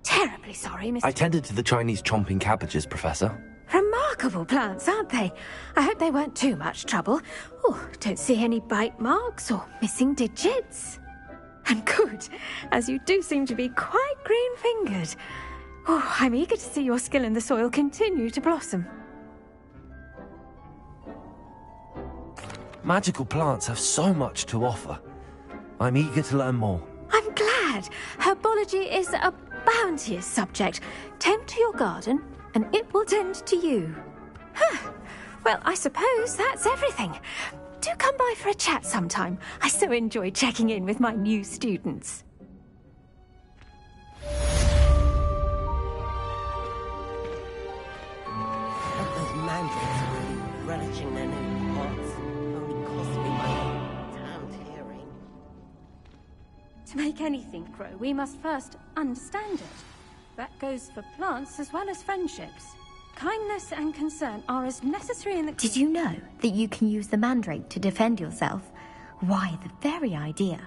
Terribly sorry, Mr. I tended to the Chinese chomping cabbages, Professor. Remarkable plants, aren't they? I hope they weren't too much trouble. Oh, don't see any bite marks or missing digits. And good, as you do seem to be quite green-fingered. Oh, I'm eager to see your skill in the soil continue to blossom. Magical plants have so much to offer. I'm eager to learn more. I'm glad. Herbology is a bounteous subject. Tend to your garden, and it will tend to you. Huh. Well, I suppose that's everything. Do come by for a chat sometime. I so enjoy checking in with my new students. Those mandrakes are really relishing their new pots. Only cost me my damned hearing. To make anything grow, we must first understand it. That goes for plants as well as friendships. Kindness and concern are as necessary in the... Did you know that you can use the mandrake to defend yourself? Why, the very idea.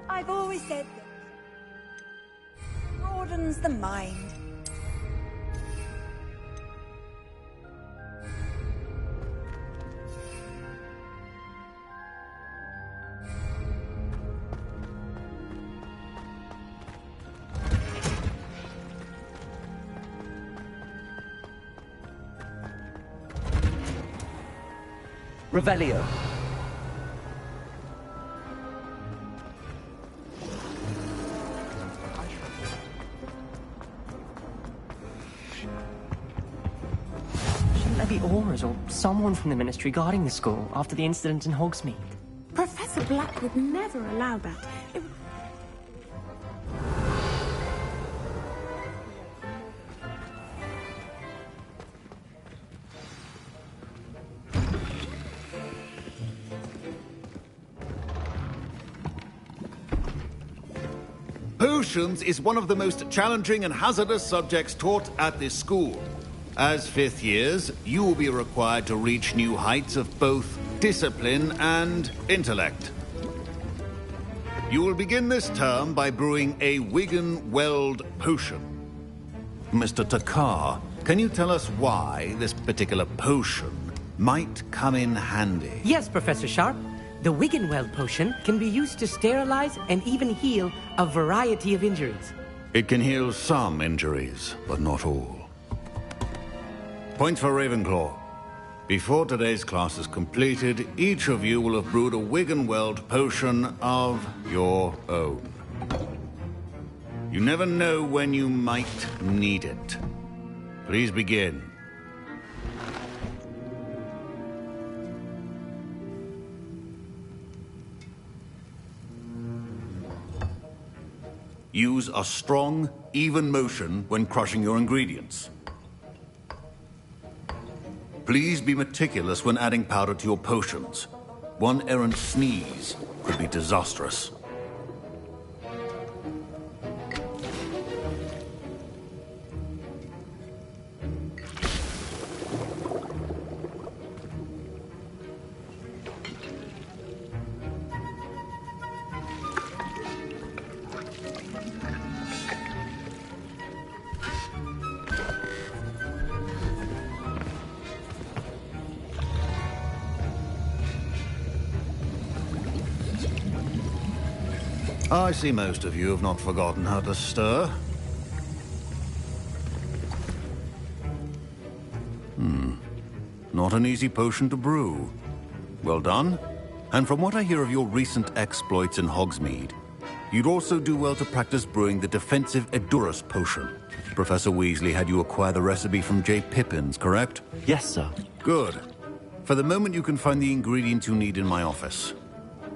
I've always said that broadens the mind. Revelio. Shouldn't there be Aurors or someone from the Ministry guarding the school after the incident in Hogsmeade? Professor Black would never allow that. It... Potions is one of the most challenging and hazardous subjects taught at this school. As fifth years, you will be required to reach new heights of both discipline and intellect. You will begin this term by brewing a Wiggenweld potion. Mr. Takar, can you tell us why this particular potion might come in handy? Yes, Professor Sharp. The Wiggenweld potion can be used to sterilize and even heal a variety of injuries. It can heal some injuries, but not all. Point for Ravenclaw. Before today's class is completed, each of you will have brewed a Wiggenweld potion of your own. You never know when you might need it. Please begin. Use a strong, even motion when crushing your ingredients. Please be meticulous when adding powder to your potions. One errant sneeze could be disastrous. I see most of you have not forgotten how to stir. Not an easy potion to brew. Well done. And from what I hear of your recent exploits in Hogsmeade, you'd also do well to practice brewing the defensive Edurus potion. Professor Weasley had you acquire the recipe from J. Pippins, correct? Yes, sir. Good. For the moment, you can find the ingredients you need in my office.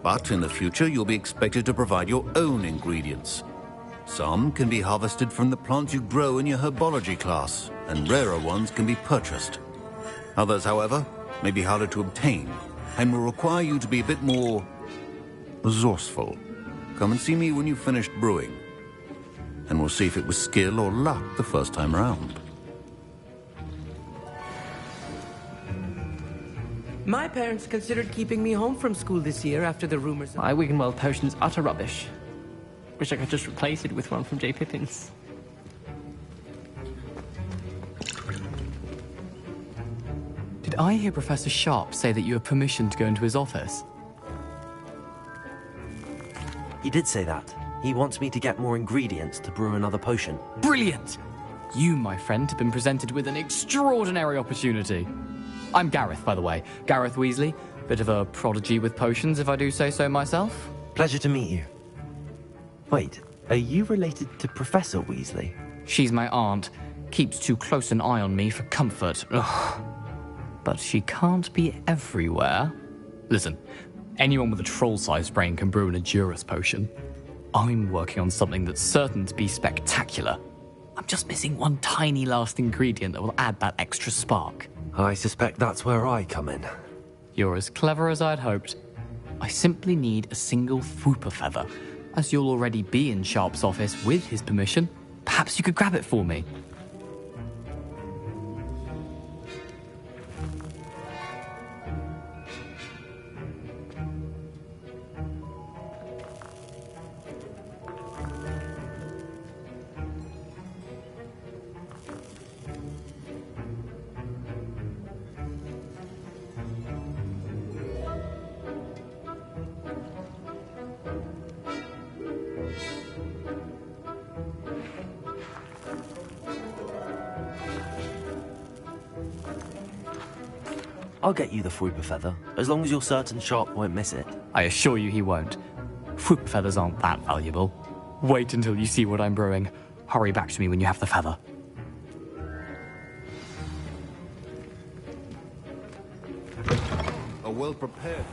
But in the future, you'll be expected to provide your own ingredients. Some can be harvested from the plants you grow in your herbology class, and rarer ones can be purchased. Others, however, may be harder to obtain, and will require you to be a bit more resourceful. Come and see me when you've finished brewing, and we'll see if it was skill or luck the first time around. My parents considered keeping me home from school this year after the rumors. My Wiggenweld potion is utter rubbish. Wish I could just replace it with one from J. Pippins. Did I hear Professor Sharp say that you have permission to go into his office? He did say that. He wants me to get more ingredients to brew another potion. Brilliant! You, my friend, have been presented with an extraordinary opportunity. I'm Gareth, by the way. Gareth Weasley. Bit of a prodigy with potions, if I do say so myself. Pleasure to meet you. Wait, are you related to Professor Weasley? She's my aunt. Keeps too close an eye on me for comfort. Ugh. But she can't be everywhere. Listen, anyone with a troll-sized brain can brew an Edurus potion. I'm working on something that's certain to be spectacular. I'm just missing one tiny last ingredient that will add that extra spark. I suspect that's where I come in. You're as clever as I'd hoped. I simply need a single Fwooper feather. As you'll already be in Sharp's office with his permission, perhaps you could grab it for me. I'll get you the Fruiper feather, as long as you're certain Sharp won't miss it. I assure you he won't. Fruit feathers aren't that valuable. Wait until you see what I'm brewing. Hurry back to me when you have the feather. A well-prepared...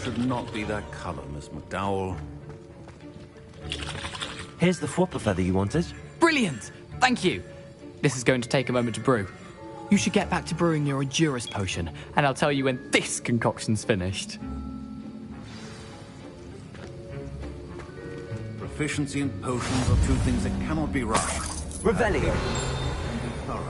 Should not be that color, Miss McDowell. Here's the Fwooper feather you wanted. Brilliant! Thank you. This is going to take a moment to brew. You should get back to brewing your Edurus potion, and I'll tell you when this concoction's finished. Proficiency and potions are two things that cannot be rushed. Revelio. All right.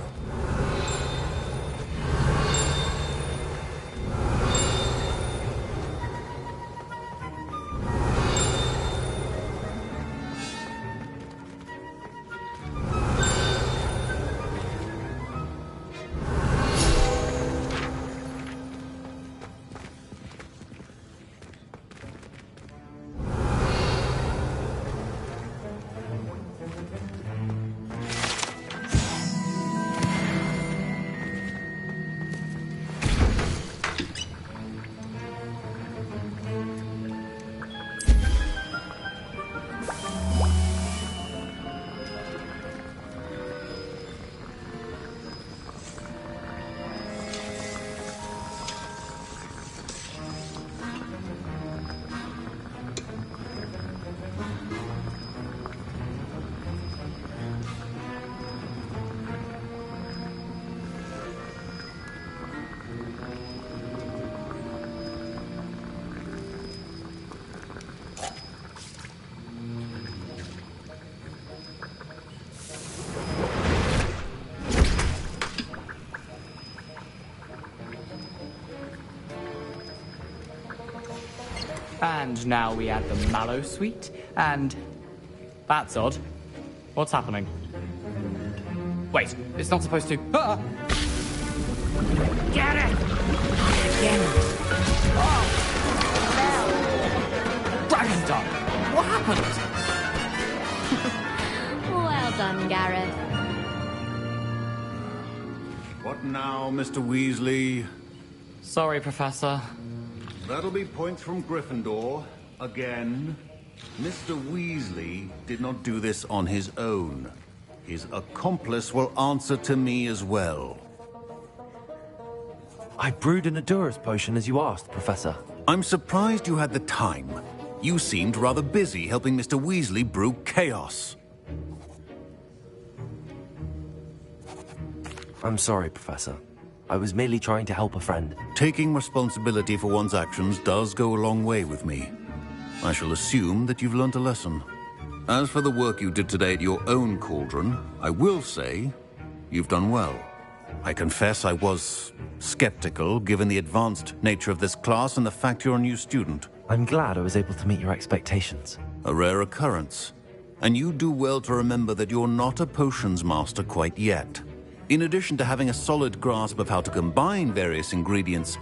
And now we add the mallow sweet, and... That's odd. What's happening? Wait, it's not supposed to... Ah! Get it! Again. Oh! Dragon Dog! What happened? Well done, Gareth. What now, Mr. Weasley? Sorry, Professor. That'll be points from Gryffindor. Again. Mr. Weasley did not do this on his own. His accomplice will answer to me as well. I brewed an Edurus potion as you asked, Professor. I'm surprised you had the time. You seemed rather busy helping Mr. Weasley brew chaos. I'm sorry, Professor. I was merely trying to help a friend. Taking responsibility for one's actions does go a long way with me. I shall assume that you've learnt a lesson. As for the work you did today at your own cauldron, I will say you've done well. I confess I was skeptical, given the advanced nature of this class and the fact you're a new student. I'm glad I was able to meet your expectations. A rare occurrence. And you do well to remember that you're not a potions master quite yet. In addition to having a solid grasp of how to combine various ingredients,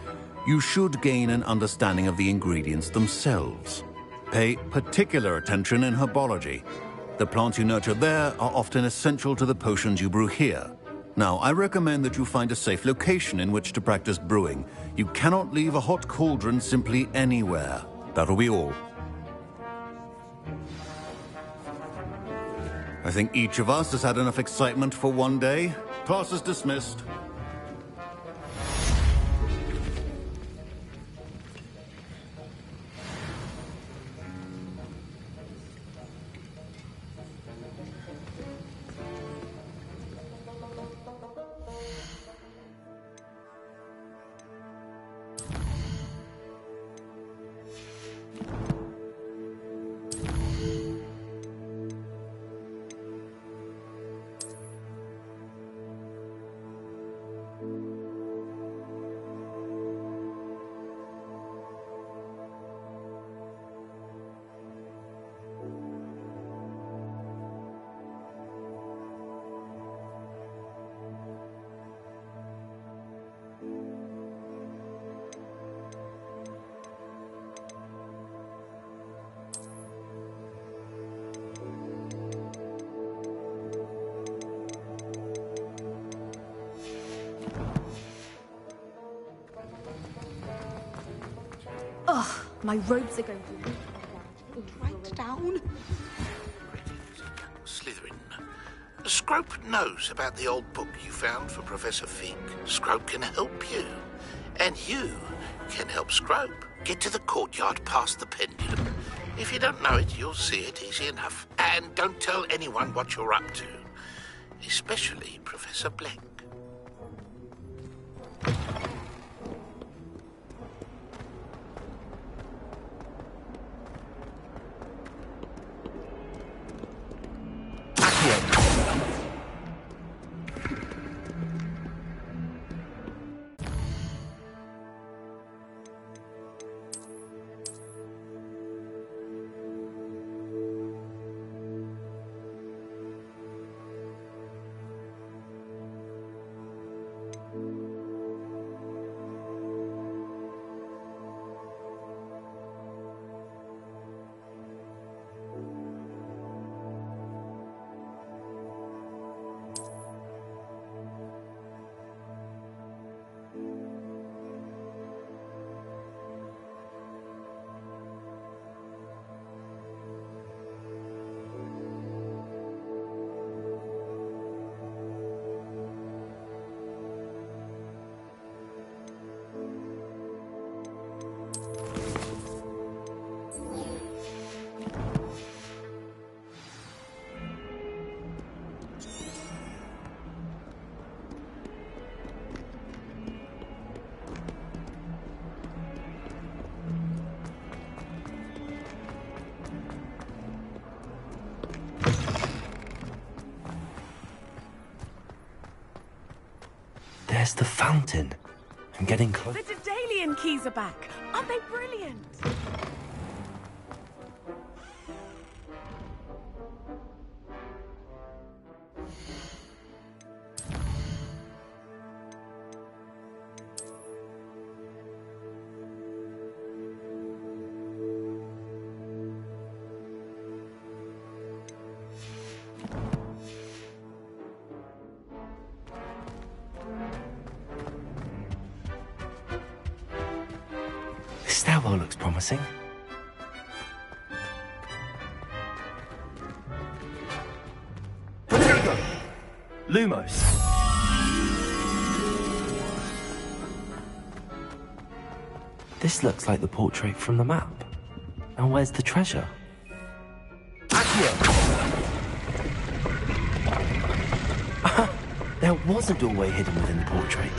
you should gain an understanding of the ingredients themselves. Pay particular attention in herbology. The plants you nurture there are often essential to the potions you brew here. Now, I recommend that you find a safe location in which to practice brewing. You cannot leave a hot cauldron simply anywhere. That'll be all. I think each of us has had enough excitement for one day. Class is dismissed. My robes are going to... Right down. Slytherin. Scrope knows about the old book you found for Professor Fig. Scrope can help you. And you can help Scrope get to the courtyard past the pendulum. If you don't know it, you'll see it easy enough. And don't tell anyone what you're up to. Especially Professor Blank. There's the fountain. I'm getting close. The Daedalian keys are back. Aren't they brilliant? This stairwell looks promising. Rodrigo! Lumos! This looks like the portrait from the map. And where's the treasure? There was a doorway hidden within the portrait.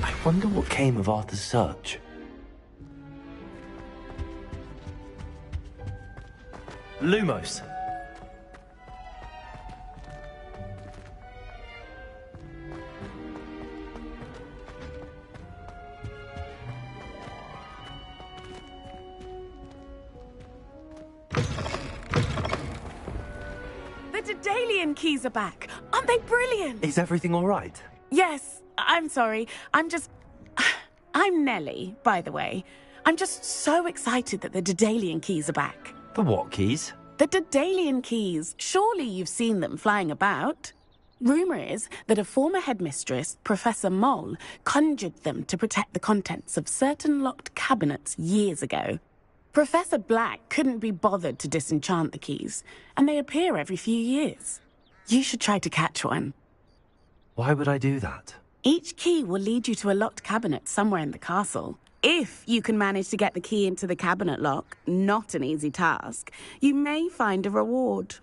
I wonder what came of Arthur's search. Lumos. The Daedalian keys are back. Aren't they brilliant? Is everything all right? Yes, I'm sorry. I'm Nellie, by the way. I'm just so excited that the Daedalian keys are back. The what keys? The Daedalian keys. Surely you've seen them flying about. Rumour is that a former headmistress, Professor Mole, conjured them to protect the contents of certain locked cabinets years ago. Professor Black couldn't be bothered to disenchant the keys, and they appear every few years. You should try to catch one. Why would I do that? Each key will lead you to a locked cabinet somewhere in the castle. If you can manage to get the key into the cabinet lock, not an easy task, you may find a reward.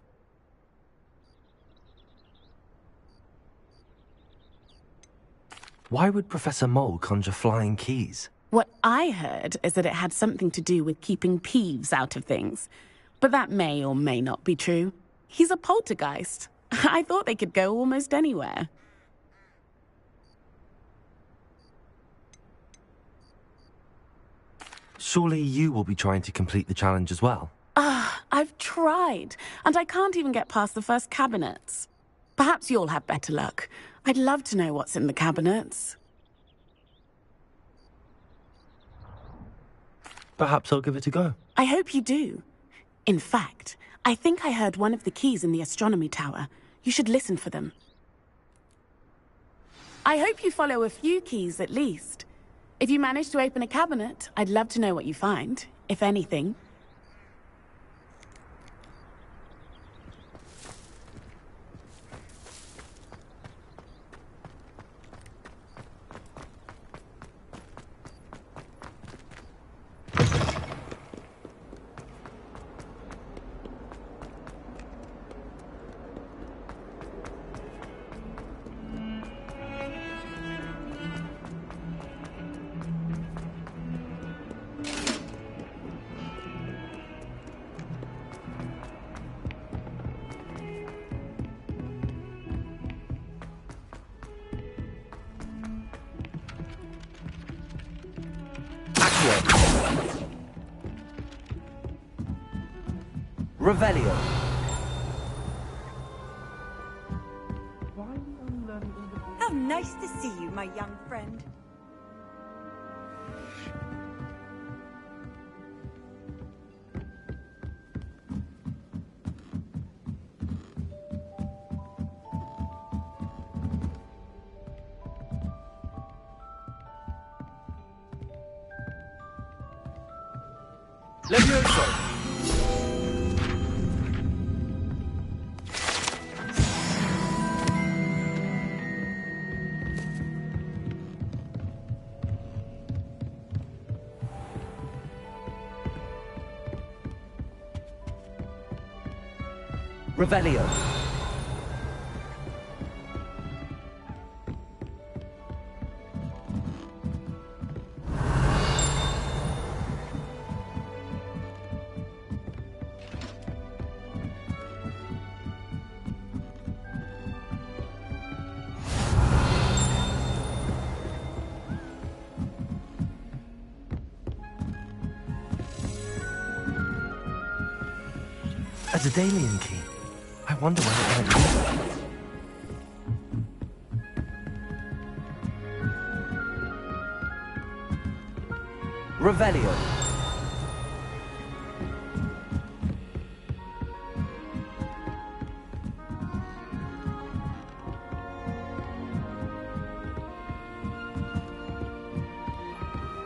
Why would Professor Mole conjure flying keys? What I heard is that it had something to do with keeping Peeves out of things. But that may or may not be true. He's a poltergeist. I thought they could go almost anywhere. Surely you will be trying to complete the challenge as well. I've tried, and I can't even get past the first cabinets. Perhaps you'll have better luck. I'd love to know what's in the cabinets. Perhaps I'll give it a go. I hope you do. In fact, I think I heard one of the keys in the astronomy tower. You should listen for them. I hope you follow a few keys at least. If you manage to open a cabinet, I'd love to know what you find, if anything. Revelio. How nice to see you, my young friend. Levioso. Revelio. A Daedalian key. I wonder where it might be. Revelio.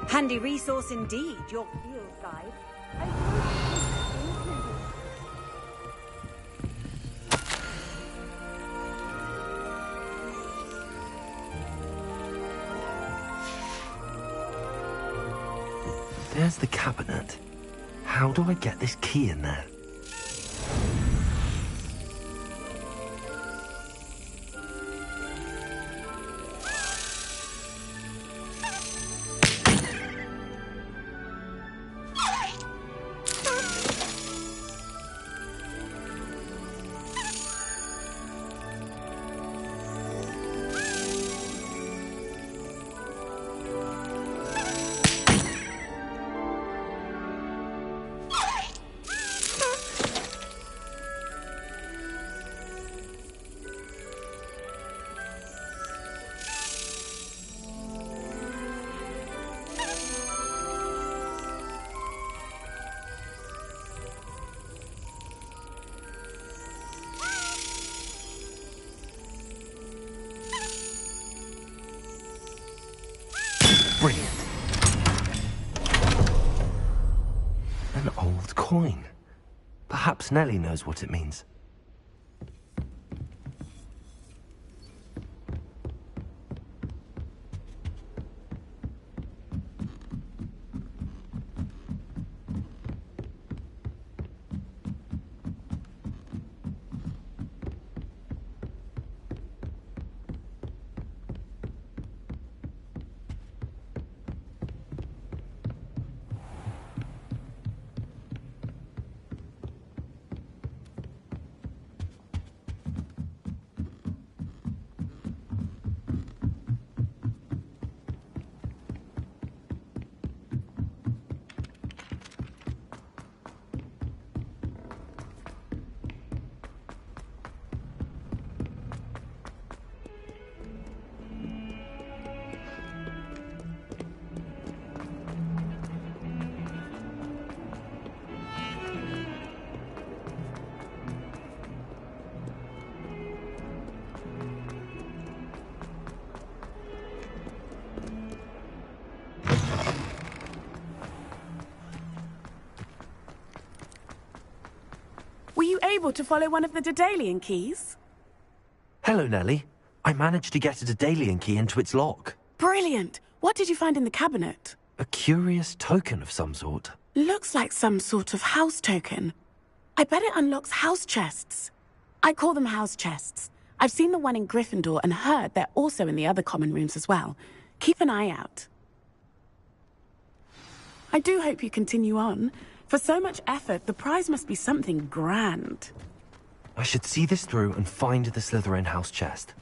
Handy resource indeed, your field guide. There's the cabinet. How do I get this key in there? Brilliant. An old coin. Perhaps Nellie knows what it means. able to follow one of the Daedalian keys? Hello, Nellie. I managed to get a Daedalian key into its lock. Brilliant! What did you find in the cabinet? A curious token of some sort. Looks like some sort of house token. I bet it unlocks house chests. I call them house chests. I've seen the one in Gryffindor and heard they're also in the other common rooms as well. Keep an eye out. I do hope you continue on. For so much effort, the prize must be something grand. I should see this through and find the Slytherin house chest.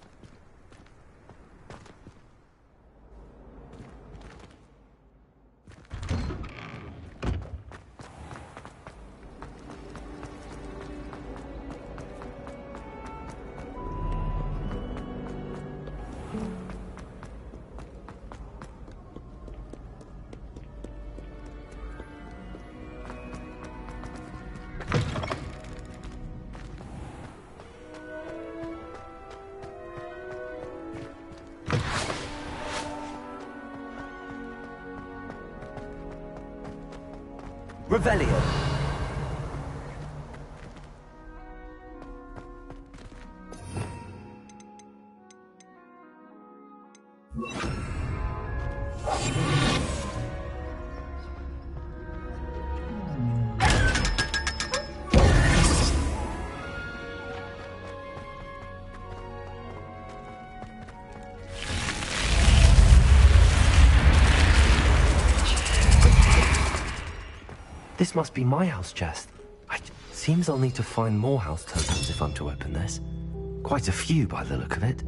Revelio. This must be my house chest. Seems I'll need to find more house tokens if I'm to open this. Quite a few by the look of it.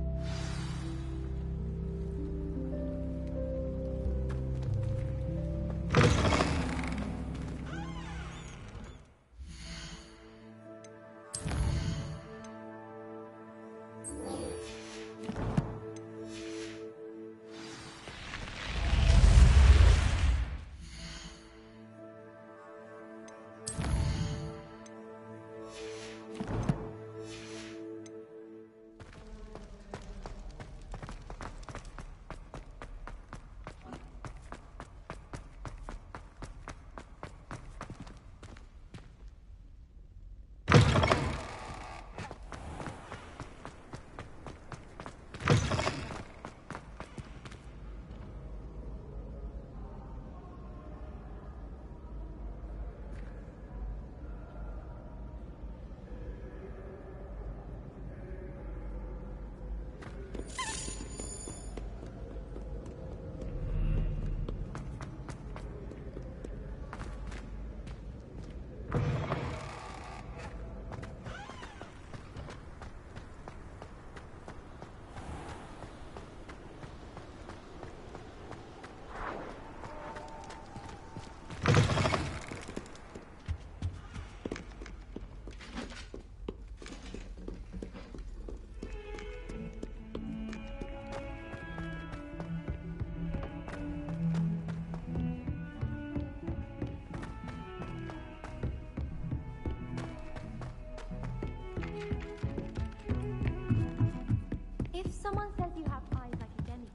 Someone says you have eyes like a demigod.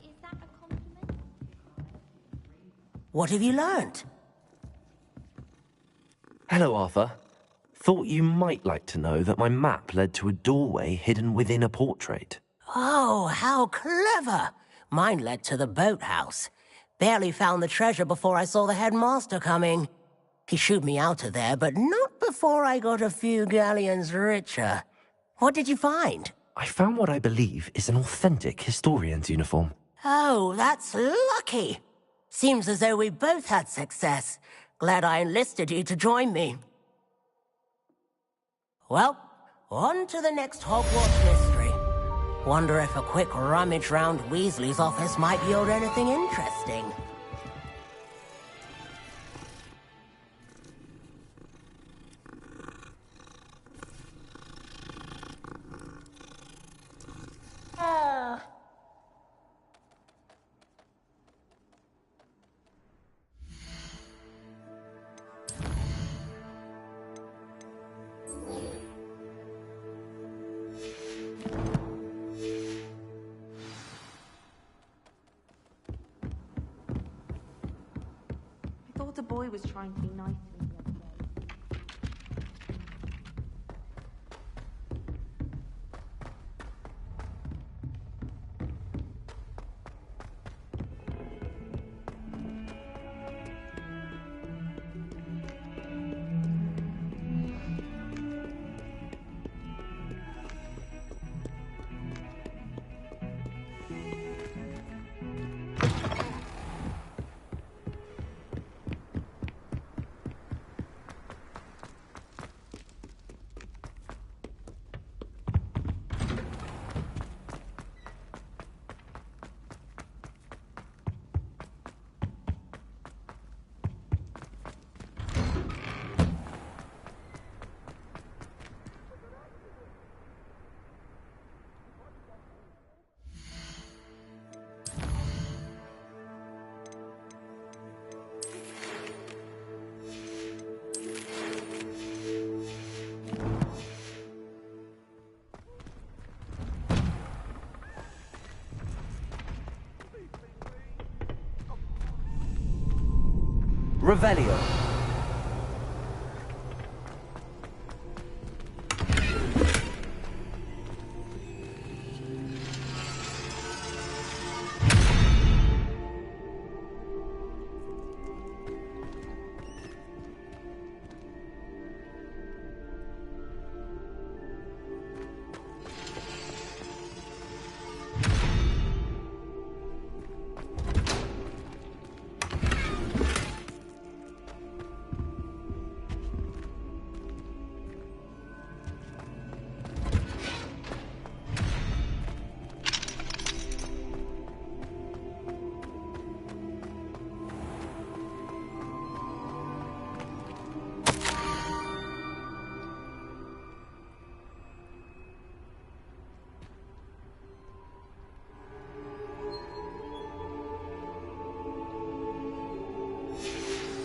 Is that a compliment? What have you learnt? Hello, Arthur. Thought you might like to know that my map led to a doorway hidden within a portrait. Oh, how clever! Mine led to the boathouse. Barely found the treasure before I saw the headmaster coming. He shooed me out of there, but not before I got a few galleons richer. What did you find? I found what I believe is an authentic historian's uniform. Oh, that's lucky. Seems as though we both had success. Glad I enlisted you to join me. Well, on to the next Hogwarts mystery. Wonder if a quick rummage round Weasley's office might yield anything interesting. I thought the boy was trying to be nice to me the other day. Revelio.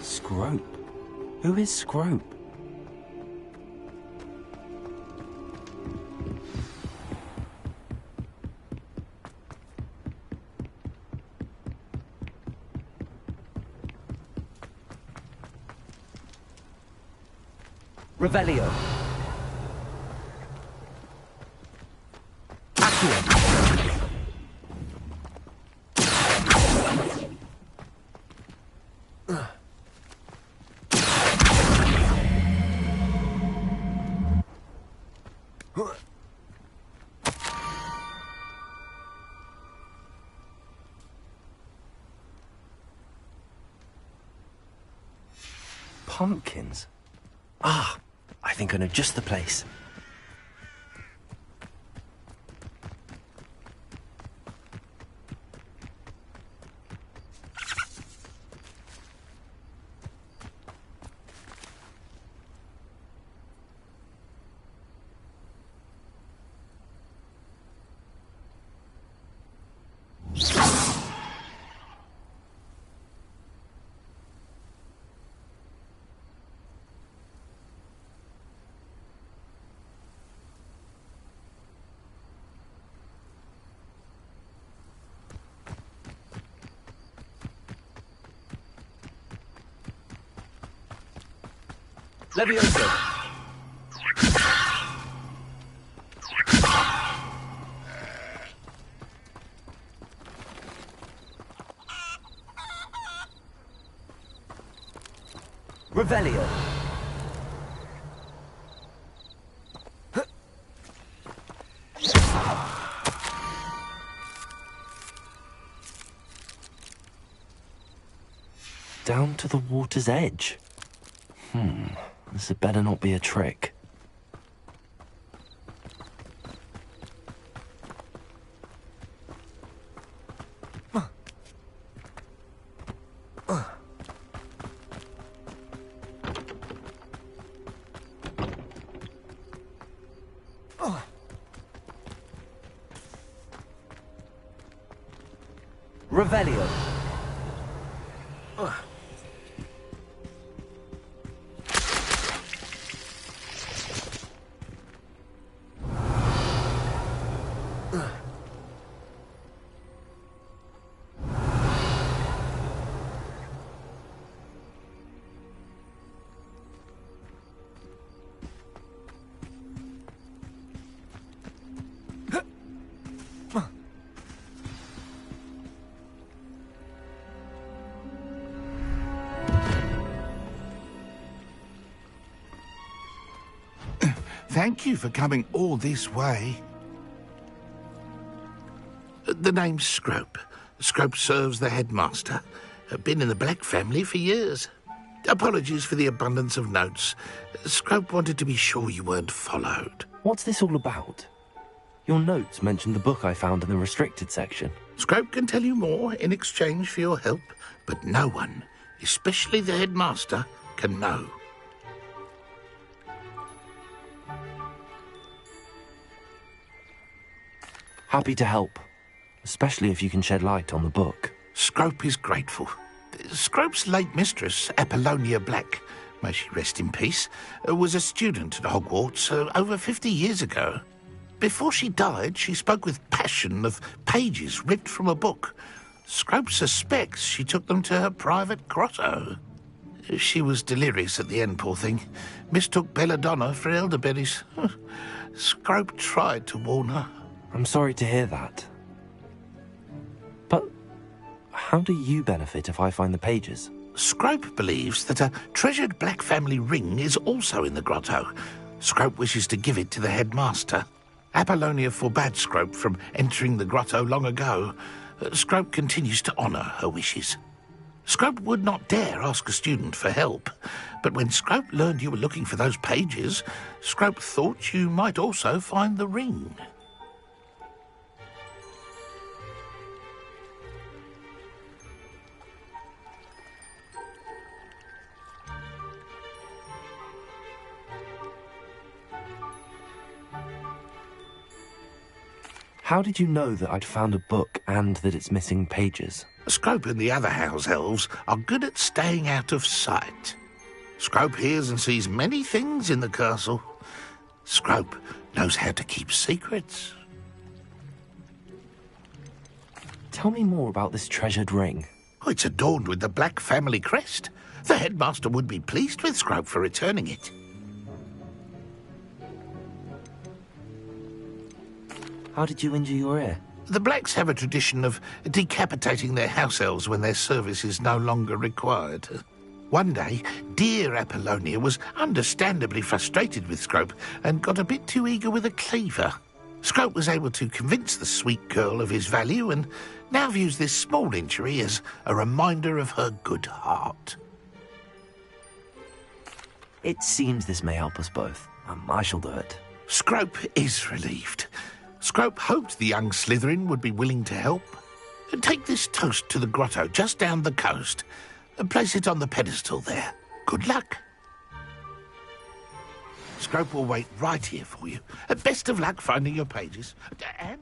Scrope? Who is Scrope? Revelio. Pumpkins? Ah, I think I know just the place. Levioso. Revelio. Down to the water's edge. This had better not be a trick. Revelio. Thank you for coming all this way. The name's Scrope. Scrope serves the headmaster. Been in the Black family for years. Apologies for the abundance of notes. Scrope wanted to be sure you weren't followed. What's this all about? Your notes mentioned the book I found in the restricted section. Scrope can tell you more in exchange for your help, but no one, especially the headmaster, can know. Happy to help, especially if you can shed light on the book. Scrope is grateful. Scrope's late mistress, Apollonia Black, may she rest in peace, was a student at Hogwarts over 50 years ago. Before she died, she spoke with passion of pages ripped from a book. Scrope suspects she took them to her private grotto. She was delirious at the end, poor thing. Mistook belladonna for elderberries. Scrope tried to warn her. I'm sorry to hear that. But how do you benefit if I find the pages? Scrope believes that a treasured black family ring is also in the grotto. Scrope wishes to give it to the headmaster. Apollonia forbade Scrope from entering the grotto long ago. Scrope continues to honour her wishes. Scrope would not dare ask a student for help, but when Scrope learned you were looking for those pages, Scrope thought you might also find the ring. How did you know that I'd found a book and that it's missing pages? Scrope and the other house elves are good at staying out of sight. Scrope hears and sees many things in the castle. Scrope knows how to keep secrets. Tell me more about this treasured ring. Oh, it's adorned with the black family crest. The headmaster would be pleased with Scrope for returning it. How did you injure your ear? The Blacks have a tradition of decapitating their house elves when their service is no longer required. One day, dear Apollonia was understandably frustrated with Scrope and got a bit too eager with a cleaver. Scrope was able to convince the sweet girl of his value and now views this small injury as a reminder of her good heart. It seems this may help us both. I shall do it. Scrope is relieved. Scrope hoped the young Slytherin would be willing to help. Take this toast to the grotto just down the coast and place it on the pedestal there. Good luck. Scrope will wait right here for you. Best of luck finding your pages. And...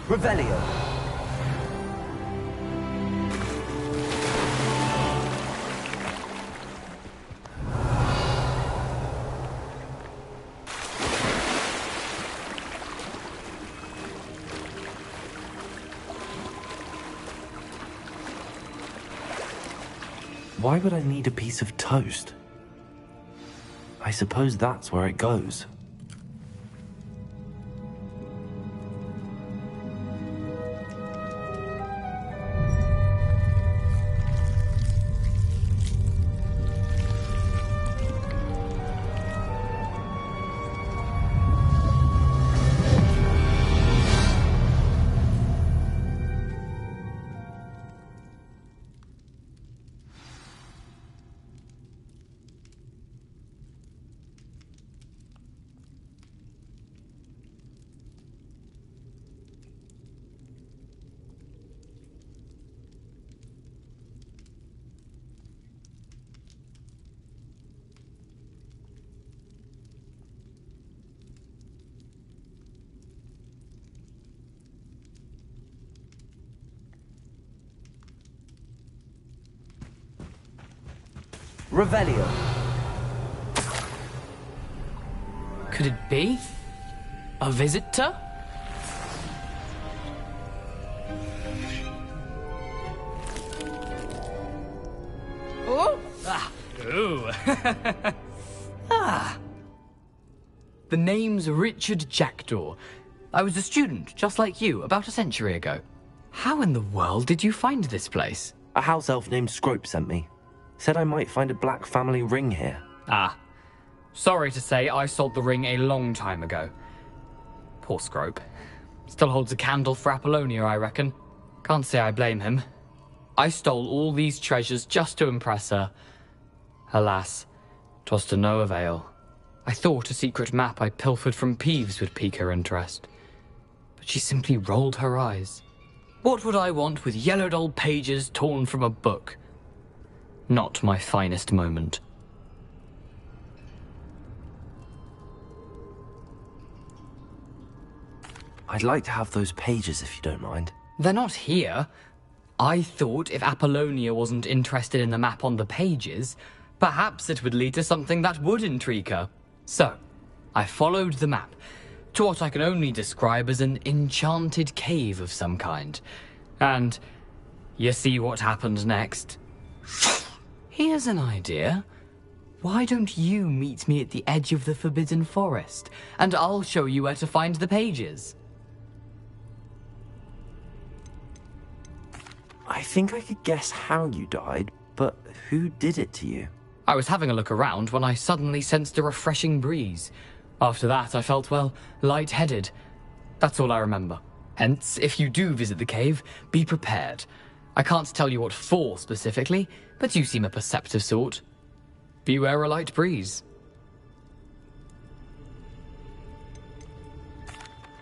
Revelio. Why would I need a piece of toast? I suppose that's where it goes. Revelio. Could it be? A visitor? Oh! Ah. Ooh. Ah. The name's Richard Jackdaw. I was a student, just like you, about a century ago. How in the world did you find this place? A house elf named Scrope sent me. Said I might find a black family ring here. Ah. Sorry to say, I sold the ring a long time ago. Poor Scrope. Still holds a candle for Apollonia, I reckon. Can't say I blame him. I stole all these treasures just to impress her. Alas, 'twas to no avail. I thought a secret map I pilfered from Peeves would pique her interest. But she simply rolled her eyes. What would I want with yellowed old pages torn from a book? Not my finest moment. I'd like to have those pages if you don't mind. They're not here. I thought if Apollonia wasn't interested in the map on the pages, perhaps it would lead to something that would intrigue her. So, I followed the map to what I can only describe as an enchanted cave of some kind. And you see what happened next? Here's an idea. Why don't you meet me at the edge of the Forbidden Forest, and I'll show you where to find the pages? I think I could guess how you died, but who did it to you? I was having a look around when I suddenly sensed a refreshing breeze. After that, I felt, well, lightheaded. That's all I remember. Hence, if you do visit the cave, be prepared. I can't tell you what for specifically, but you seem a perceptive sort. Beware a light breeze.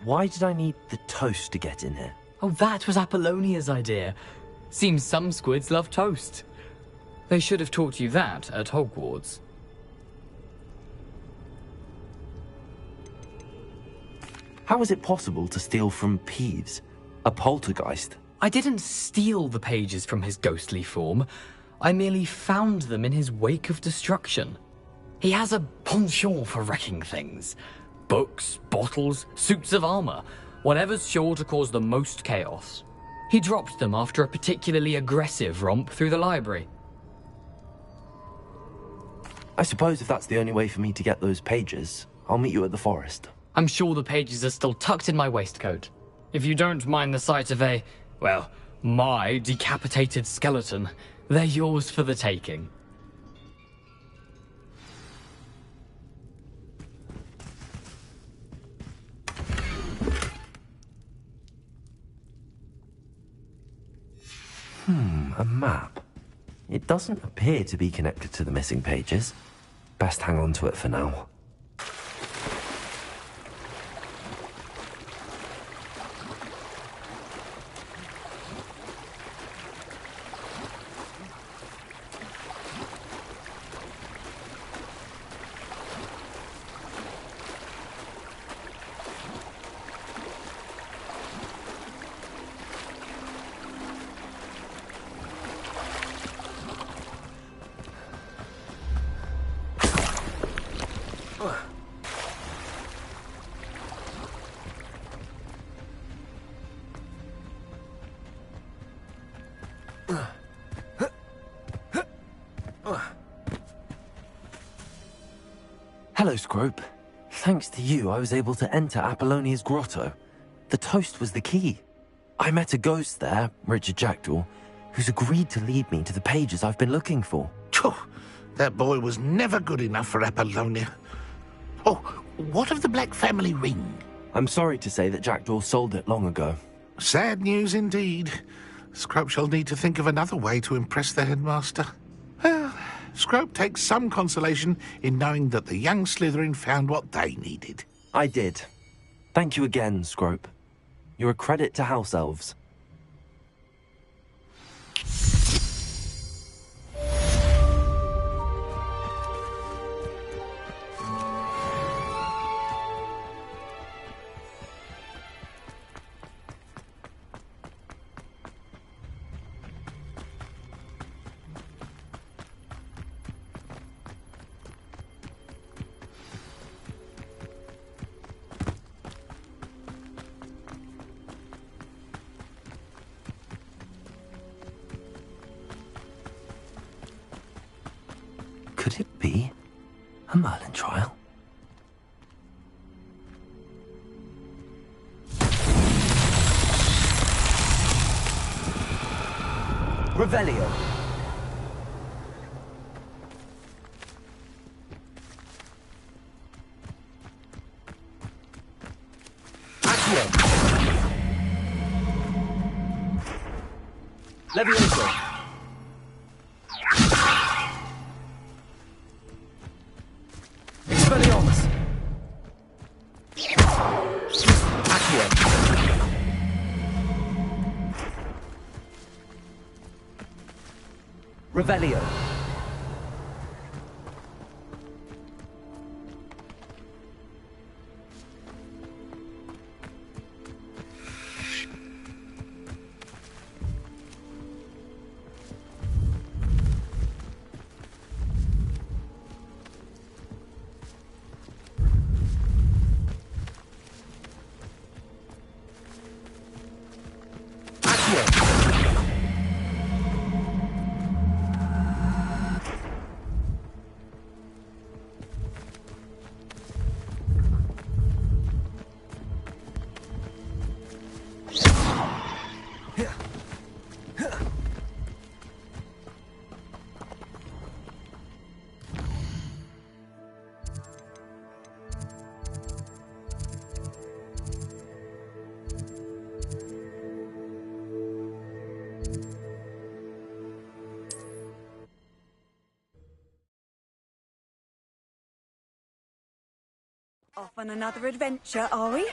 Why did I need the toast to get in here? Oh, that was Apollonia's idea. Seems some squids love toast. They should have taught you that at Hogwarts. How is it possible to steal from Peeves, a poltergeist? I didn't steal the pages from his ghostly form. I merely found them in his wake of destruction. He has a penchant for wrecking things. Books, bottles, suits of armor, whatever's sure to cause the most chaos. He dropped them after a particularly aggressive romp through the library. I suppose if that's the only way for me to get those pages, I'll meet you at the forest. I'm sure the pages are still tucked in my waistcoat. If you don't mind the sight of a, well, my decapitated skeleton, they're yours for the taking. A map. It doesn't appear to be connected to the missing pages. Best hang on to it for now. Hello, Scrope. Thanks to you, I was able to enter Apollonia's grotto. The toast was the key. I met a ghost there, Richard Jackdaw, who's agreed to lead me to the pages I've been looking for. That boy was never good enough for Apollonia. Oh, what of the Black family ring? I'm sorry to say that Jackdaw sold it long ago. Sad news indeed. Scrope shall need to think of another way to impress the headmaster. Well, Scrope takes some consolation in knowing that the young Slytherin found what they needed. I did. Thank you again, Scrope. You're a credit to House Elves. A Merlin trial? Revelio. Accio. Levioso. Expelliarmus. Accio. Revelio. Off on another adventure, are we?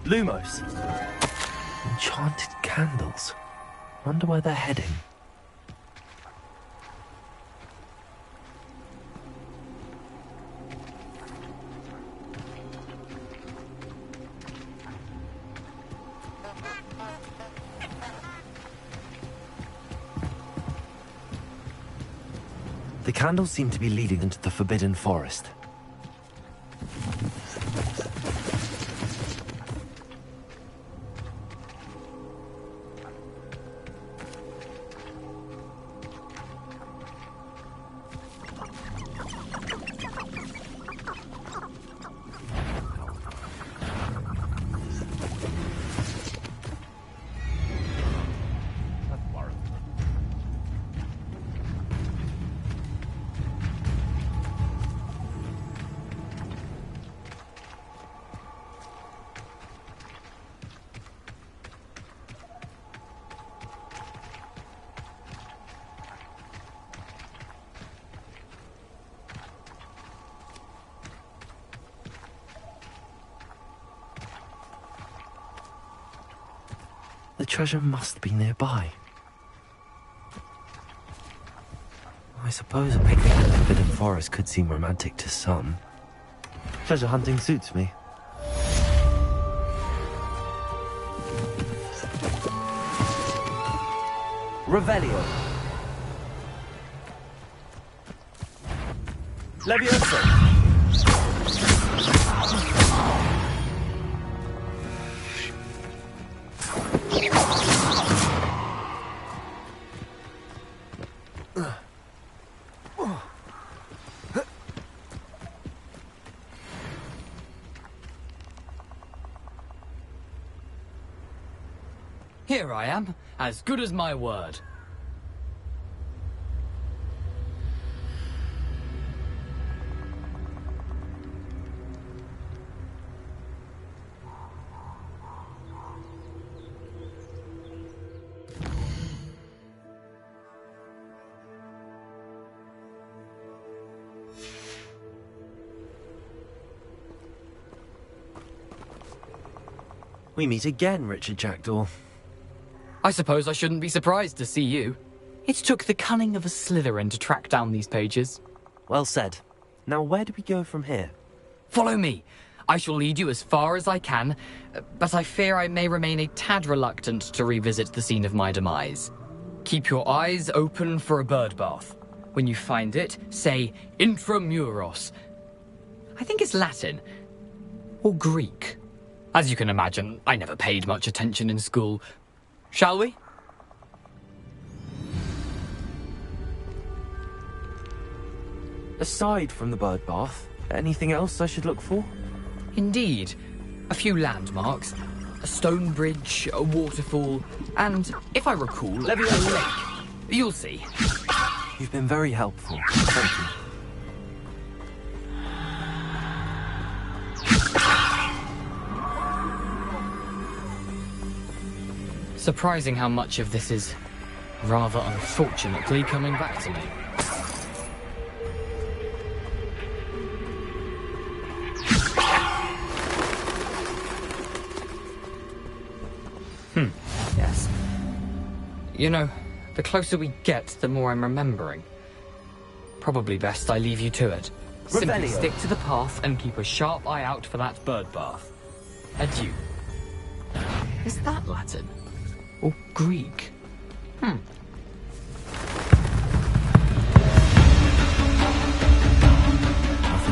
Lumos. Enchanted candles. Wonder where they're heading. The candles seem to be leading into the Forbidden Forest. The treasure must be nearby. I suppose a picnic in the Forbidden Forest could seem romantic to some. Treasure hunting suits me. Revelio. Levioso. Here I am, as good as my word. We meet again, Richard Jackdaw. I suppose I shouldn't be surprised to see you. It took the cunning of a Slytherin to track down these pages. Well said. Now where do we go from here? Follow me. I shall lead you as far as I can, but I fear I may remain a tad reluctant to revisit the scene of my demise. Keep your eyes open for a bird bath. When you find it, say Intramuros. I think it's Latin. Or Greek. As you can imagine, I never paid much attention in school. Shall we? Aside from the bird bath, anything else I should look for? Indeed. A few landmarks, a stone bridge, a waterfall, and, if I recall, a lake. You'll see. You've been very helpful. Thank you. Surprising how much of this is, rather unfortunately, coming back to me. Yes. You know, the closer we get, the more I'm remembering. Probably best I leave you to it. Simply Revelio. stick to the path and keep a sharp eye out for that bird bath. Adieu. Is that Latin? Or Greek? Nothing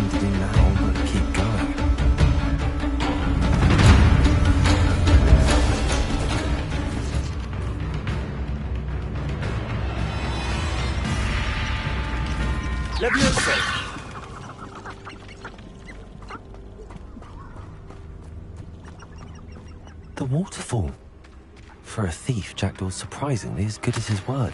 to do now but keep going. Levioso! The waterfall. For a thief, Jackdaw's surprisingly as good as his word.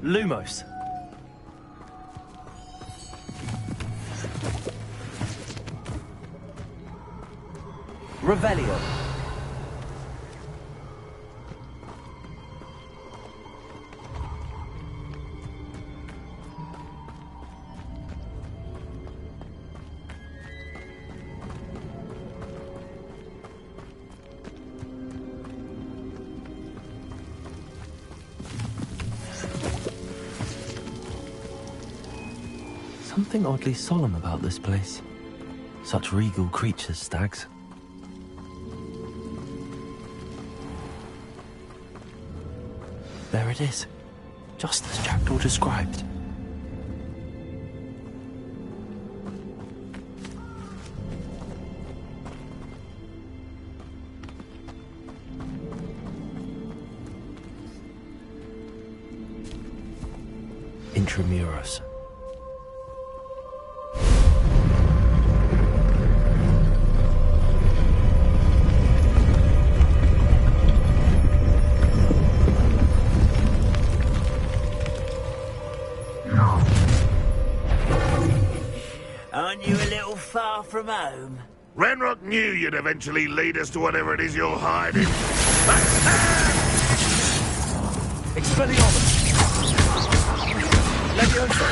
Lumos. Revelio. Something oddly solemn about this place. Such regal creatures, stags. There it is. Just as Jackdaw described. Intramuros. Aren't you a little far from home? Ranrock knew you'd eventually lead us to whatever it is you're hiding. Expelliarmus! Leviosa!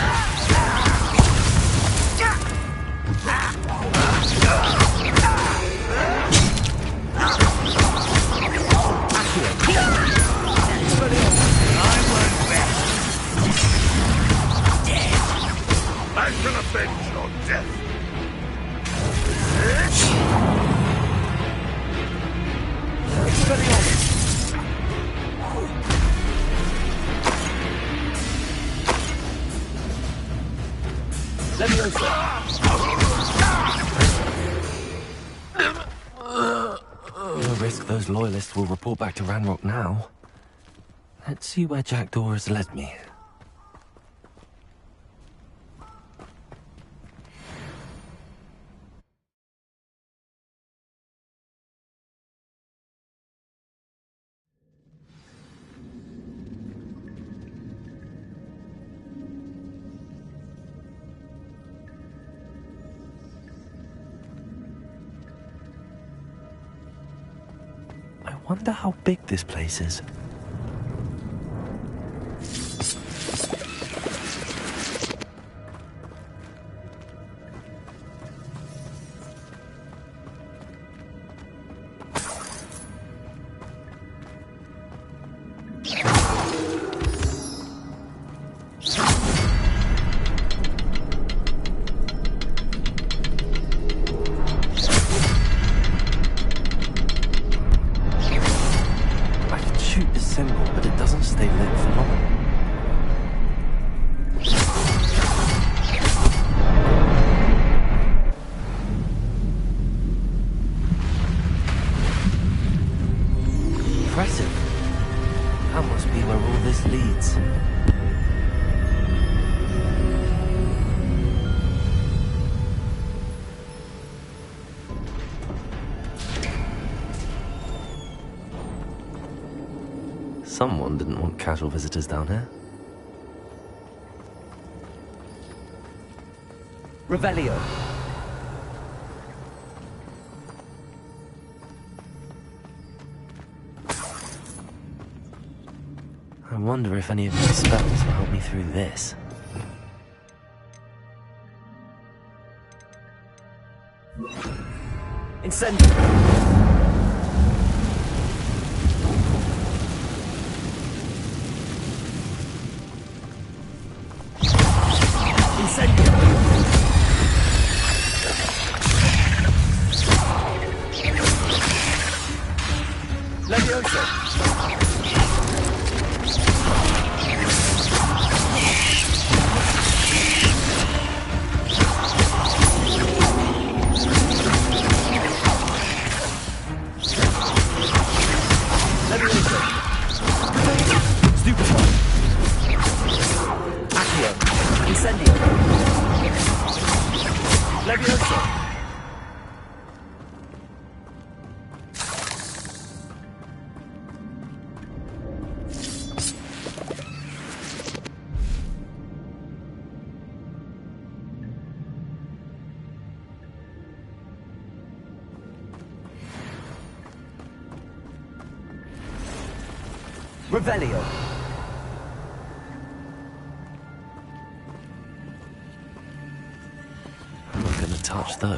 I can avenge your death. No risk those loyalists will report back to Ranrock now. Let's see where Jackdaw has led me. I wonder how big this place is. Someone didn't want casual visitors down here. Revelio. I wonder if any of these spells will help me through this. Incendio. Revelio. I'm not going to touch those.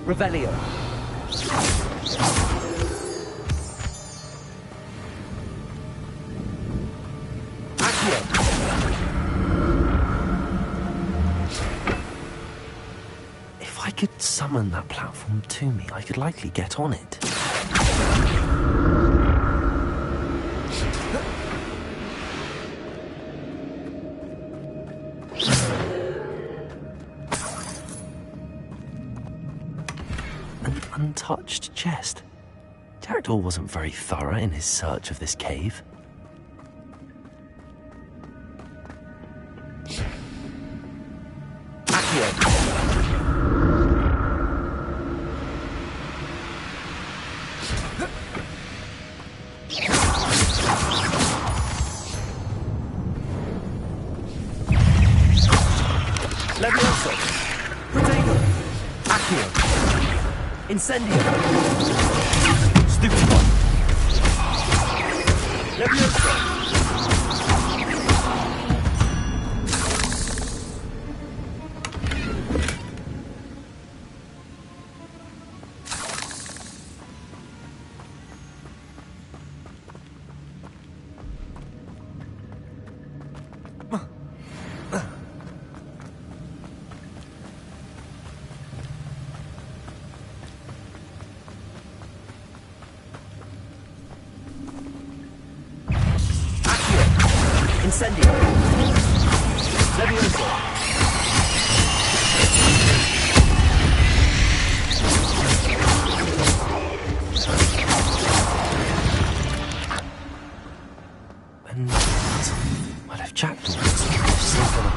Revelio. Accio. If I could summon that platform to me, I could likely get on it. Untouched chest. Jackdaw wasn't very thorough in his search of this cave. Levioso. Protego. Accio. Incendio. Stupefy. Levioso. Incendio. Levioso. And well, if Jackdaw was still gonna...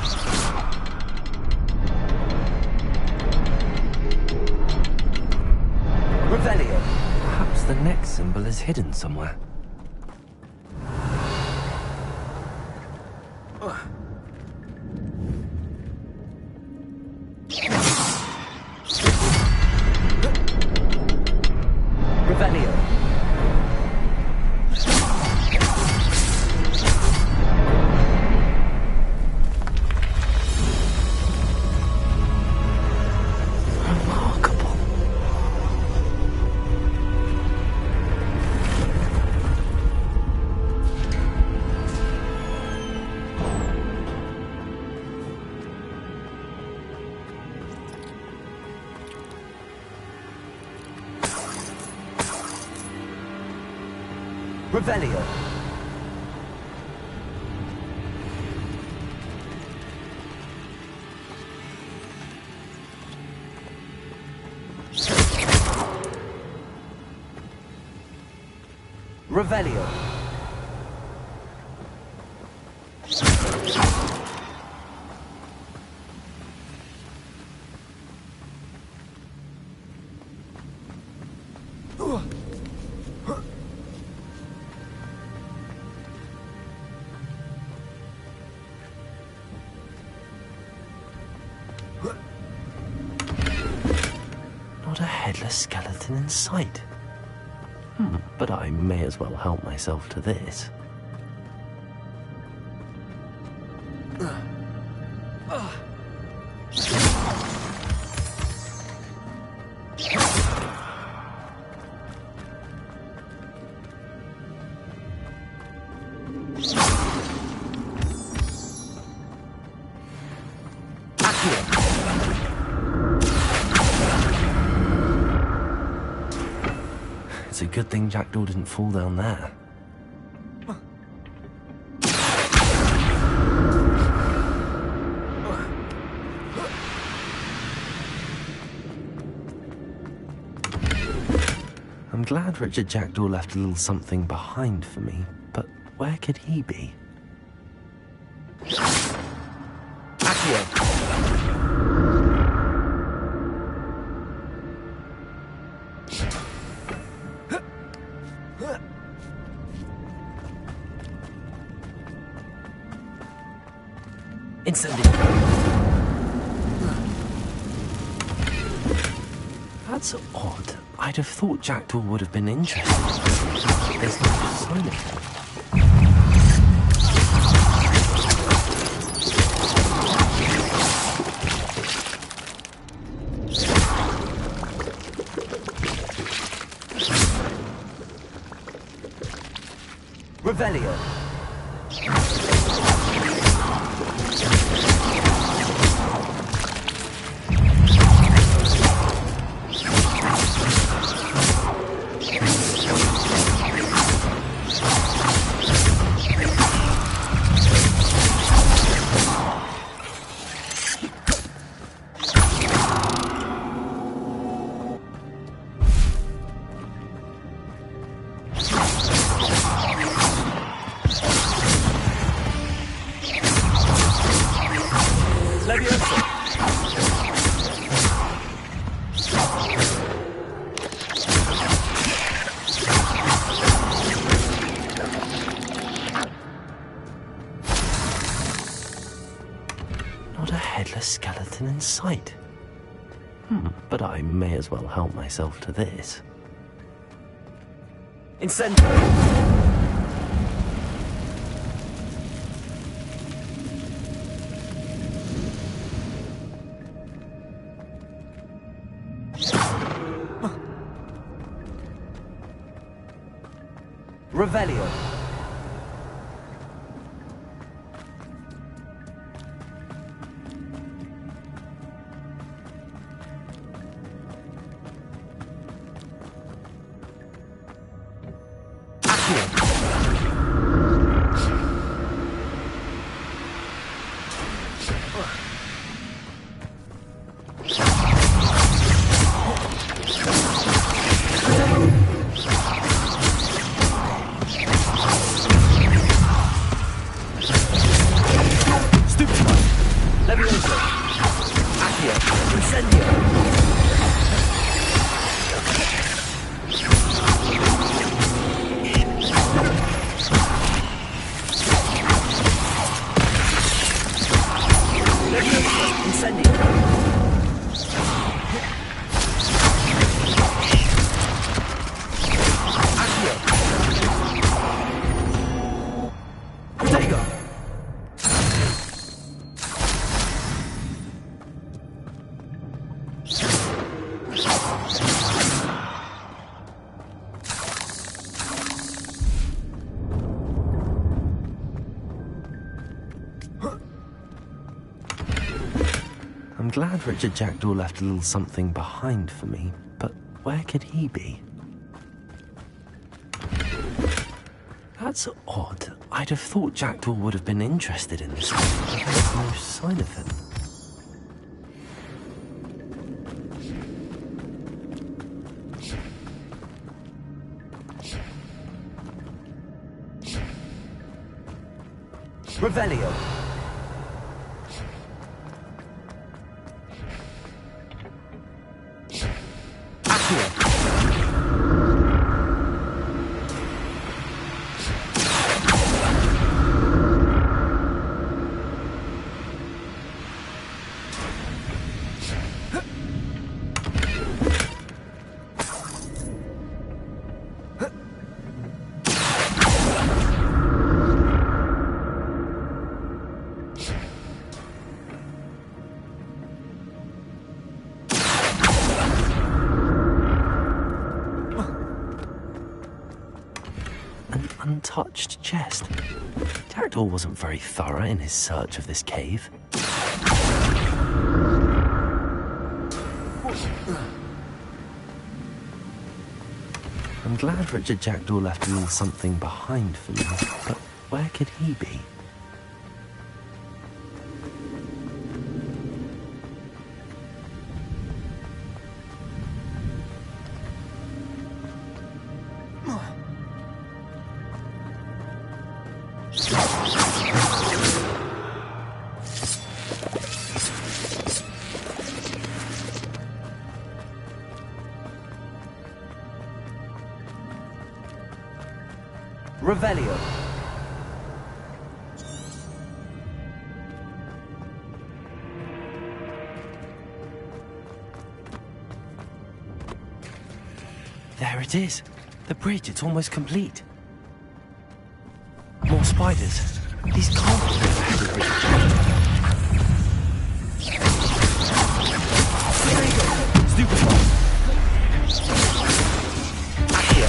Revelio. Perhaps the next symbol is hidden somewhere. Revelio. Remarkable. Revelio. Revelio. Not a headless skeleton in sight. But I may as well help myself to this. It's a good thing Jackdaw didn't fall down there. glad Richard Jackdaw left a little something behind for me, but where could he be? Accio. Incendio. That's odd. I'd have thought Jackdaw would have been interested. There's no sign of him. Revelio. Not a headless skeleton in sight. But I may as well help myself to this. Incendio. Revelio. I'm glad Richard Jackdaw left a little something behind for me, but where could he be? That's odd. I'd have thought Jackdaw would have been interested in this. There's no sign of him. Revelio. Untouched chest. Jackdaw wasn't very thorough in his search of this cave. I'm glad Richard Jackdaw left a little something behind for me, but where could he be? Revelio. There it is. The bridge, it's almost complete. More spiders. These can't be the bridge. Stupefy. Accio.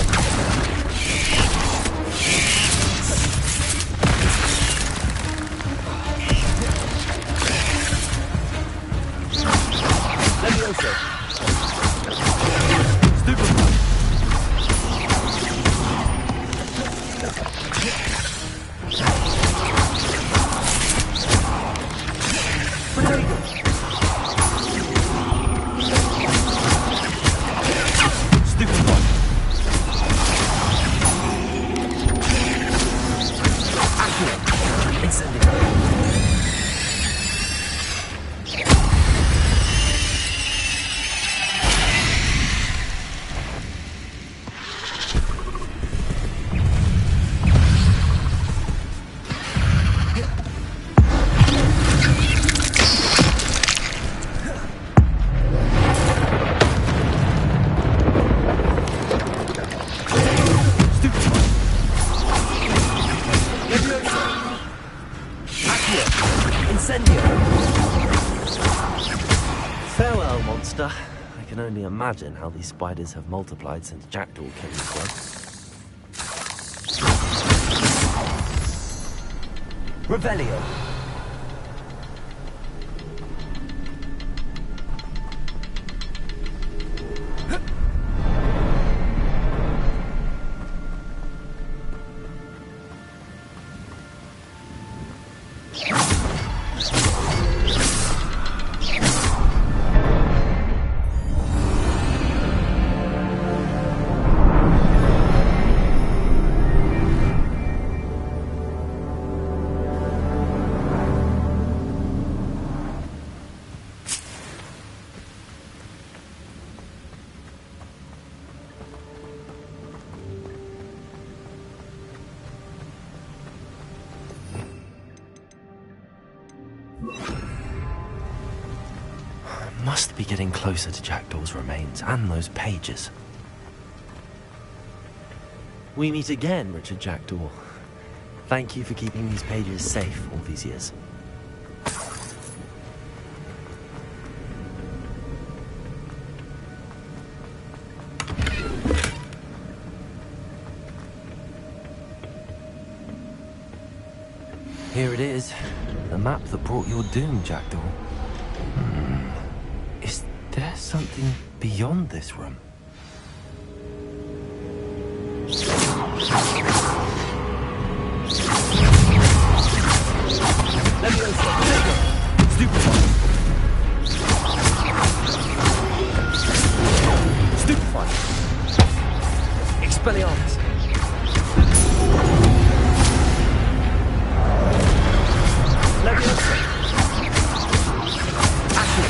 Levioso. Stupefy. Farewell, monster. I can only imagine how these spiders have multiplied since Jackdaw came this way. Revelio. Must be getting closer to Jackdaw's remains and those pages. We meet again, Richard Jackdaw. Thank you for keeping these pages safe all these years. Here it is, the map that brought your doom, Jackdaw. Is there something beyond this room? Stupefy. Expelliarmus. Leviosa. Accio.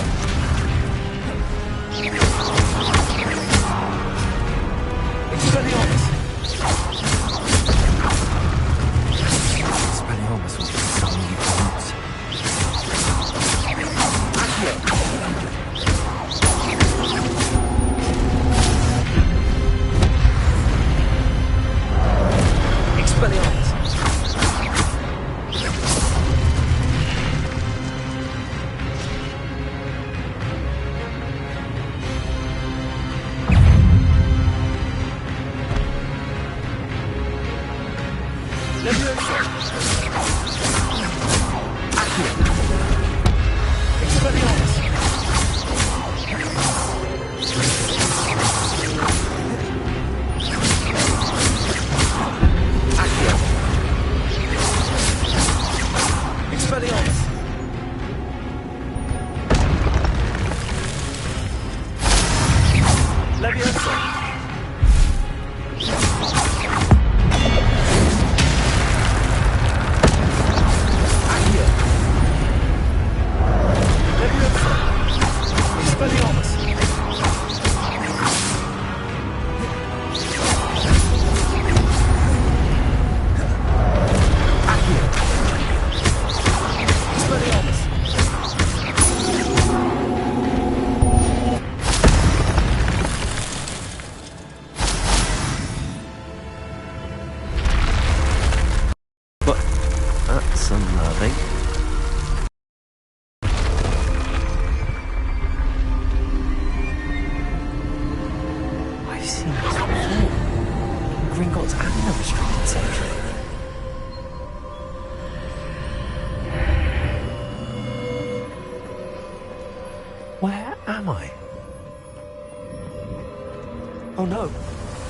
Where am I? Oh no,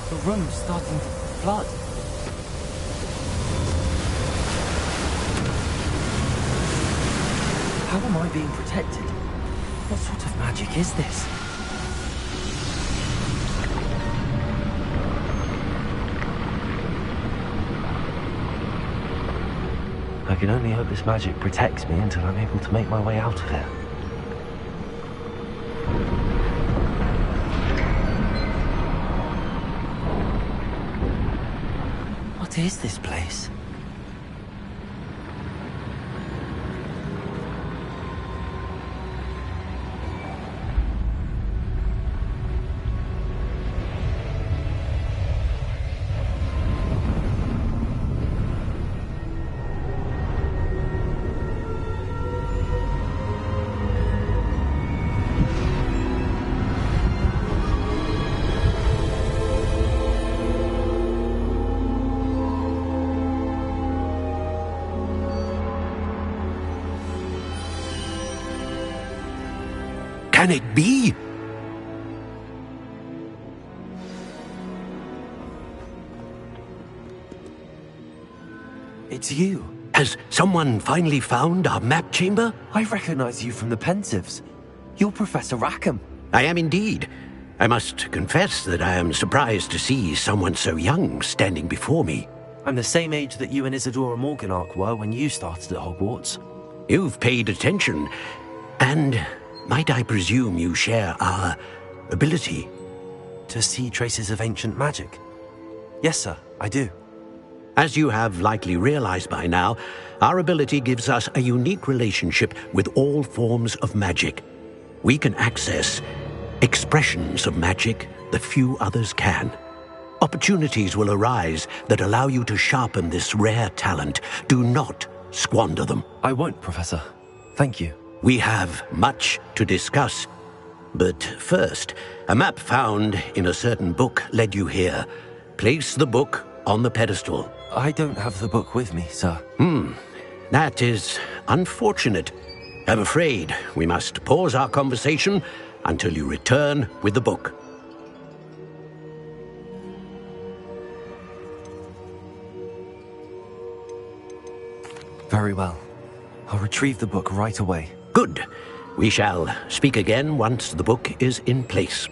the room's starting to flood. How am I being protected? What sort of magic is this? I can only hope this magic protects me until I'm able to make my way out of here. What is this place? Can it be? It's you. Has someone finally found our map chamber? I recognize you from the Pensieves. You're Professor Rackham. I am indeed. I must confess that I am surprised to see someone so young standing before me. I'm the same age that you and Isidora Morganach were when you started at Hogwarts. You've paid attention, and might I presume you share our ability? To see traces of ancient magic? Yes, sir, I do. As you have likely realized by now, our ability gives us a unique relationship with all forms of magic. We can access expressions of magic that few others can. Opportunities will arise that allow you to sharpen this rare talent. Do not squander them. I won't, Professor. Thank you. We have much to discuss. But first, a map found in a certain book led you here. Place the book on the pedestal. I don't have the book with me, sir. That is unfortunate. I'm afraid we must pause our conversation until you return with the book. Very well. I'll retrieve the book right away. Good. We shall speak again once the book is in place.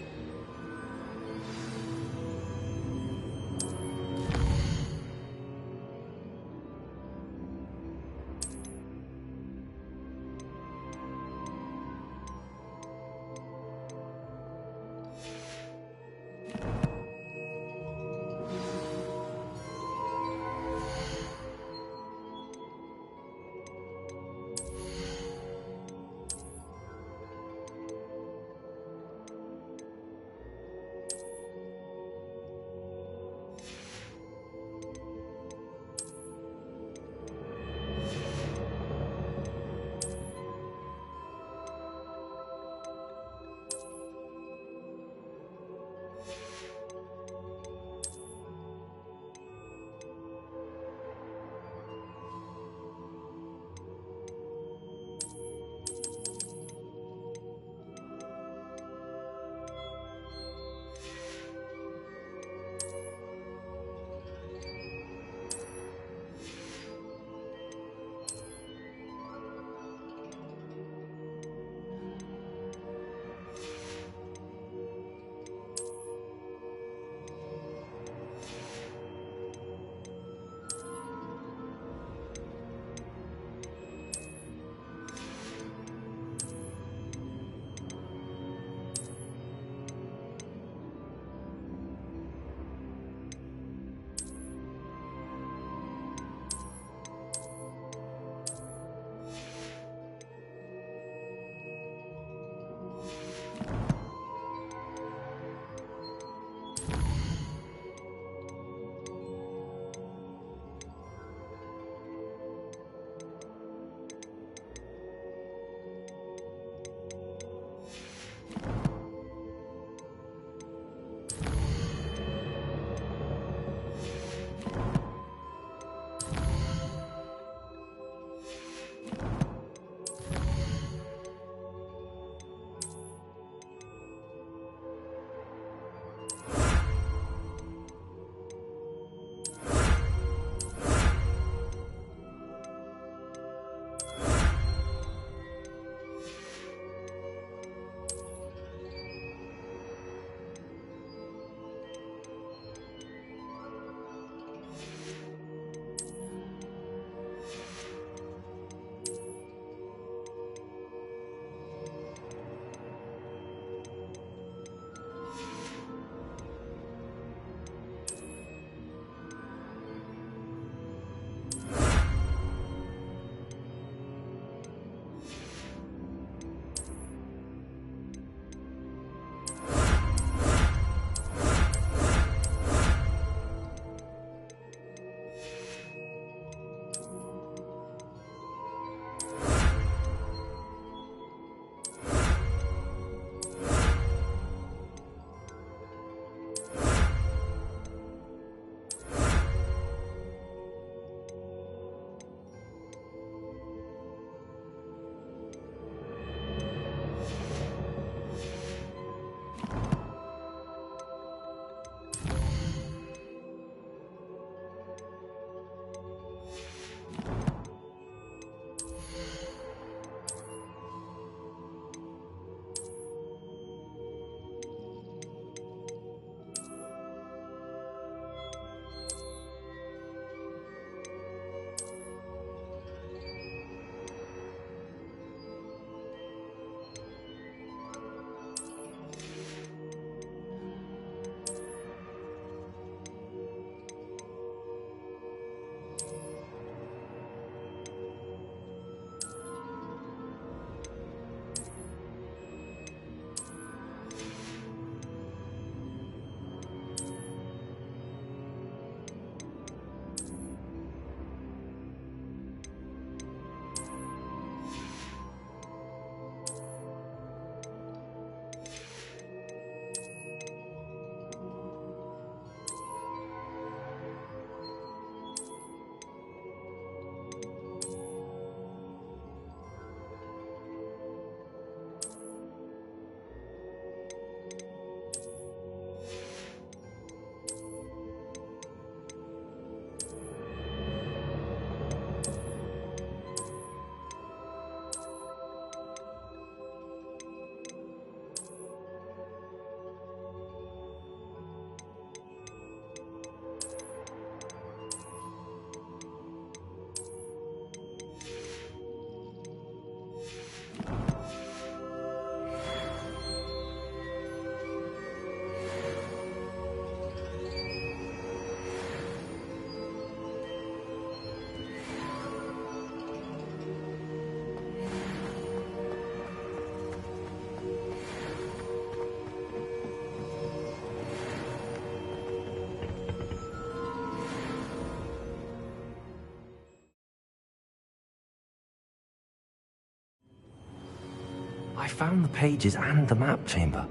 I found the pages and the map chamber.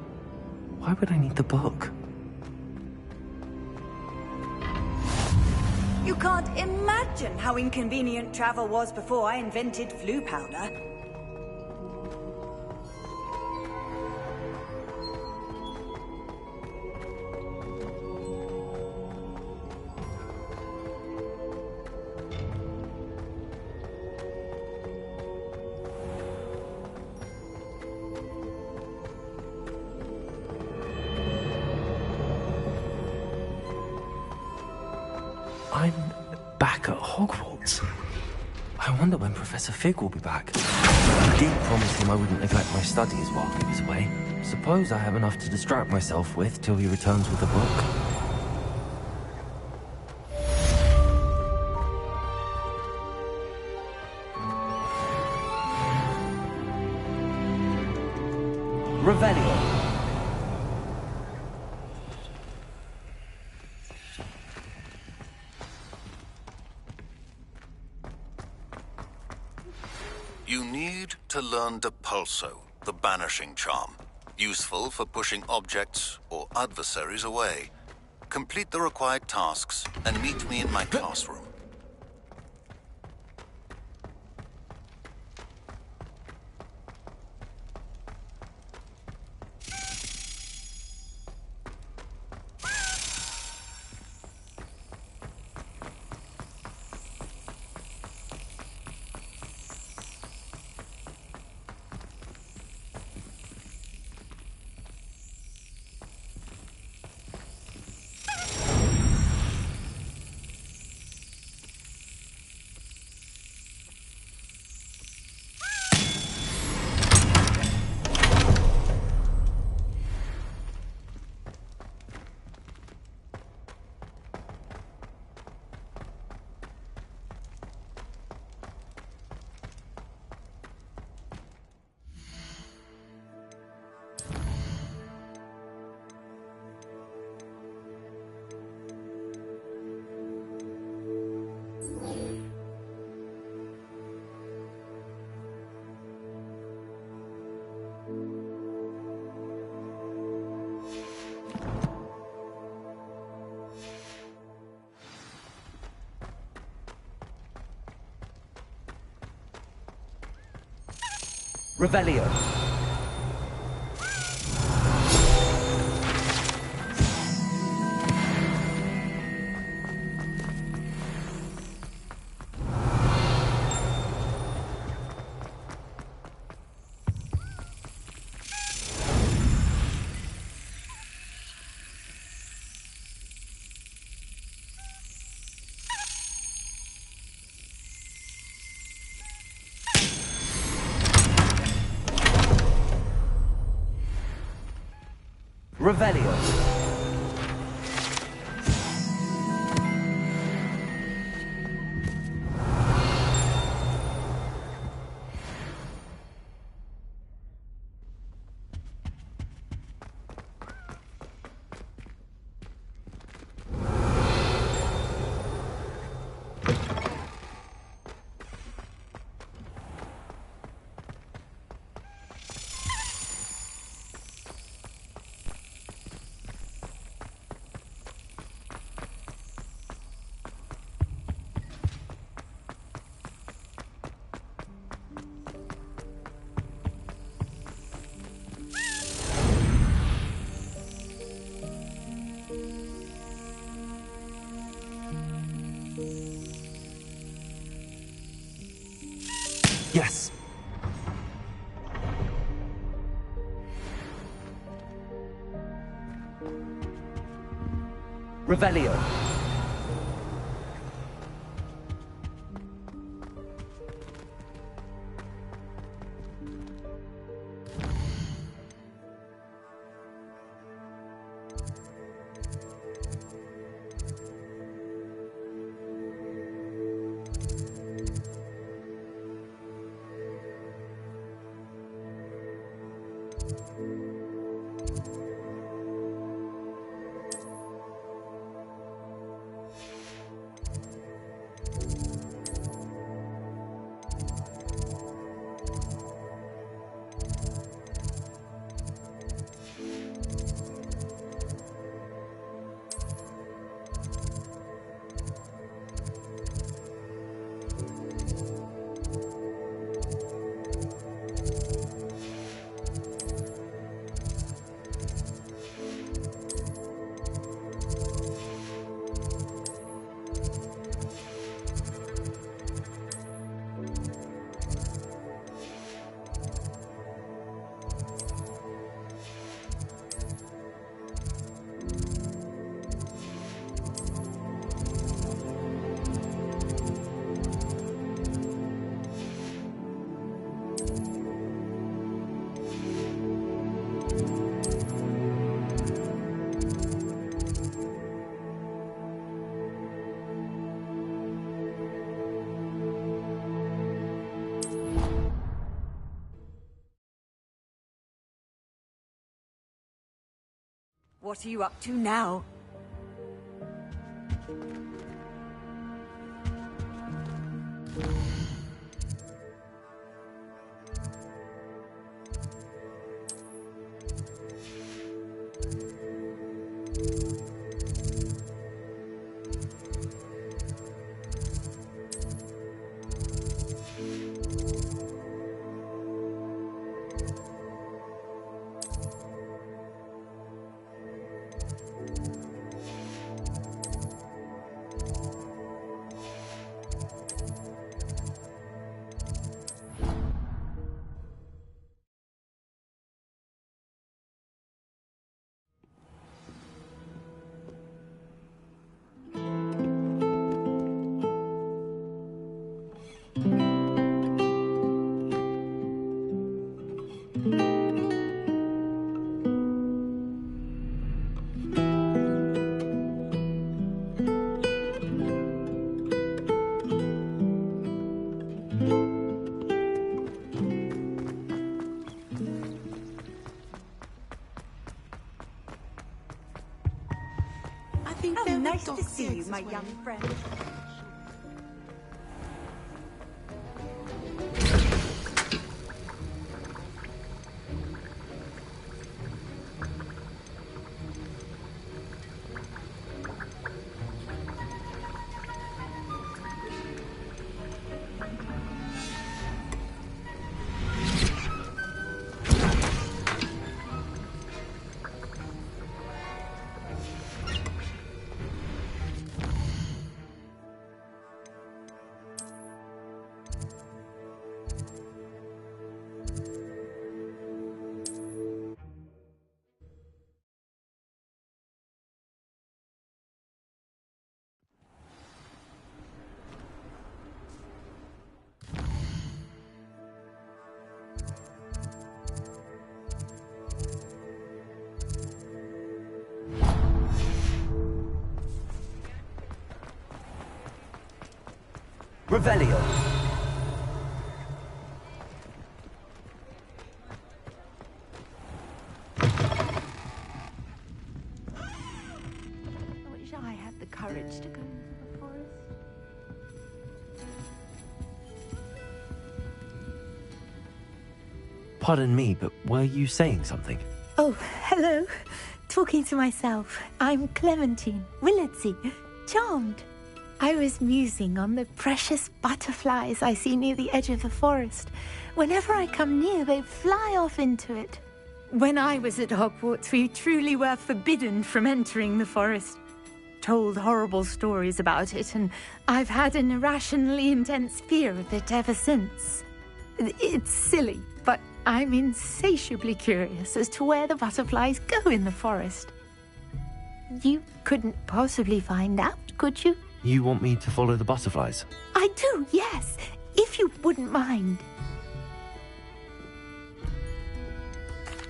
Why would I need the book? You can't imagine how inconvenient travel was before I invented flu powder. I'm back at Hogwarts. I wonder when Professor Fig will be back. I did promise him I wouldn't neglect my studies while he was away. Suppose I have enough to distract myself with till he returns with the book. Revelio. You need to learn Depulso, the banishing charm. Useful for pushing objects or adversaries away. Complete the required tasks and meet me in my classroom. Revelio. Revelio. Yes. Revelio. What are you up to now? Nice to see you, my young friend. Revelio. I wish I had the courage to go into the forest. Pardon me, but were you saying something? Oh, hello. Talking to myself. I'm Clementine Willardsey. Charmed. I was musing on the precious butterflies I see near the edge of the forest. Whenever I come near, they fly off into it. When I was at Hogwarts, we truly were forbidden from entering the forest. Told horrible stories about it, and I've had an irrationally intense fear of it ever since. It's silly, but I'm insatiably curious as to where the butterflies go in the forest. You couldn't possibly find out, could you? You want me to follow the butterflies? I do, yes, if you wouldn't mind.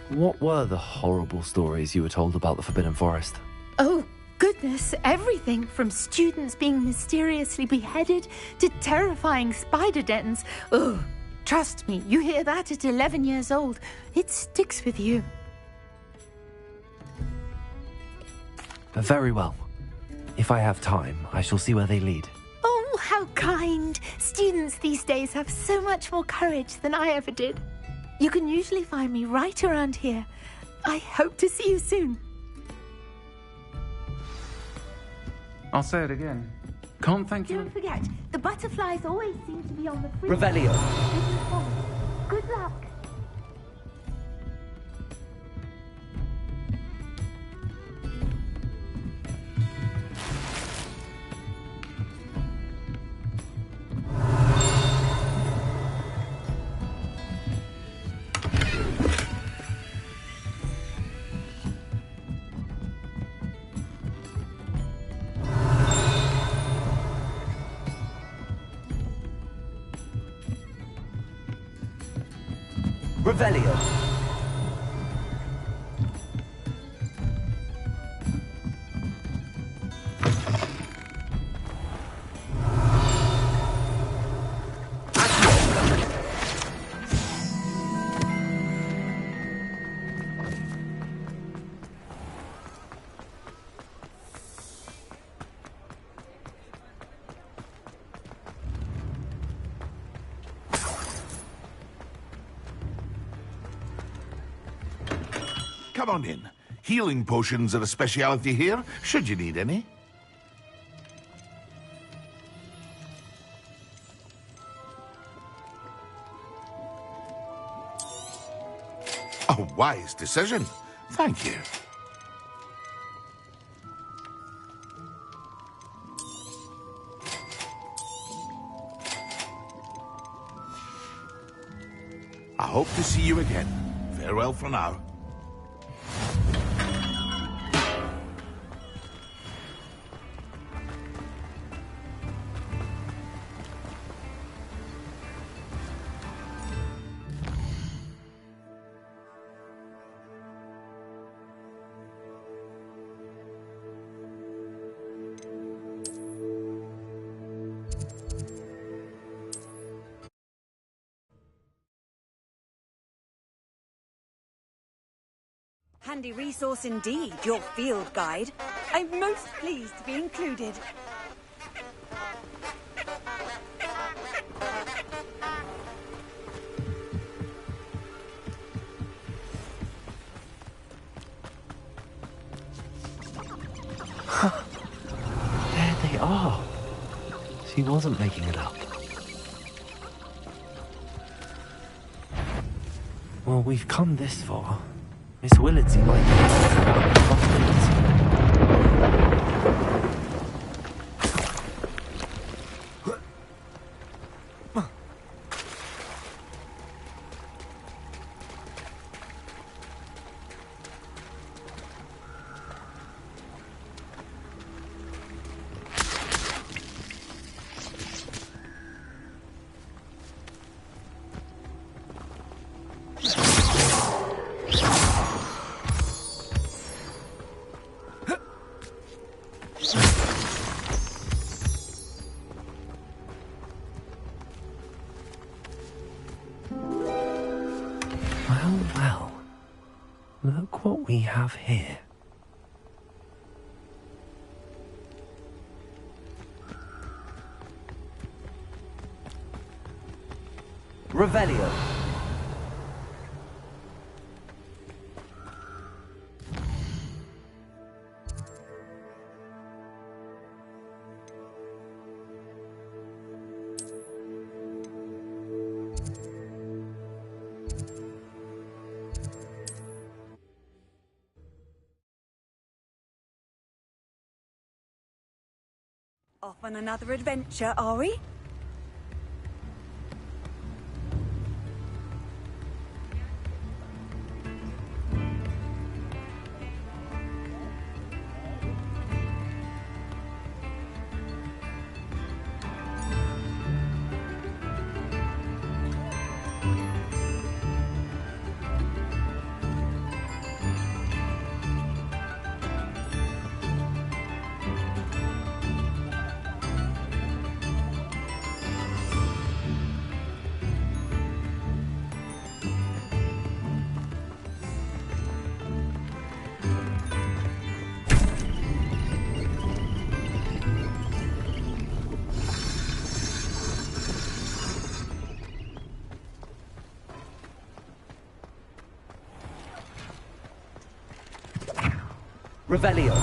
What were the horrible stories you were told about the Forbidden Forest? Oh, goodness, everything from students being mysteriously beheaded to terrifying spider dens. Ugh, trust me, you hear that at 11 years old, it sticks with you. Very well. If I have time, I shall see where they lead. Oh, how kind. Students these days have so much more courage than I ever did. You can usually find me right around here. I hope to see you soon. I'll say it again. Can't thank you. Don't forget, the butterflies always seem to be on the free. Revelio. Good luck. Revelio. come on in. Healing potions are a speciality here, should you need any. A wise decision. Thank you. I hope to see you again. Farewell for now. Handy resource indeed, your field guide. I'm most pleased to be included. There they are. She wasn't making it up. Well, we've come this far. Miss Willardsey might be about the possibility. Well, look what we have here. Revelio. Off on another adventure, are we? Revelio.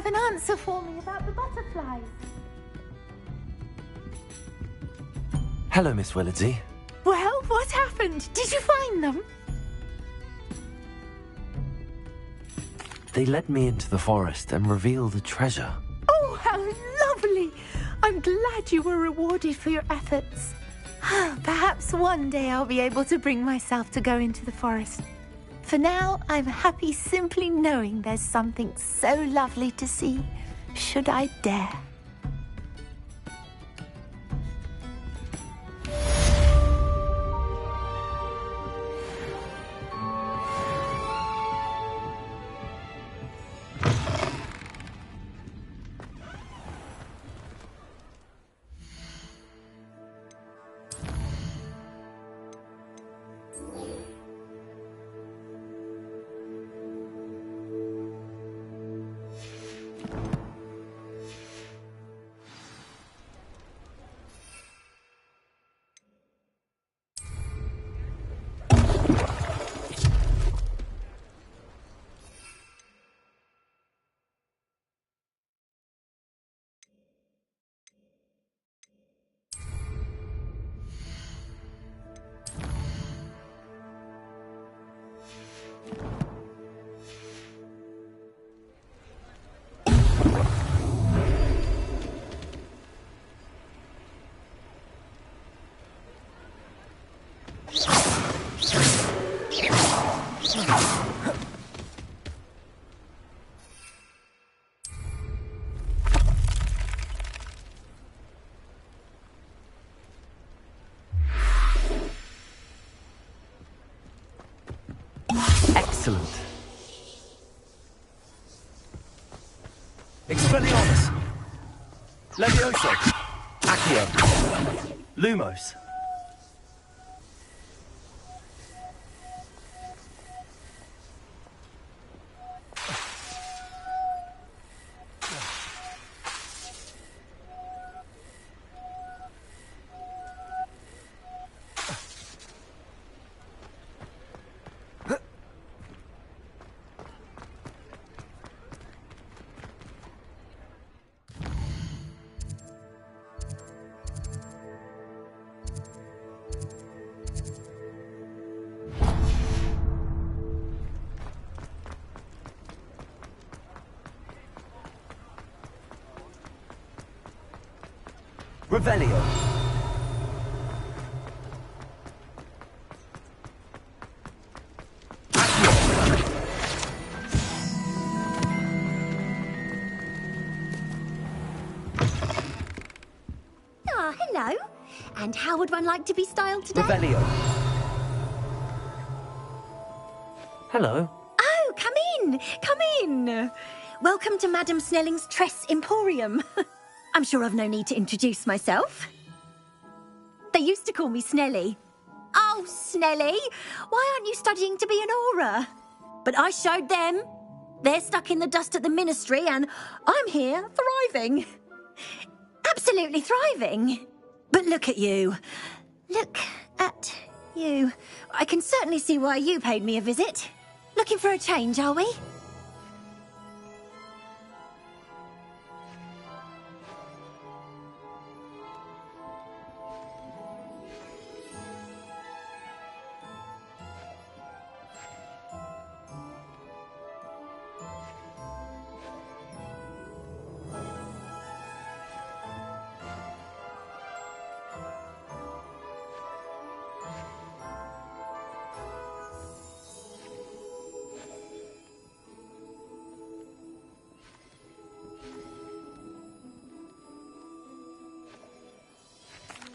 an answer for me about the butterflies? Hello, Miss Willardsey. Well, what happened? Did you find them? They led me into the forest and revealed a treasure. Oh, how lovely! I'm glad you were rewarded for your efforts. Perhaps one day I'll be able to bring myself to go into the forest. For now, I'm happy simply knowing there's something so lovely to see, should I dare. Excellent. Expelliarmus! Levioso! Accio! Lumos! Revelio. Ah, hello. And how would one like to be styled today? Revelio. Hello. Oh, come in. Come in. Welcome to Madame Snelling's Tress Emporium. I'm sure I've no need to introduce myself. They used to call me Snelly. Oh, Snelly, why aren't you studying to be an aura? But I showed them. They're stuck in the dust at the ministry and I'm here thriving. Absolutely thriving. But look at you. Look at you. I can certainly see why you paid me a visit. Looking for a change, are we?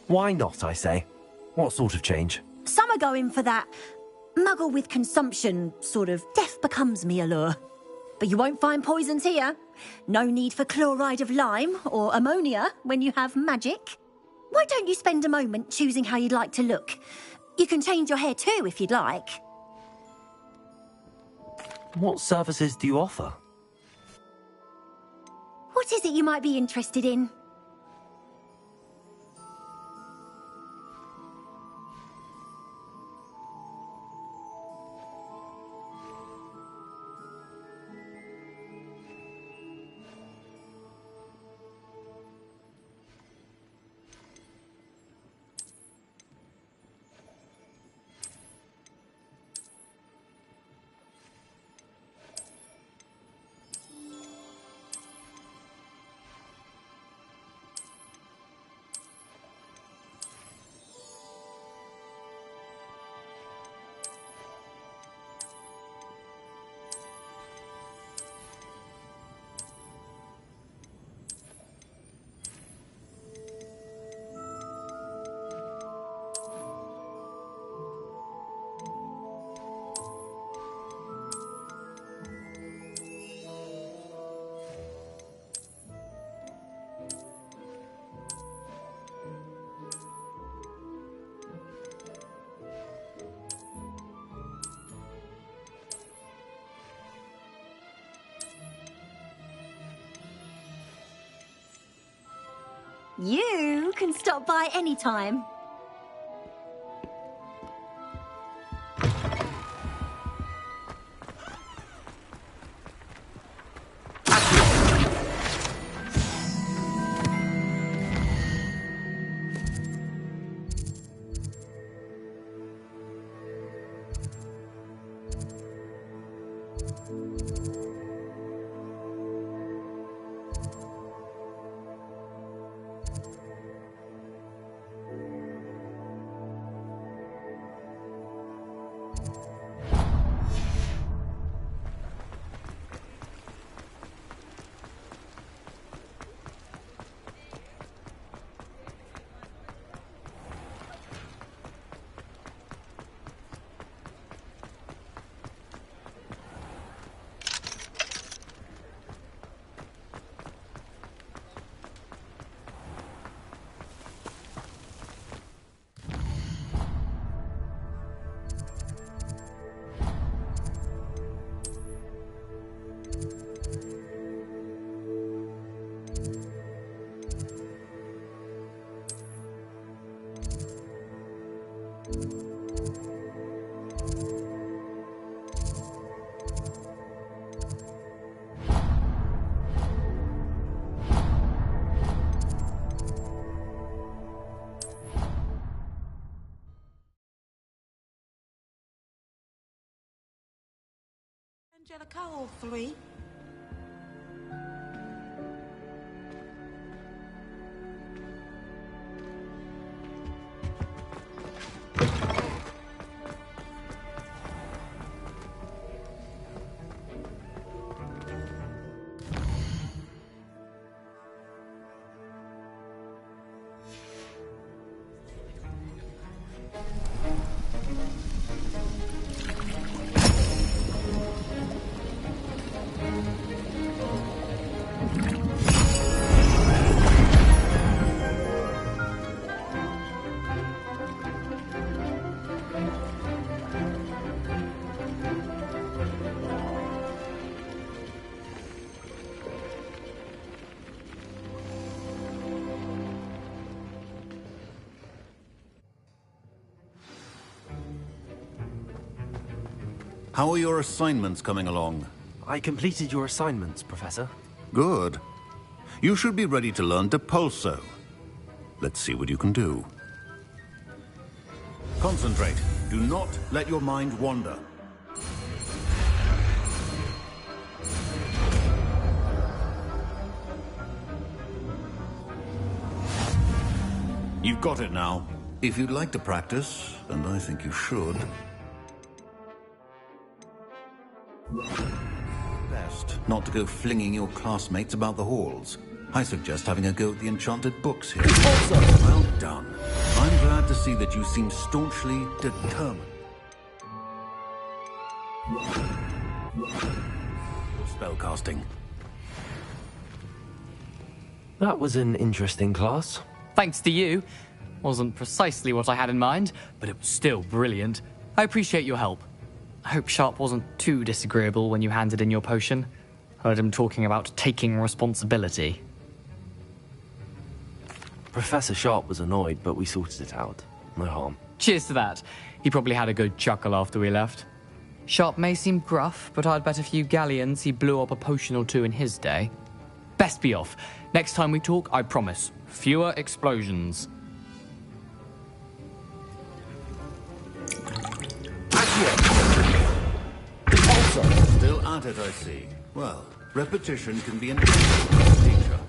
Why not, I say? What sort of change? Some are going for that muggle with consumption, sort of death becomes me allure. But you won't find poisons here. No need for chloride of lime or ammonia when you have magic. Why don't you spend a moment choosing how you'd like to look? You can change your hair too if you'd like. What services do you offer? What is it you might be interested in? You can stop by any time. Angelica, all three. How are your assignments coming along? I completed your assignments, Professor. Good. You should be ready to learn Depulso. Let's see what you can do. Concentrate. Do not let your mind wander. You've got it now. If you'd like to practice, and I think you should, best not to go flinging your classmates about the halls. I suggest having a go at the enchanted books here. Also, well done. I'm glad to see that you seem staunchly determined. Spellcasting. That was an interesting class. Thanks to you. Wasn't precisely what I had in mind, but it was still brilliant. I appreciate your help. I hope Sharp wasn't too disagreeable when you handed in your potion. Heard him talking about taking responsibility. Professor Sharp was annoyed, but we sorted it out. No harm. Cheers to that. He probably had a good chuckle after we left. Sharp may seem gruff, but I'd bet a few galleons he blew up a potion or two in his day. Best be off. Next time we talk, I promise, fewer explosions. Still at it, I see. Well, repetition can be an excellent teacher.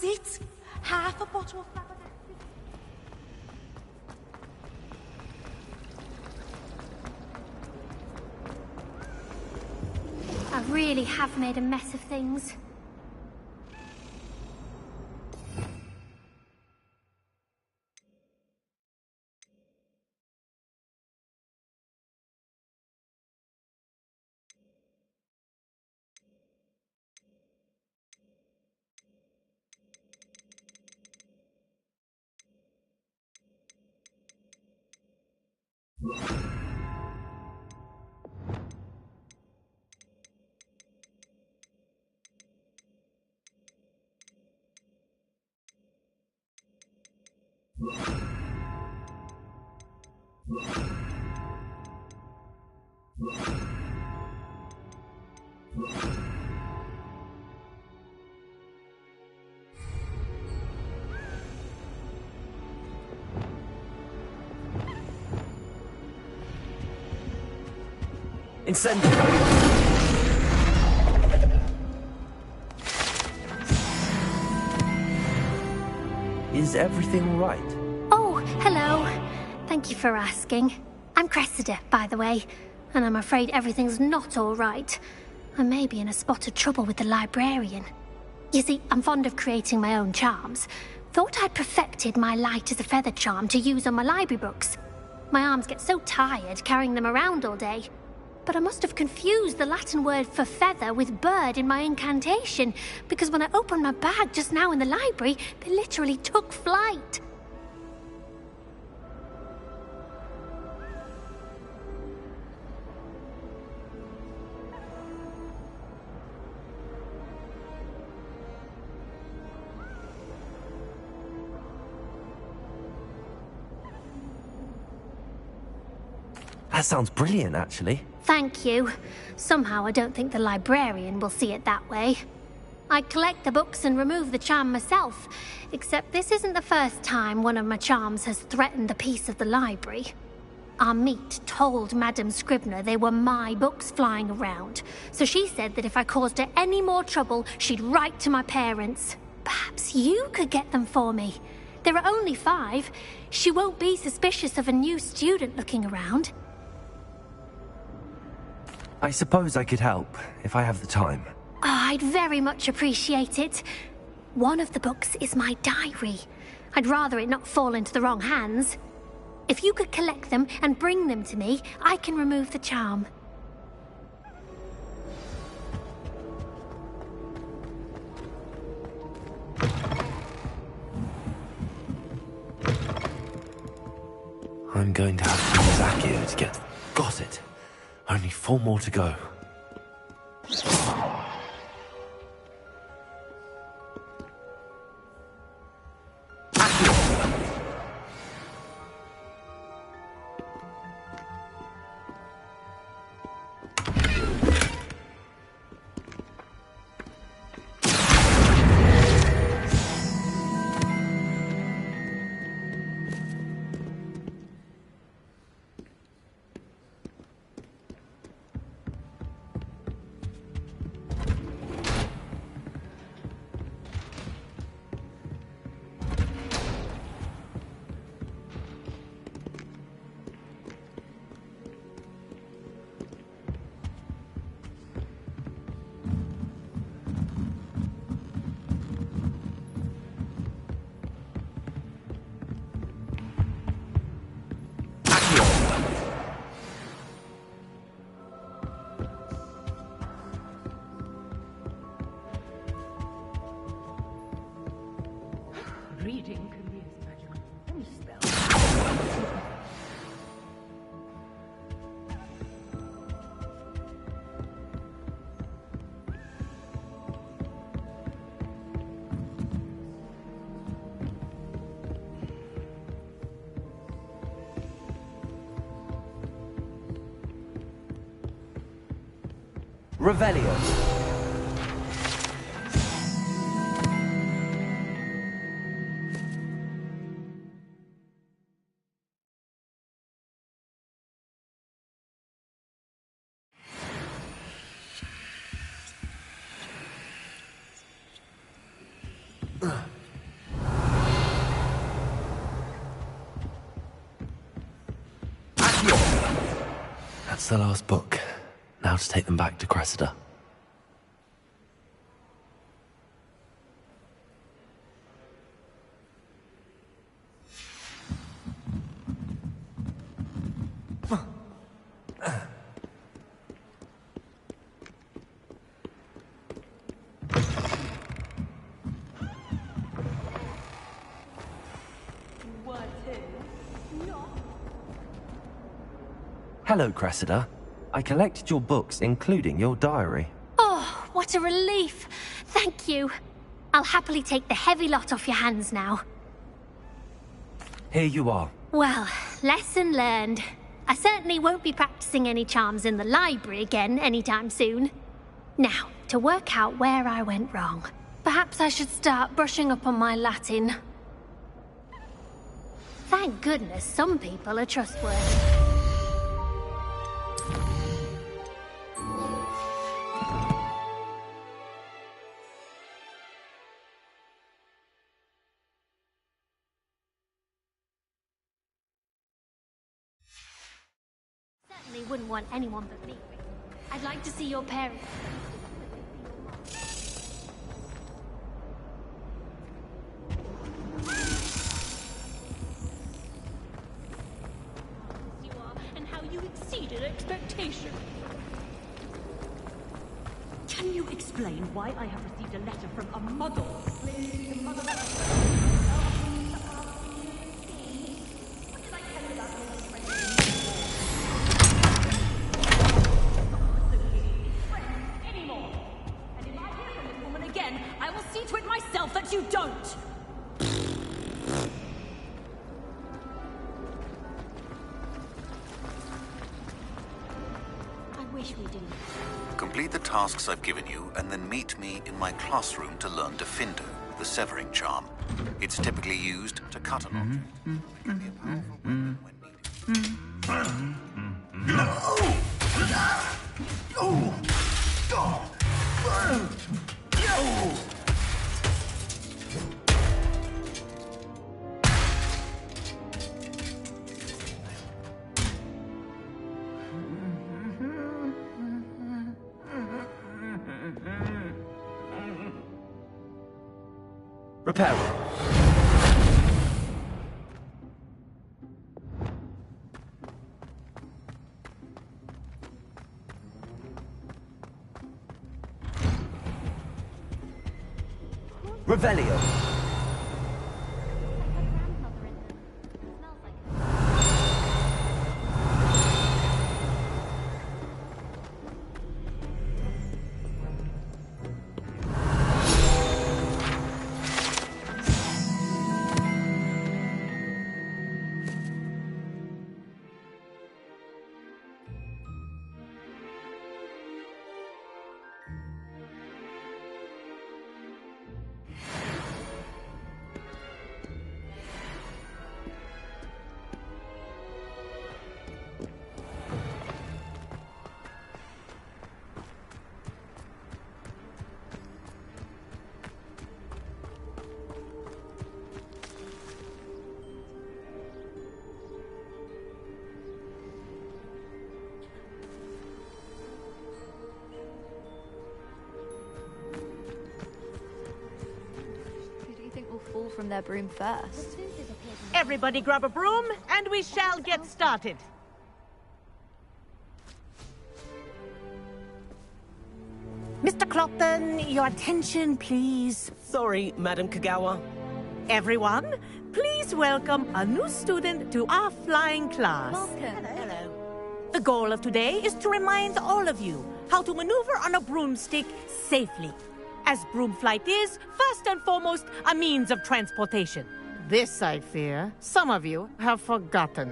was it? Half a bottle of I really have made a mess of things. Incendio! Is everything all right? Oh, hello. Thank you for asking. I'm Cressida, by the way, and I'm afraid everything's not all right. I may be in a spot of trouble with the librarian. You see, I'm fond of creating my own charms. Thought I'd perfected my light as a feather charm to use on my library books. My arms get so tired carrying them around all day. But I must have confused the Latin word for feather with bird in my incantation, because when I opened my bag just now in the library, they literally took flight. That sounds brilliant, actually. Thank you. Somehow I don't think the librarian will see it that way. I collect the books and remove the charm myself, except this isn't the first time one of my charms has threatened the peace of the library. Our meet told Madame Scribner they were my books flying around, so she said that if I caused her any more trouble, she'd write to my parents. Perhaps you could get them for me. There are only 5. She won't be suspicious of a new student looking around. I suppose I could help, if I have the time. Oh, I'd very much appreciate it. One of the books is my diary. I'd rather it not fall into the wrong hands. If you could collect them and bring them to me, I can remove the charm. I'm going to have to use Accio to get... Got it. Only 4 more to go. Reading can be as magical as any spell. Revelio. That's the last book. Now to take them back to Cressida. Hello, Cressida. I collected your books, including your diary. Oh, what a relief. Thank you. I'll happily take the heavy lot off your hands now. Here you are. Well, lesson learned. I certainly won't be practicing any charms in the library again anytime soon. Now, to work out where I went wrong. Perhaps I should start brushing up on my Latin. Thank goodness some people are trustworthy. Certainly wouldn't want anyone but me. I'd like to see your parents. You are, and how you exceeded expectation. Can you explain why I have received a letter from a mother? I will see to it myself that you don't! I wish we didn't. Complete the tasks I've given you, and then meet me in my classroom to learn Defindo, the severing charm. It's typically used to cut an object. It can be a powerful weapon when Reparo. Revelio. Fall from their broom first. Everybody grab a broom, and we shall get started. Mr. Clopton, your attention, please. Sorry, Madam Kagawa. Everyone, please welcome a new student to our flying class. Welcome. Hello. The goal of today is to remind all of you how to maneuver on a broomstick safely. As broom flight is, first and foremost, a means of transportation. This, I fear, some of you have forgotten.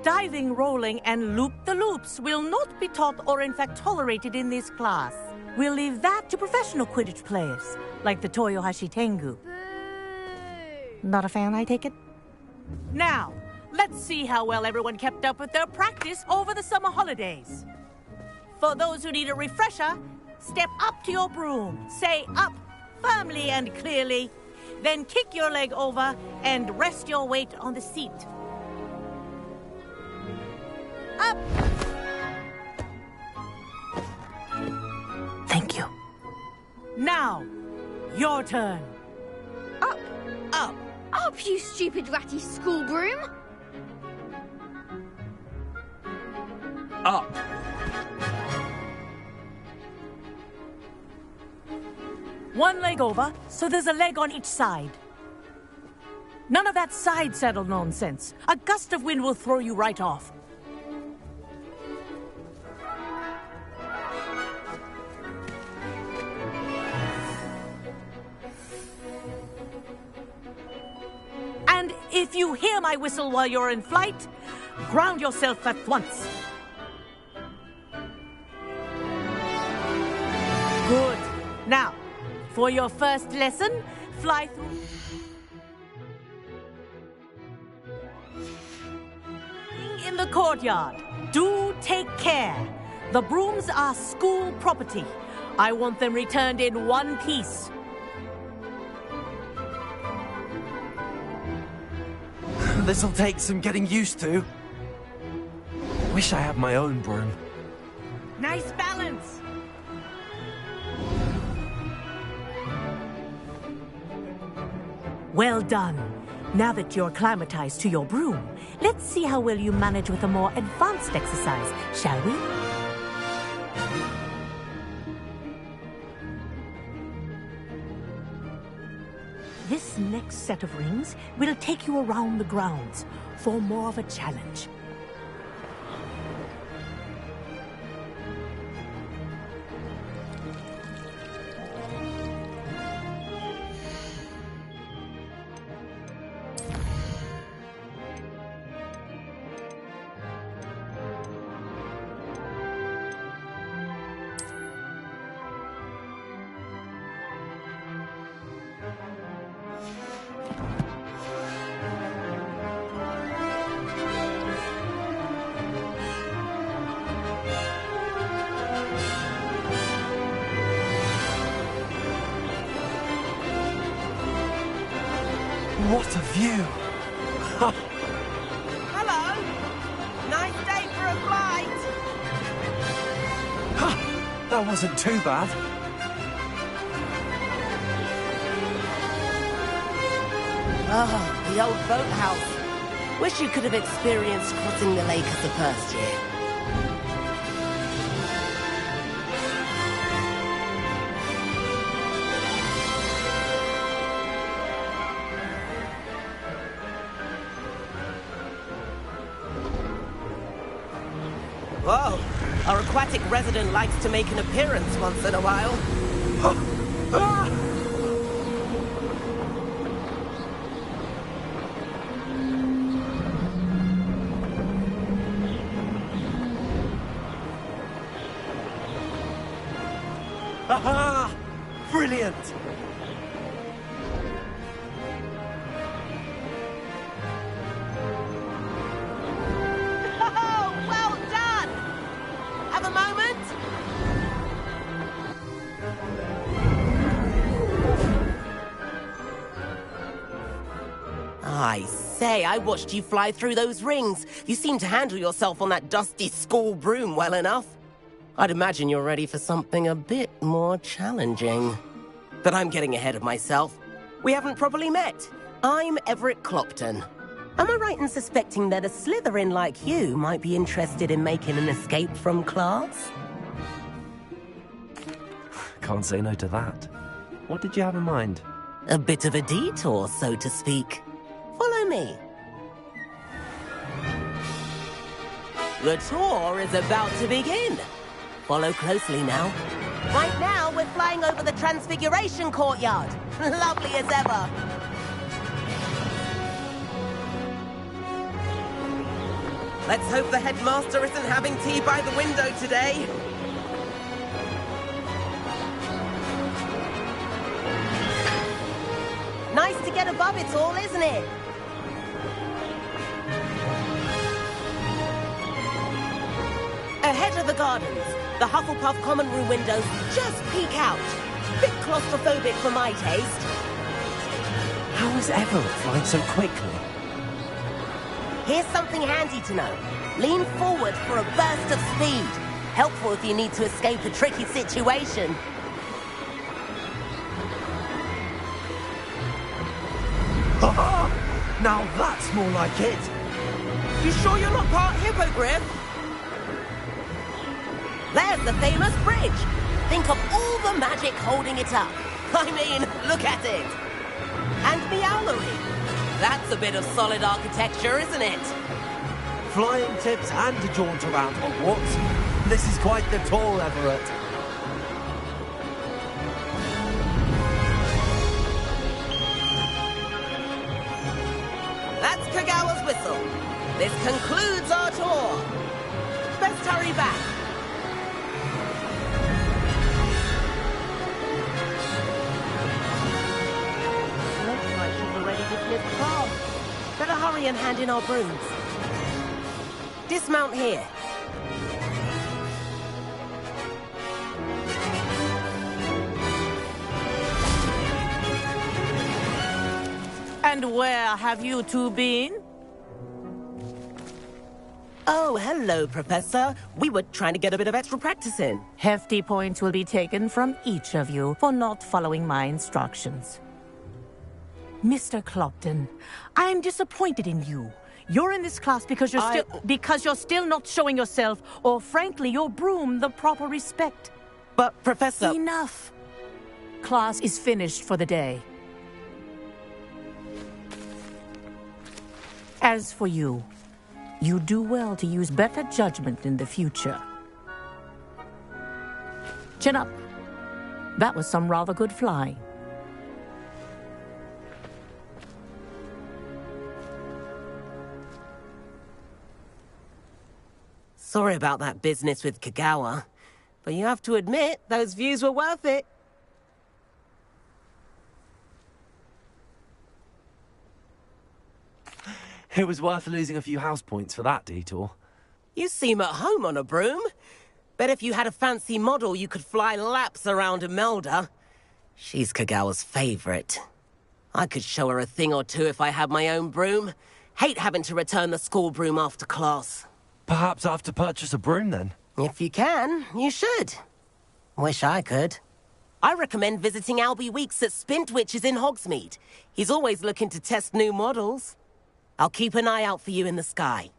Diving, rolling, and loop-the-loops will not be taught or in fact tolerated in this class. We'll leave that to professional Quidditch players, like the Toyohashi Tengu. Not a fan, I take it? Now, let's see how well everyone kept up with their practice over the summer holidays. For those who need a refresher, step up to your broom, say up firmly and clearly. Then kick your leg over and rest your weight on the seat. Up! Thank you. Now, your turn. Up! Up! Up, you stupid ratty school broom! Up! One leg over, so there's a leg on each side. None of that side saddle nonsense. A gust of wind will throw you right off. And if you hear my whistle while you're in flight, ground yourself at once. Good. Now, for your first lesson, fly through. In the courtyard. Do take care. The brooms are school property. I want them returned in one piece. This'll take some getting used to. Wish I had my own broom. Nice balance. Well done. Now that you're acclimatized to your broom, let's see how well you manage with a more advanced exercise, shall we? This next set of rings will take you around the grounds for more of a challenge. What a view! Hello! Nice day for a flight! That wasn't too bad. Ah, the old boathouse. Wish you could have experienced crossing the lake as the first year. Whoa! Our aquatic resident likes to make an appearance once in a while. Aha! Brilliant! I say, I watched you fly through those rings. You seem to handle yourself on that dusty school broom well enough. I'd imagine you're ready for something a bit more challenging. But I'm getting ahead of myself. We haven't properly met. I'm Everett Clopton. Am I right in suspecting that a Slytherin like you might be interested in making an escape from class? Can't say no to that. What did you have in mind? A bit of a detour, so to speak. Follow me. The tour is about to begin. Follow closely now. Right now, we're flying over the Transfiguration Courtyard. Lovely as ever. Let's hope the headmaster isn't having tea by the window today. Nice to get above it all, isn't it? Ahead of the gardens, the Hufflepuff common room windows just peek out. Bit claustrophobic for my taste. How is Everett flying so quickly? Here's something handy to know. Lean forward for a burst of speed. Helpful if you need to escape a tricky situation. Now that's more like it. You sure you're not part hippogriff? There's the famous bridge. Think of all the magic holding it up. I mean, look at it. And Meowlery. That's a bit of solid architecture, isn't it? Flying tips and a jaunt around Hogwarts. This is quite the tour, Everett. That's Kagawa's whistle. This concludes our tour. Best hurry back. Looks like she's already dismissed class. Better hurry and hand in our brooms. Dismount here. And where have you two been? Oh, hello, Professor. We were trying to get a bit of extra practice in. Hefty points will be taken from each of you for not following my instructions. Mr. Clopton, I'm disappointed in you. You're in this class because you're still not showing yourself, or frankly, your broom the proper respect. But, Professor... Enough. Class is finished for the day. As for you, you do well to use better judgment in the future. Chin up. That was some rather good flying. Sorry about that business with Kagawa, but you have to admit, those views were worth it. It was worth losing a few house points for that detour. You seem at home on a broom. Bet if you had a fancy model, you could fly laps around Imelda. She's Kagawa's favorite. I could show her a thing or two if I had my own broom. Hate having to return the school broom after class. Perhaps I have to purchase a broom then? If you can, you should. Wish I could. I recommend visiting Albie Weeks at Spintwitches in Hogsmeade. He's always looking to test new models. I'll keep an eye out for you in the sky.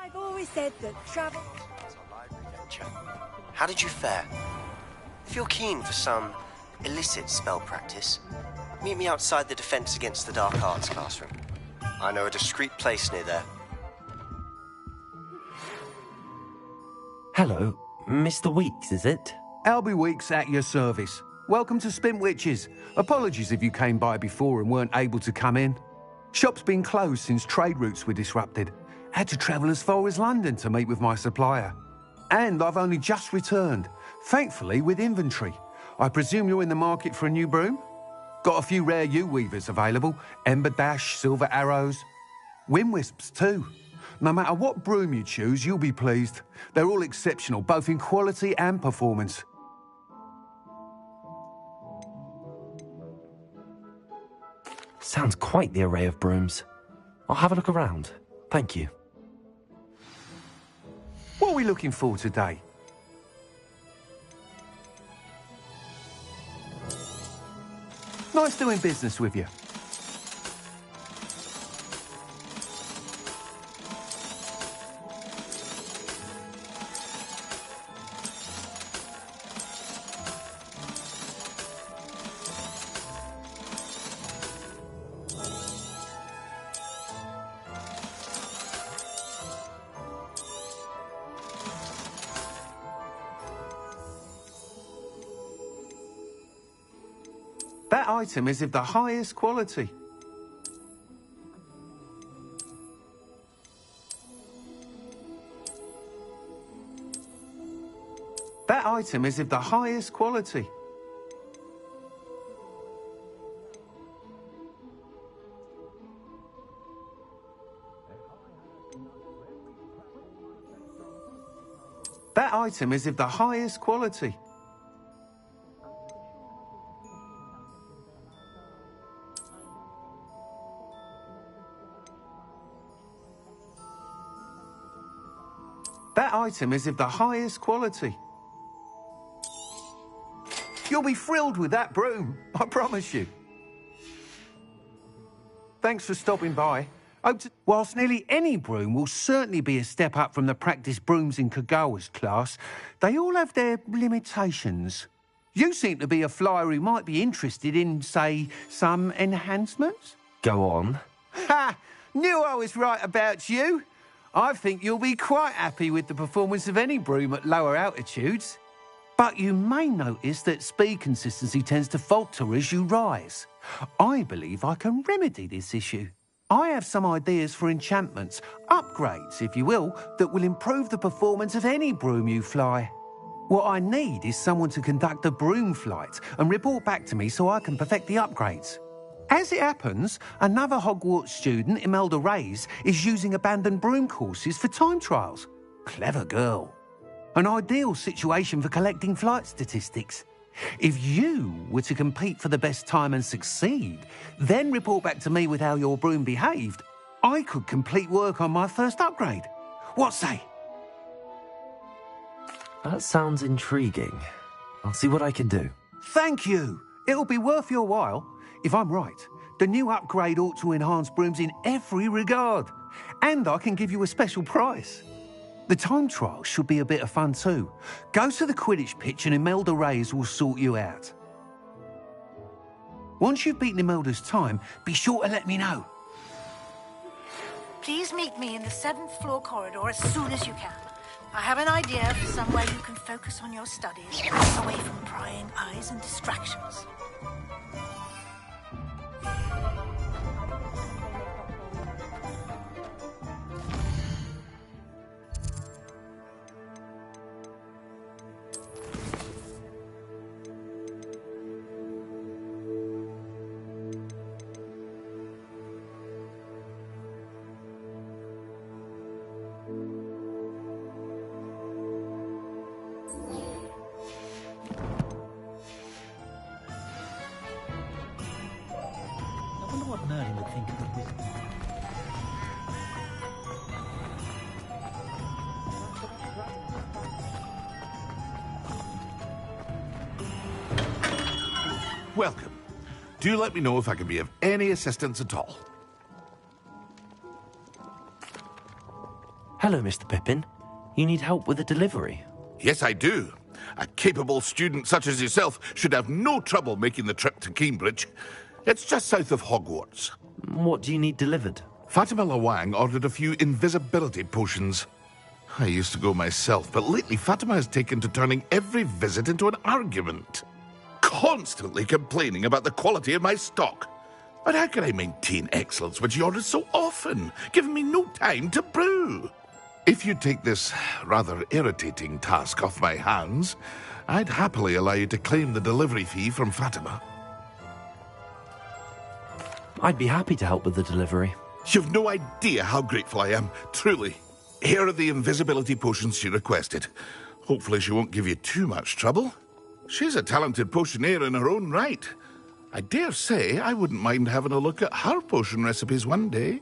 I've always said that travel... How did you fare? If you're keen for some illicit spell practice, meet me outside the Defense Against the Dark Arts classroom. I know a discreet place near there. Hello, Mr. Weeks, is it? Albie Weeks at your service. Welcome to Spintwitches. Apologies if you came by before and weren't able to come in. Shop's been closed since trade routes were disrupted. Had to travel as far as London to meet with my supplier. And I've only just returned, thankfully with inventory. I presume you're in the market for a new broom? Got a few rare U-weavers available, Ember Dash, Silver Arrows, Windwisps too. No matter what broom you choose, you'll be pleased. They're all exceptional, both in quality and performance. Sounds quite the array of brooms. I'll have a look around. Thank you. What are we looking for today? Nice doing business with you. That item is of the highest quality. That item is of the highest quality. That item is of the highest quality. That item is of the highest quality. You'll be thrilled with that broom, I promise you. Thanks for stopping by. Whilst nearly any broom will certainly be a step up from the practice brooms in Kagawa's class, they all have their limitations. You seem to be a flyer who might be interested in, say, some enhancements? Go on. Ha! Knew I was right about you. I think you'll be quite happy with the performance of any broom at lower altitudes. But you may notice that speed consistency tends to falter as you rise. I believe I can remedy this issue. I have some ideas for enchantments, upgrades, if you will, that will improve the performance of any broom you fly. What I need is someone to conduct a broom flight and report back to me so I can perfect the upgrades. As it happens, another Hogwarts student, Imelda Reyes, is using abandoned broom courses for time trials. Clever girl. An ideal situation for collecting flight statistics. If you were to compete for the best time and succeed, then report back to me with how your broom behaved, I could complete work on my first upgrade. What say? That sounds intriguing. I'll see what I can do. Thank you. It'll be worth your while. If I'm right, the new upgrade ought to enhance brooms in every regard. And I can give you a special price. The time trial should be a bit of fun too. Go to the Quidditch pitch and Imelda Reyes will sort you out. Once you've beaten Imelda's time, be sure to let me know. Please meet me in the 7th floor corridor as soon as you can. I have an idea for somewhere you can focus on your studies, away from prying eyes and distractions. Welcome. Do let me know if I can be of any assistance at all. Hello, Mr. Pippin. You need help with a delivery? Yes, I do. A capable student such as yourself should have no trouble making the trip to Cambridge. It's just south of Hogwarts. What do you need delivered? Fatima Lawang ordered a few invisibility potions. I used to go myself, but lately Fatima has taken to turning every visit into an argument. Constantly complaining about the quality of my stock. But how can I maintain excellence when she orders so often, giving me no time to brew? If you take this rather irritating task off my hands, I'd happily allow you to claim the delivery fee from Fatima. I'd be happy to help with the delivery. You've no idea how grateful I am, truly. Here are the invisibility potions she requested. Hopefully she won't give you too much trouble. She's a talented potioneer in her own right. I dare say I wouldn't mind having a look at her potion recipes one day.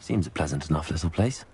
Seems a pleasant enough little place.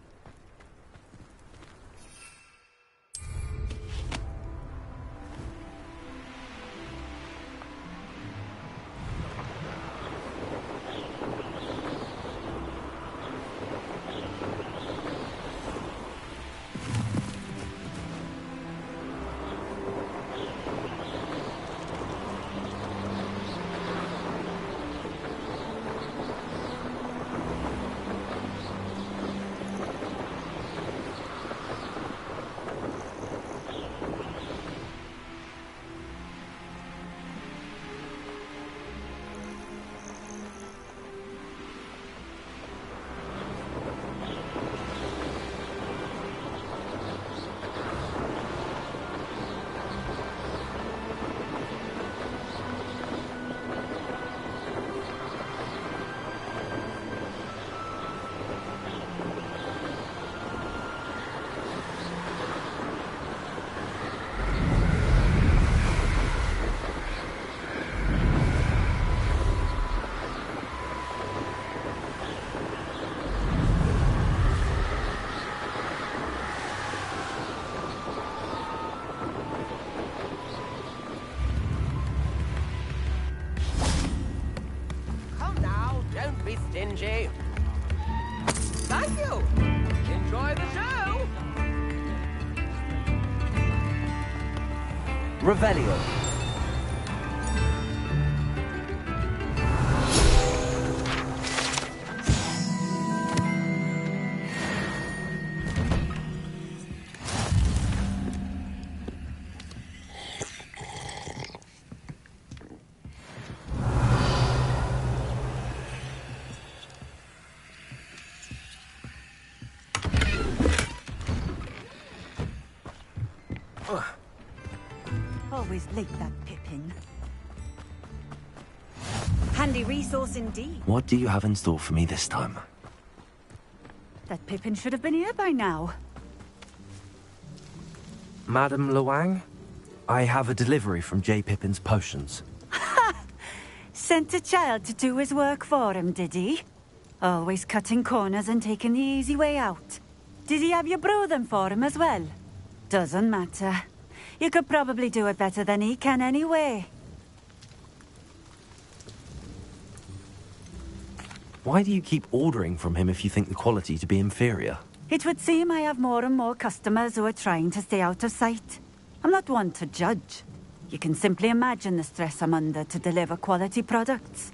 Stingy. Thank you. Enjoy the show. Revelio. Always late, that Pippin. Handy resource indeed. What do you have in store for me this time? That Pippin should have been here by now. Madame Luang? I have a delivery from J. Pippin's Potions. Sent a child to do his work for him, did he? Always cutting corners and taking the easy way out. Did he have you brew them for him as well? Doesn't matter. You could probably do it better than he can anyway. Why do you keep ordering from him if you think the quality to be inferior? It would seem I have more and more customers who are trying to stay out of sight. I'm not one to judge. You can simply imagine the stress I'm under to deliver quality products.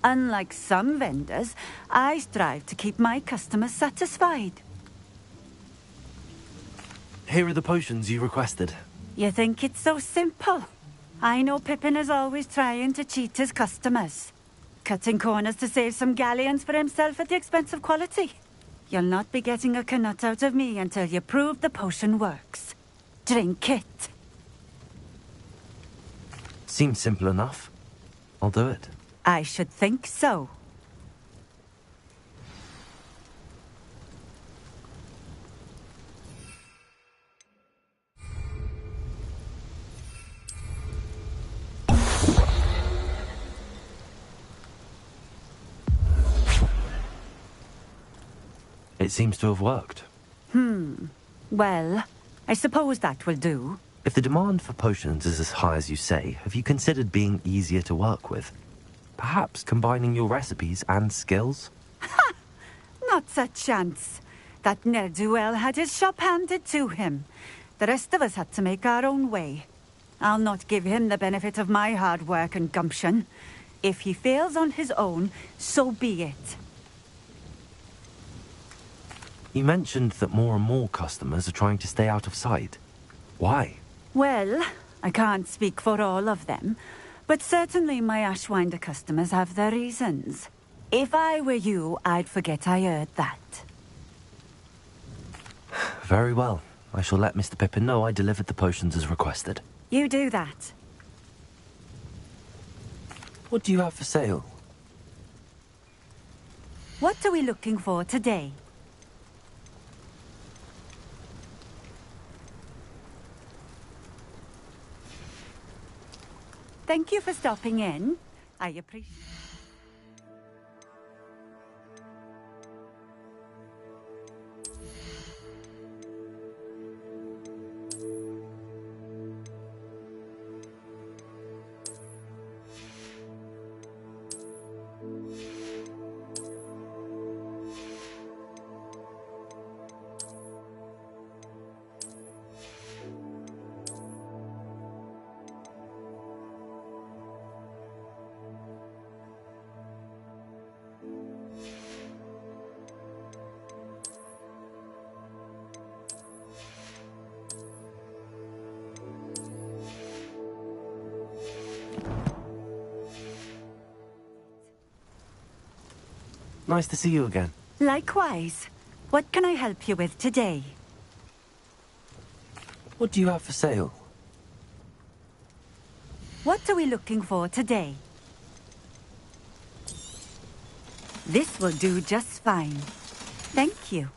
Unlike some vendors, I strive to keep my customers satisfied. Here are the potions you requested. You think it's so simple? I know Pippin is always trying to cheat his customers. Cutting corners to save some galleons for himself at the expense of quality. You'll not be getting a knut out of me until you prove the potion works. Drink it. Seems simple enough. I'll do it. I should think so. It seems to have worked. Well, I suppose that will do. If the demand for potions is as high as you say, have you considered being easier to work with? Perhaps combining your recipes and skills? Not a chance. That ne'er-do-well had his shop handed to him. The rest of us had to make our own way. I'll not give him the benefit of my hard work and gumption. If he fails on his own, so be it. You mentioned that more and more customers are trying to stay out of sight. Why? Well, I can't speak for all of them, but certainly my Ashwinder customers have their reasons. If I were you, I'd forget I heard that. Very well. I shall let Mr. Pippin know I delivered the potions as requested. You do that. What do you have for sale? What are we looking for today? Thank you for stopping in. I appreciate Nice to see you again. Likewise. What can I help you with today? What do you have for sale? What are we looking for today? This will do just fine. Thank you.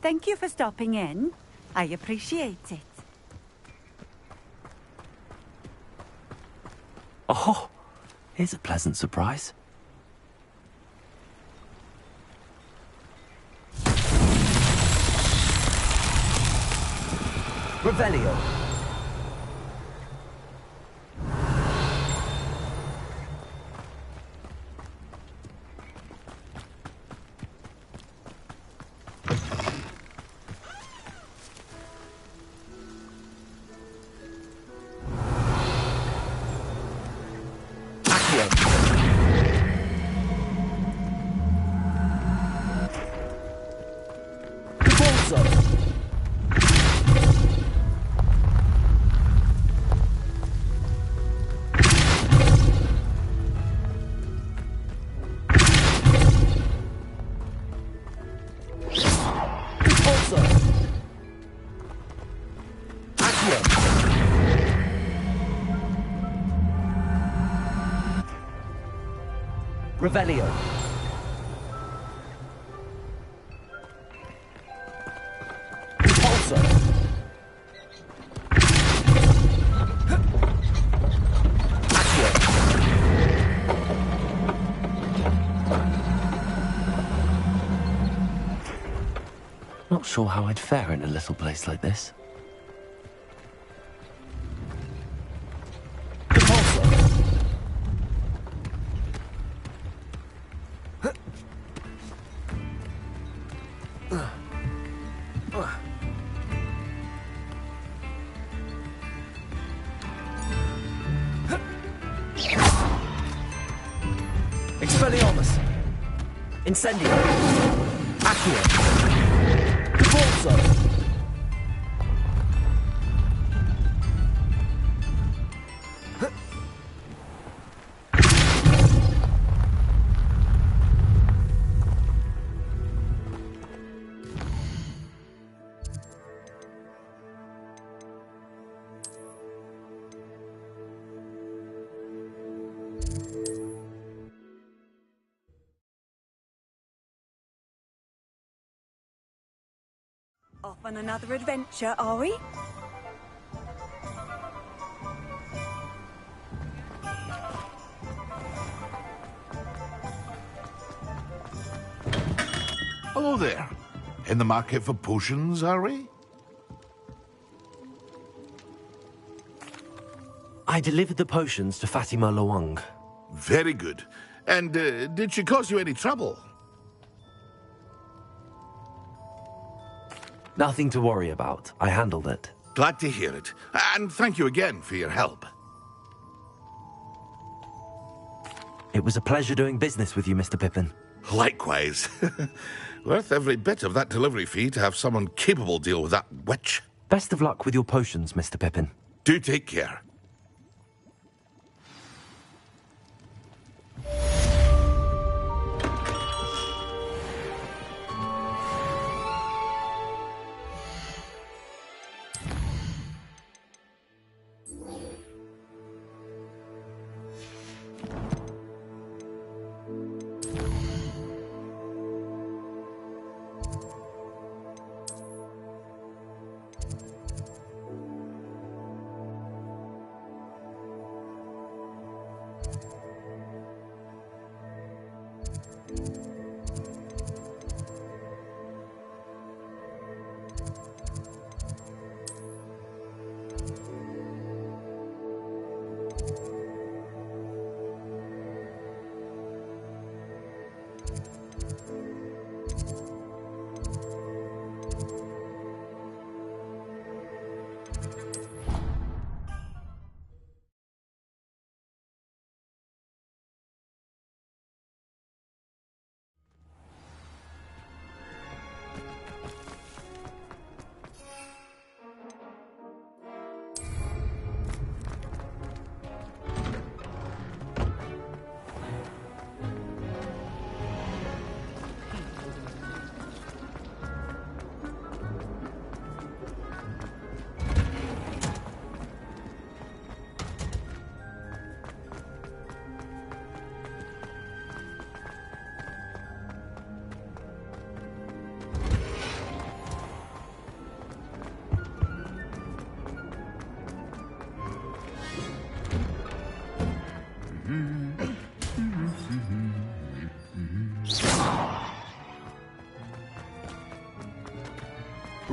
Thank you for stopping in. I appreciate it. Oh, here's a pleasant surprise. Revelio. Revelio. Repulsor. Accio. Not sure how I'd fare in a little place like this. Expelliarmus! Incendio! Accio! Repulsor! Off on another adventure, are we? Hello there. In the market for potions, are we? I delivered the potions to Fatima Luang. Very good. And did she cause you any trouble? Nothing to worry about. I handled it. Glad to hear it. And thank you again for your help. It was a pleasure doing business with you, Mr. Pippin. Likewise. Worth every bit of that delivery fee to have someone capable deal with that witch. Best of luck with your potions, Mr. Pippin. Do take care.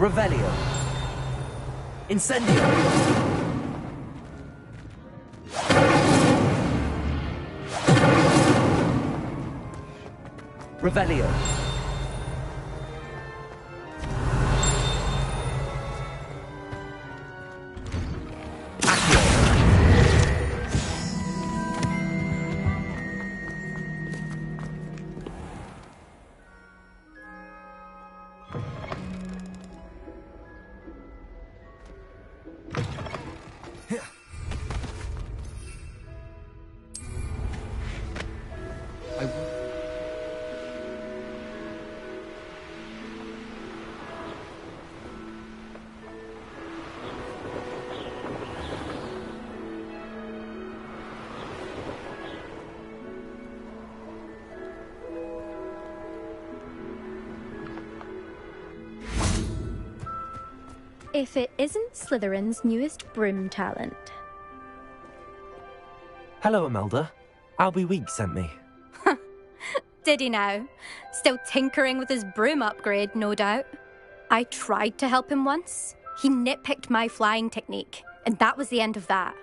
Revelio. Incendio. Revelio. If it isn't Slytherin's newest broom talent. Hello, Imelda. Albie Weeks sent me. Did he now? Still tinkering with his broom upgrade, no doubt. I tried to help him once. He nitpicked my flying technique, and that was the end of that.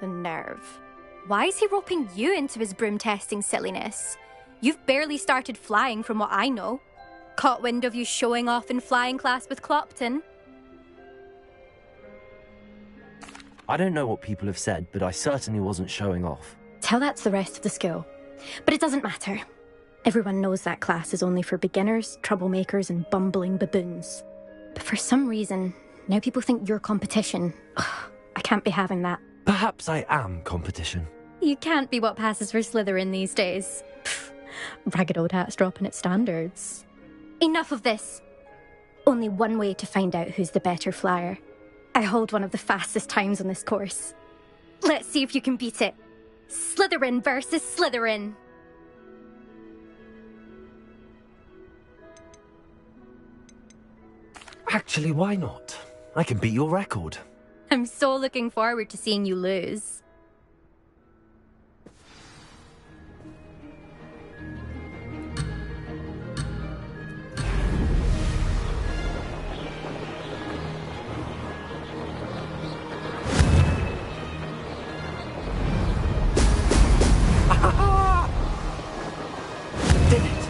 The nerve. Why is he roping you into his broom testing silliness? You've barely started flying from what I know. Caught wind of you showing off in flying class with Clopton. I don't know what people have said, but I certainly wasn't showing off. Tell that to the rest of the school. But it doesn't matter. Everyone knows that class is only for beginners, troublemakers, and bumbling baboons. But for some reason, now people think you're competition. Ugh, I can't be having that. Perhaps I am competition. You can't be what passes for Slytherin these days. Pfft, ragged old hat's dropping its standards. Enough of this. Only one way to find out who's the better flyer. I hold one of the fastest times on this course. Let's see if you can beat it. Slytherin versus Slytherin. Actually, why not? I can beat your record. I'm so looking forward to seeing you lose. Did it?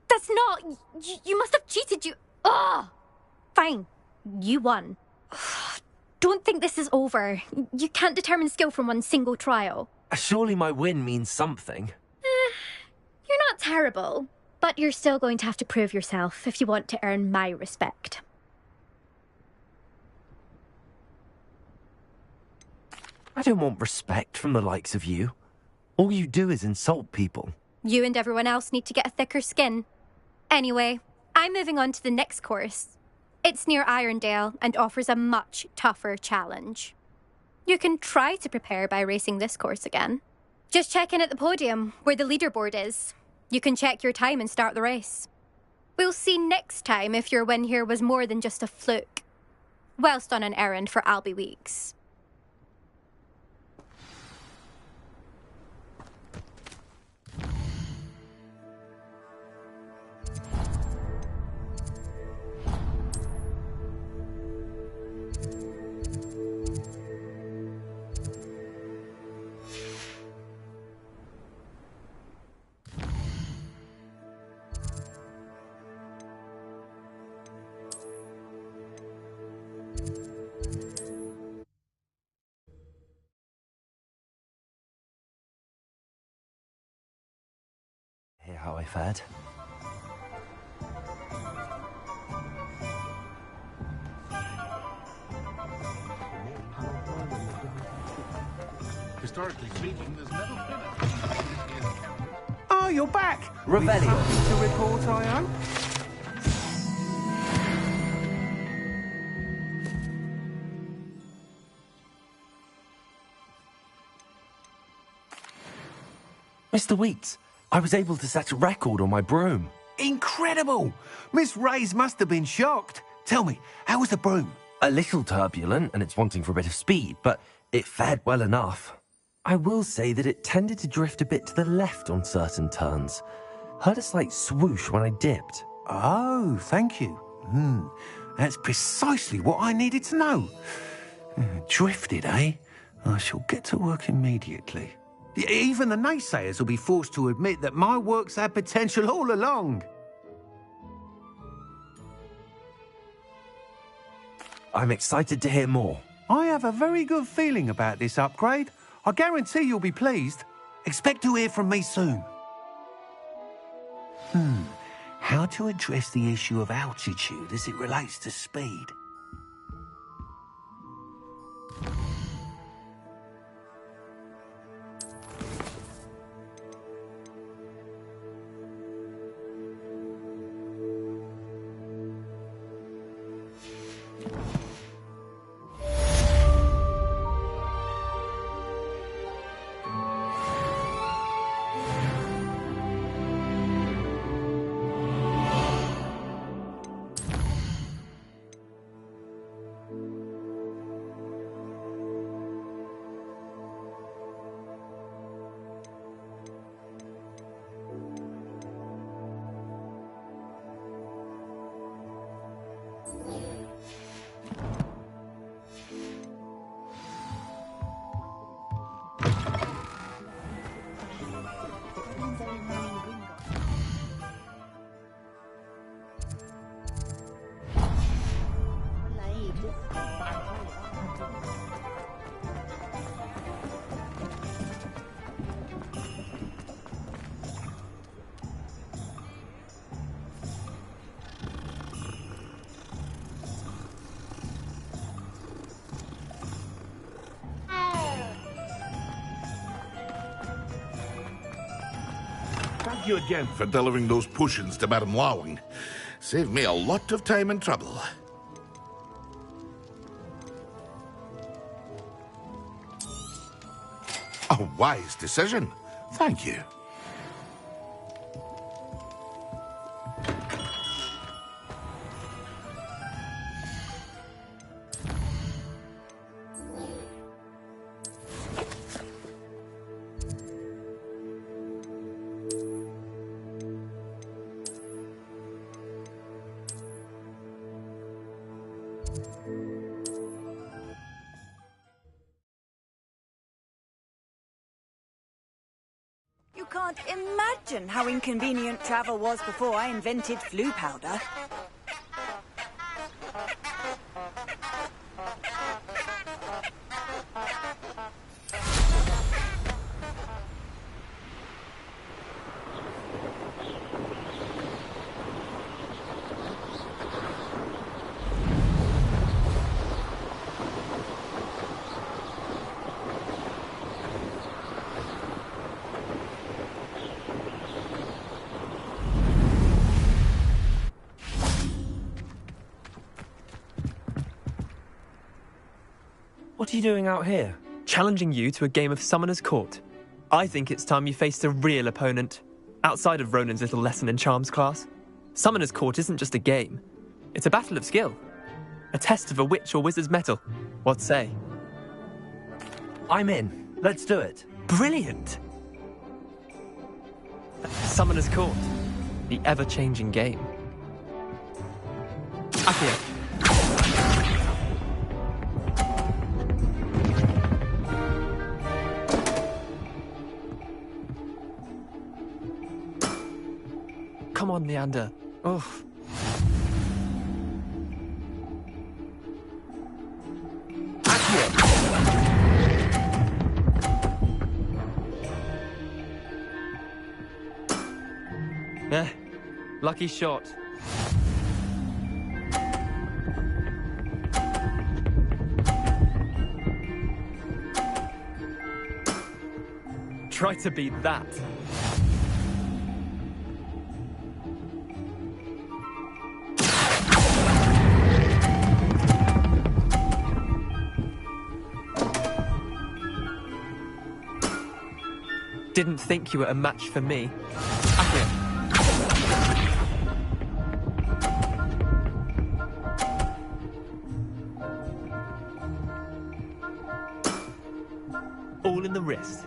That's not... You must have cheated, you... Fine. You won. Don't think this is over. You can't determine skill from one single trial. Surely my win means something. You're not terrible, but you're still going to have to prove yourself if you want to earn my respect. I don't want respect from the likes of you. All you do is insult people. You and everyone else need to get a thicker skin. Anyway, I'm moving on to the next course. It's near Irondale and offers a much tougher challenge. You can try to prepare by racing this course again. Just check in at the podium, where the leaderboard is. You can check your time and start the race. We'll see next time if your win here was more than just a fluke. Whilst on an errand for Albie Weeks. Hear how I fared? Historically speaking, there's never been Oh, you're back! Revelio. To report, I hope? Mr. Weeks, I was able to set a record on my broom. Incredible! Miss Reyes must have been shocked. Tell me, how was the broom? A little turbulent, and it's wanting for a bit of speed, but it fared well enough. I will say that it tended to drift a bit to the left on certain turns. Heard a slight swoosh when I dipped. Oh, thank you. That's precisely what I needed to know. Drifted, eh? I shall get to work immediately. Even the naysayers will be forced to admit that my work's had potential all along. I'm excited to hear more. I have a very good feeling about this upgrade. I guarantee you'll be pleased. Expect to hear from me soon. How to address the issue of altitude as it relates to speed? Thank you again for delivering those potions to Madame Lawing. Saved me a lot of time and trouble. A wise decision. Thank you. You can't imagine how inconvenient travel was before I invented flu powder. What are you doing out here? Challenging you to a game of Summoner's Court. I think it's time you faced a real opponent, outside of Ronan's little lesson in charms class. Summoner's Court isn't just a game. It's a battle of skill. A test of a witch or wizard's mettle. What say? I'm in. Let's do it. Brilliant! Summoner's Court. The ever-changing game. Accio. Come on, Leander. Oh. Lucky shot. Try to beat that. Didn't think you were a match for me. Accio. All in the wrist.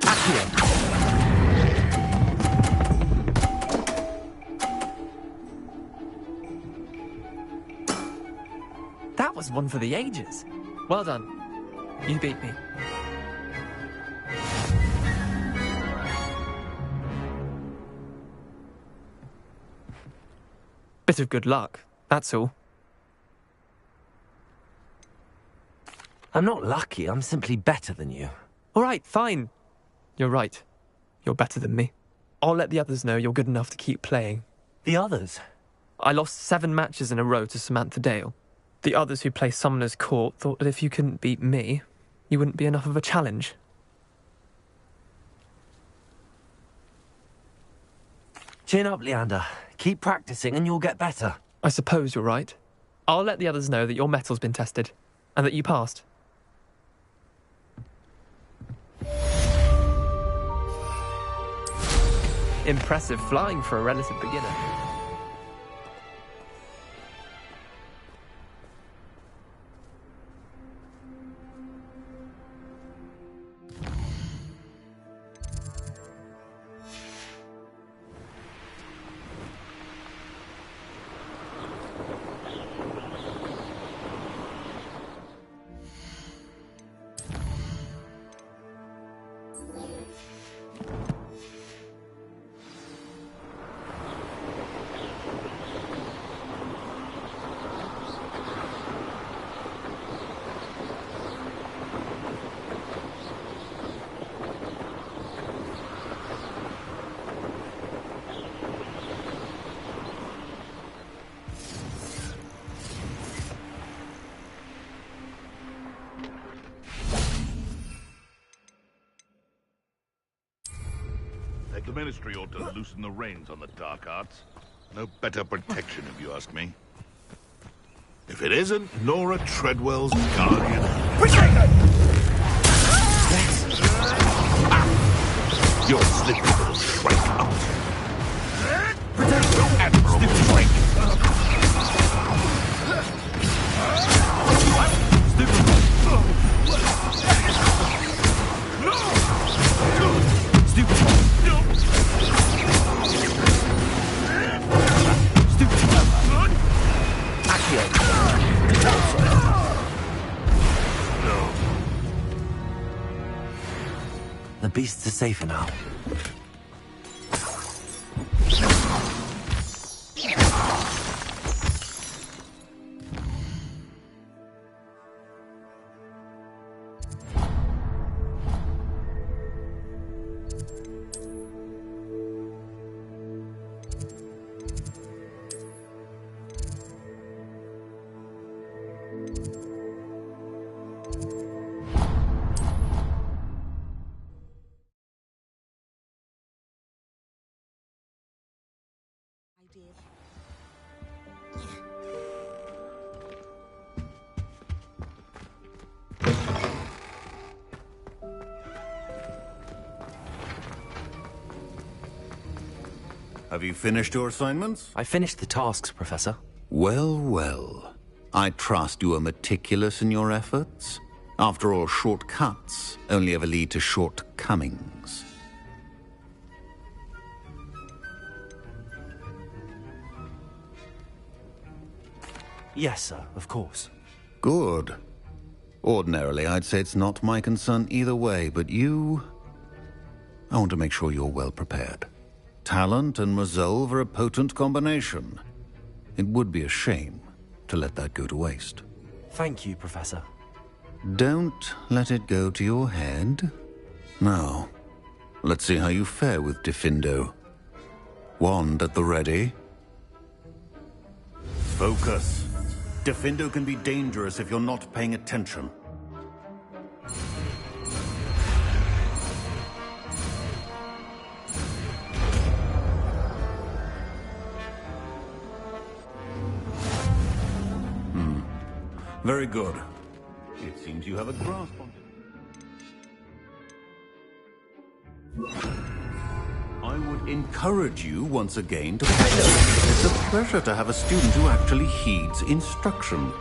Accio. That was one for the ages. Well done. You beat me. Bit of good luck, that's all. I'm not lucky, I'm simply better than you. All right, fine. You're right. You're better than me. I'll let the others know you're good enough to keep playing. The others? I lost 7 matches in a row to Samantha Dale. The others who play Summoner's Court thought that if you couldn't beat me, you wouldn't be enough of a challenge. Chin up, Leander. Keep practicing and you'll get better. I suppose you're right. I'll let the others know that your metal's been tested, and that you passed. Impressive flying for a relative beginner. The Ministry ought to loosen the reins on the dark arts. No better protection, if you ask me. If it isn't Nora Treadwell's guardian... You're slipping little shrike out. Admiral Drake. The beasts are safer now. Have you finished your assignments? I finished the tasks, Professor. Well, well. I trust you are meticulous in your efforts. After all, shortcuts only ever lead to shortcomings. Yes, sir, of course. Good. Ordinarily, I'd say it's not my concern either way, but you... I want to make sure you're well prepared. Talent and resolve are a potent combination. It would be a shame to let that go to waste. Thank you, Professor. Don't let it go to your head. Now, let's see how you fare with Diffindo. Wand at the ready. Focus. Diffindo can be dangerous if you're not paying attention. Very good. It seems you have a grasp on it. I would encourage you once again to follow. It's a pleasure to have a student who actually heeds instruction.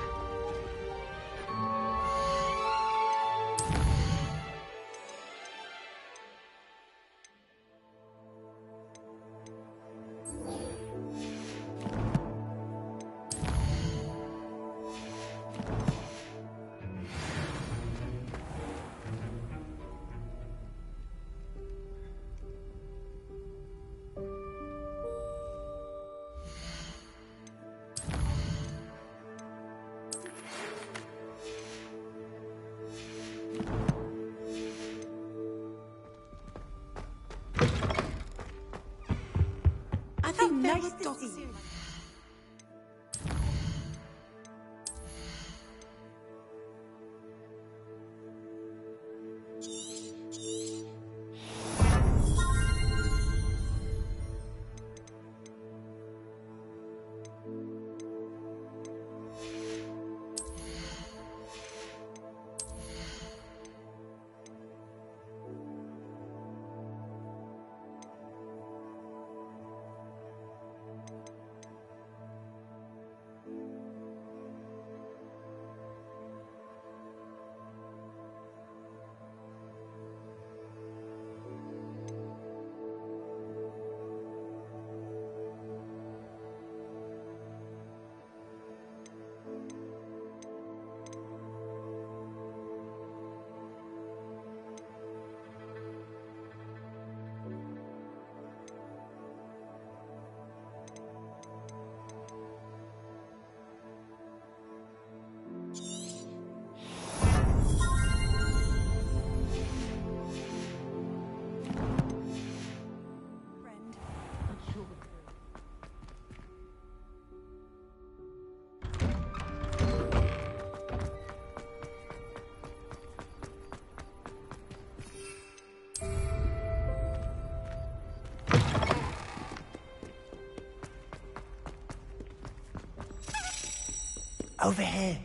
Over here.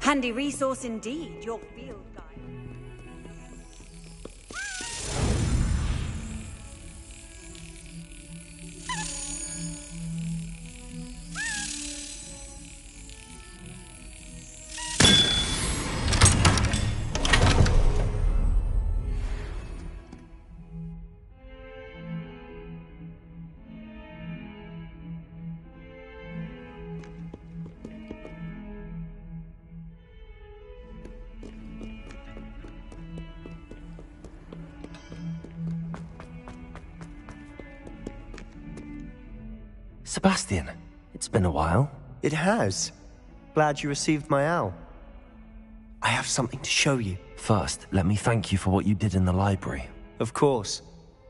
Handy resource indeed, your field guide. Sebastian, it's been a while. It has. Glad you received my owl. I have something to show you. First, let me thank you for what you did in the library. Of course.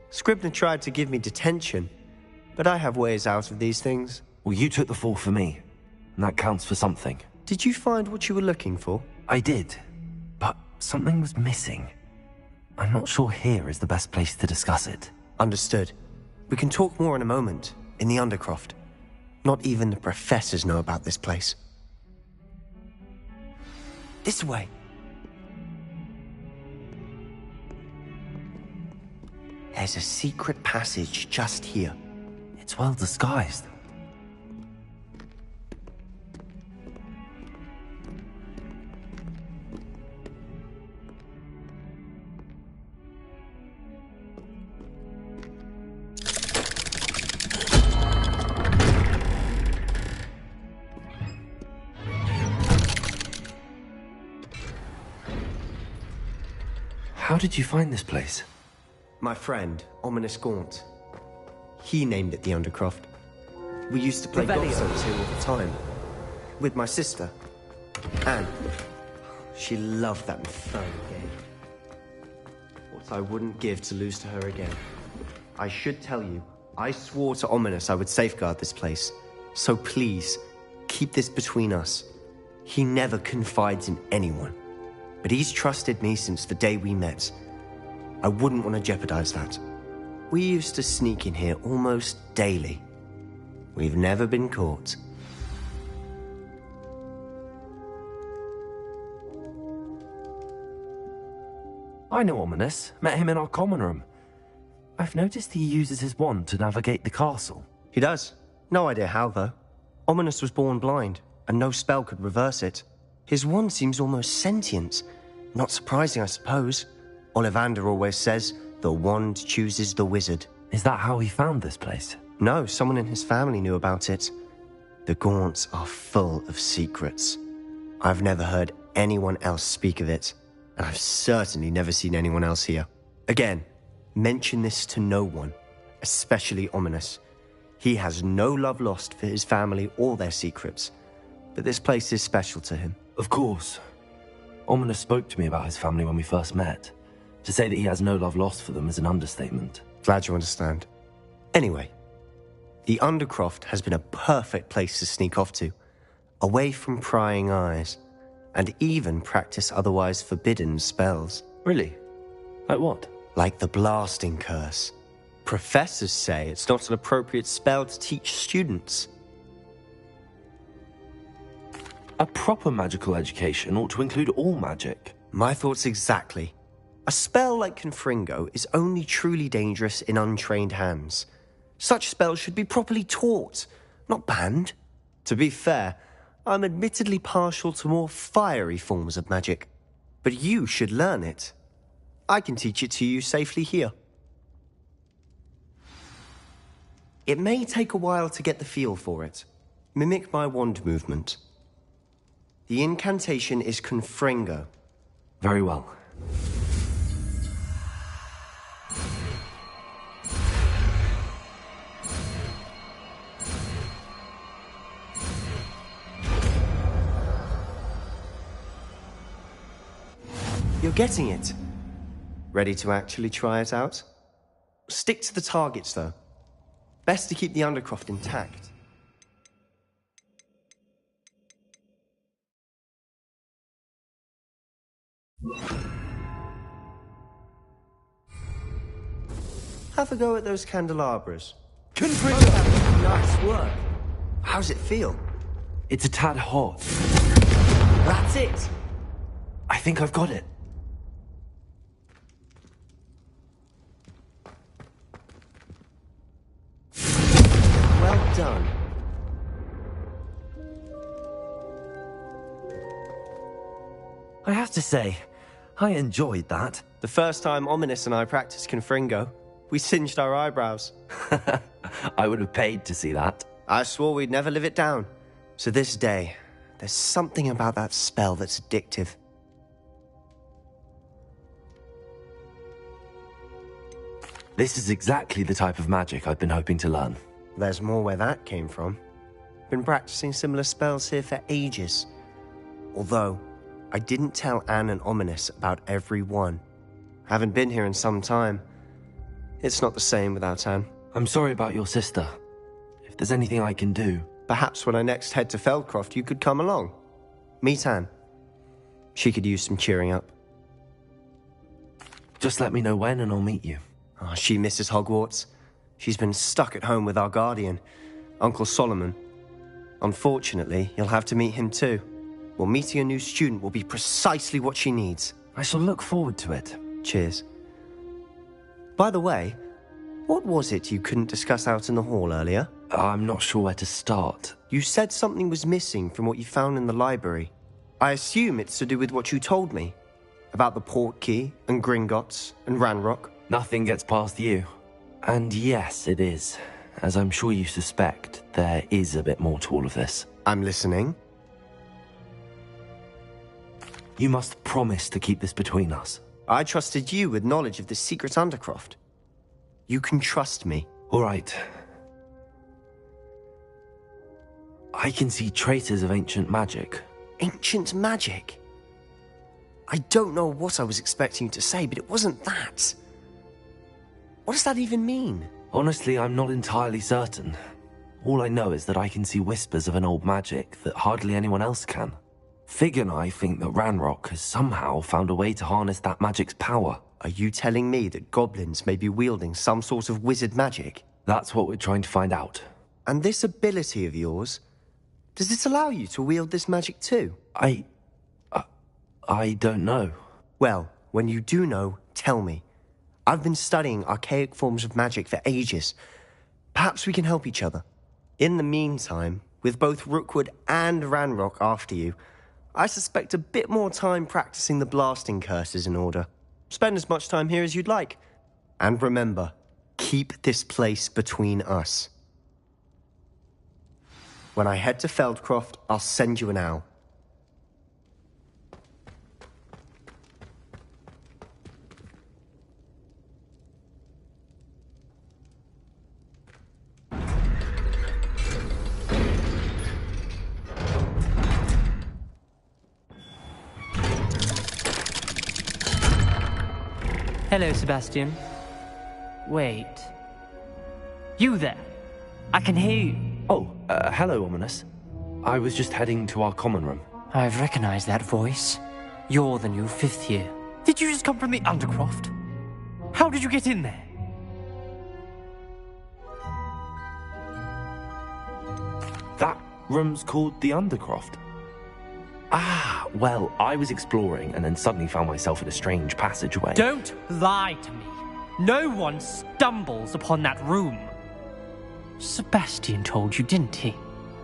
Scribner tried to give me detention, but I have ways out of these things. Well, you took the fall for me, and that counts for something. Did you find what you were looking for? I did, but something was missing. I'm not sure here is the best place to discuss it. Understood. We can talk more in a moment, in the Undercroft. Not even the professors know about this place. This way. There's a secret passage just here. It's well disguised. How did you find this place? My friend, Ominous Gaunt. He named it the Undercroft. We used to play Godstones here all the time. With my sister, Anne. She loved that infernal game. What I wouldn't give to lose to her again. I should tell you, I swore to Ominous I would safeguard this place. So please, keep this between us. He never confides in anyone. But he's trusted me since the day we met. I wouldn't want to jeopardize that. We used to sneak in here almost daily. We've never been caught. I know Ominous. Met him in our common room. I've noticed he uses his wand to navigate the castle. He does. No idea how, though. Ominous was born blind, and no spell could reverse it. His wand seems almost sentient. Not surprising, I suppose. Ollivander always says, the wand chooses the wizard. Is that how he found this place? No, someone in his family knew about it. The Gaunts are full of secrets. I've never heard anyone else speak of it, and I've certainly never seen anyone else here. Again, mention this to no one, especially Ominous. He has no love lost for his family or their secrets, but this place is special to him. Of course. Ominous spoke to me about his family when we first met. To say that he has no love lost for them is an understatement. Glad you understand. Anyway, the Undercroft has been a perfect place to sneak off to, away from prying eyes, and even practice otherwise forbidden spells. Really? Like what? Like the Blasting Curse. Professors say it's not an appropriate spell to teach students. A proper magical education ought to include all magic. My thoughts exactly. A spell like Confringo is only truly dangerous in untrained hands. Such spells should be properly taught, not banned. To be fair, I'm admittedly partial to more fiery forms of magic. But you should learn it. I can teach it to you safely here. It may take a while to get the feel for it. Mimic my wand movement. The incantation is Confringo. Very well. You're getting it. Ready to actually try it out? Stick to the targets, though. Best to keep the Undercroft intact. Have a go at those candelabras. Confringo! Nice work. How's it feel? It's a tad hot. That's it. I think I've got it. Well done. I have to say, I enjoyed that. The first time Ominous and I practiced Confringo, we singed our eyebrows. I would have paid to see that. I swore we'd never live it down. To this day, there's something about that spell that's addictive. This is exactly the type of magic I've been hoping to learn. There's more where that came from. Been practicing similar spells here for ages. Although, I didn't tell Anne and Ominous about every one. Haven't been here in some time. It's not the same without Anne. I'm sorry about your sister. If there's anything I can do... Perhaps when I next head to Feldcroft, you could come along. Meet Anne. She could use some cheering up. Just let me know when and I'll meet you. Oh, she misses Hogwarts. She's been stuck at home with our guardian, Uncle Solomon. Unfortunately, you'll have to meet him too. Well, meeting a new student will be precisely what she needs. I shall look forward to it. Cheers. By the way, what was it you couldn't discuss out in the hall earlier? I'm not sure where to start. You said something was missing from what you found in the library. I assume it's to do with what you told me. About the Portkey, and Gringotts, and Ranrock. Nothing gets past you. And yes, it is. As I'm sure you suspect, there is a bit more to all of this. I'm listening. You must promise to keep this between us. I trusted you with knowledge of the secret Undercroft. You can trust me. All right. I can see traces of ancient magic. Ancient magic? I don't know what I was expecting you to say, but it wasn't that. What does that even mean? Honestly, I'm not entirely certain. All I know is that I can see whispers of an old magic that hardly anyone else can. Fig and I think that Ranrock has somehow found a way to harness that magic's power. Are you telling me that goblins may be wielding some sort of wizard magic? That's what we're trying to find out. And this ability of yours, does it allow you to wield this magic too? I don't know. Well, when you do know, tell me. I've been studying archaic forms of magic for ages. Perhaps we can help each other. In the meantime, with both Rookwood and Ranrock after you, I suspect a bit more time practicing the blasting curse is in order. Spend as much time here as you'd like. And remember, keep this place between us. When I head to Feldcroft, I'll send you an owl. Hello, Sebastian. Wait. You there? I can hear you. Oh, hello, Ominis. I was just heading to our common room. I've recognized that voice. You're the new 5th year. Did you just come from the Undercroft? How did you get in there? That room's called the Undercroft. Ah, well, I was exploring and then suddenly found myself in a strange passageway. Don't lie to me. No one stumbles upon that room. Sebastian told you, didn't he?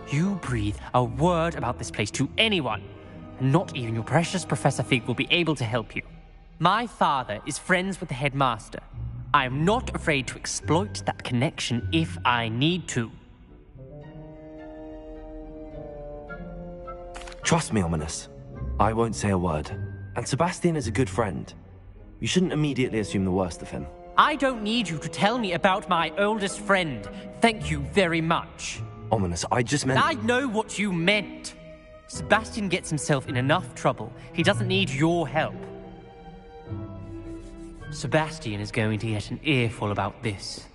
You breathe a word about this place to anyone, and not even your precious Professor Fig will be able to help you. My father is friends with the headmaster. I am not afraid to exploit that connection if I need to. Trust me, Ominis. I won't say a word. And Sebastian is a good friend. You shouldn't immediately assume the worst of him. I don't need you to tell me about my oldest friend. Thank you very much. Ominis, I just meant... I know what you meant. Sebastian gets himself in enough trouble. He doesn't need your help. Sebastian is going to get an earful about this.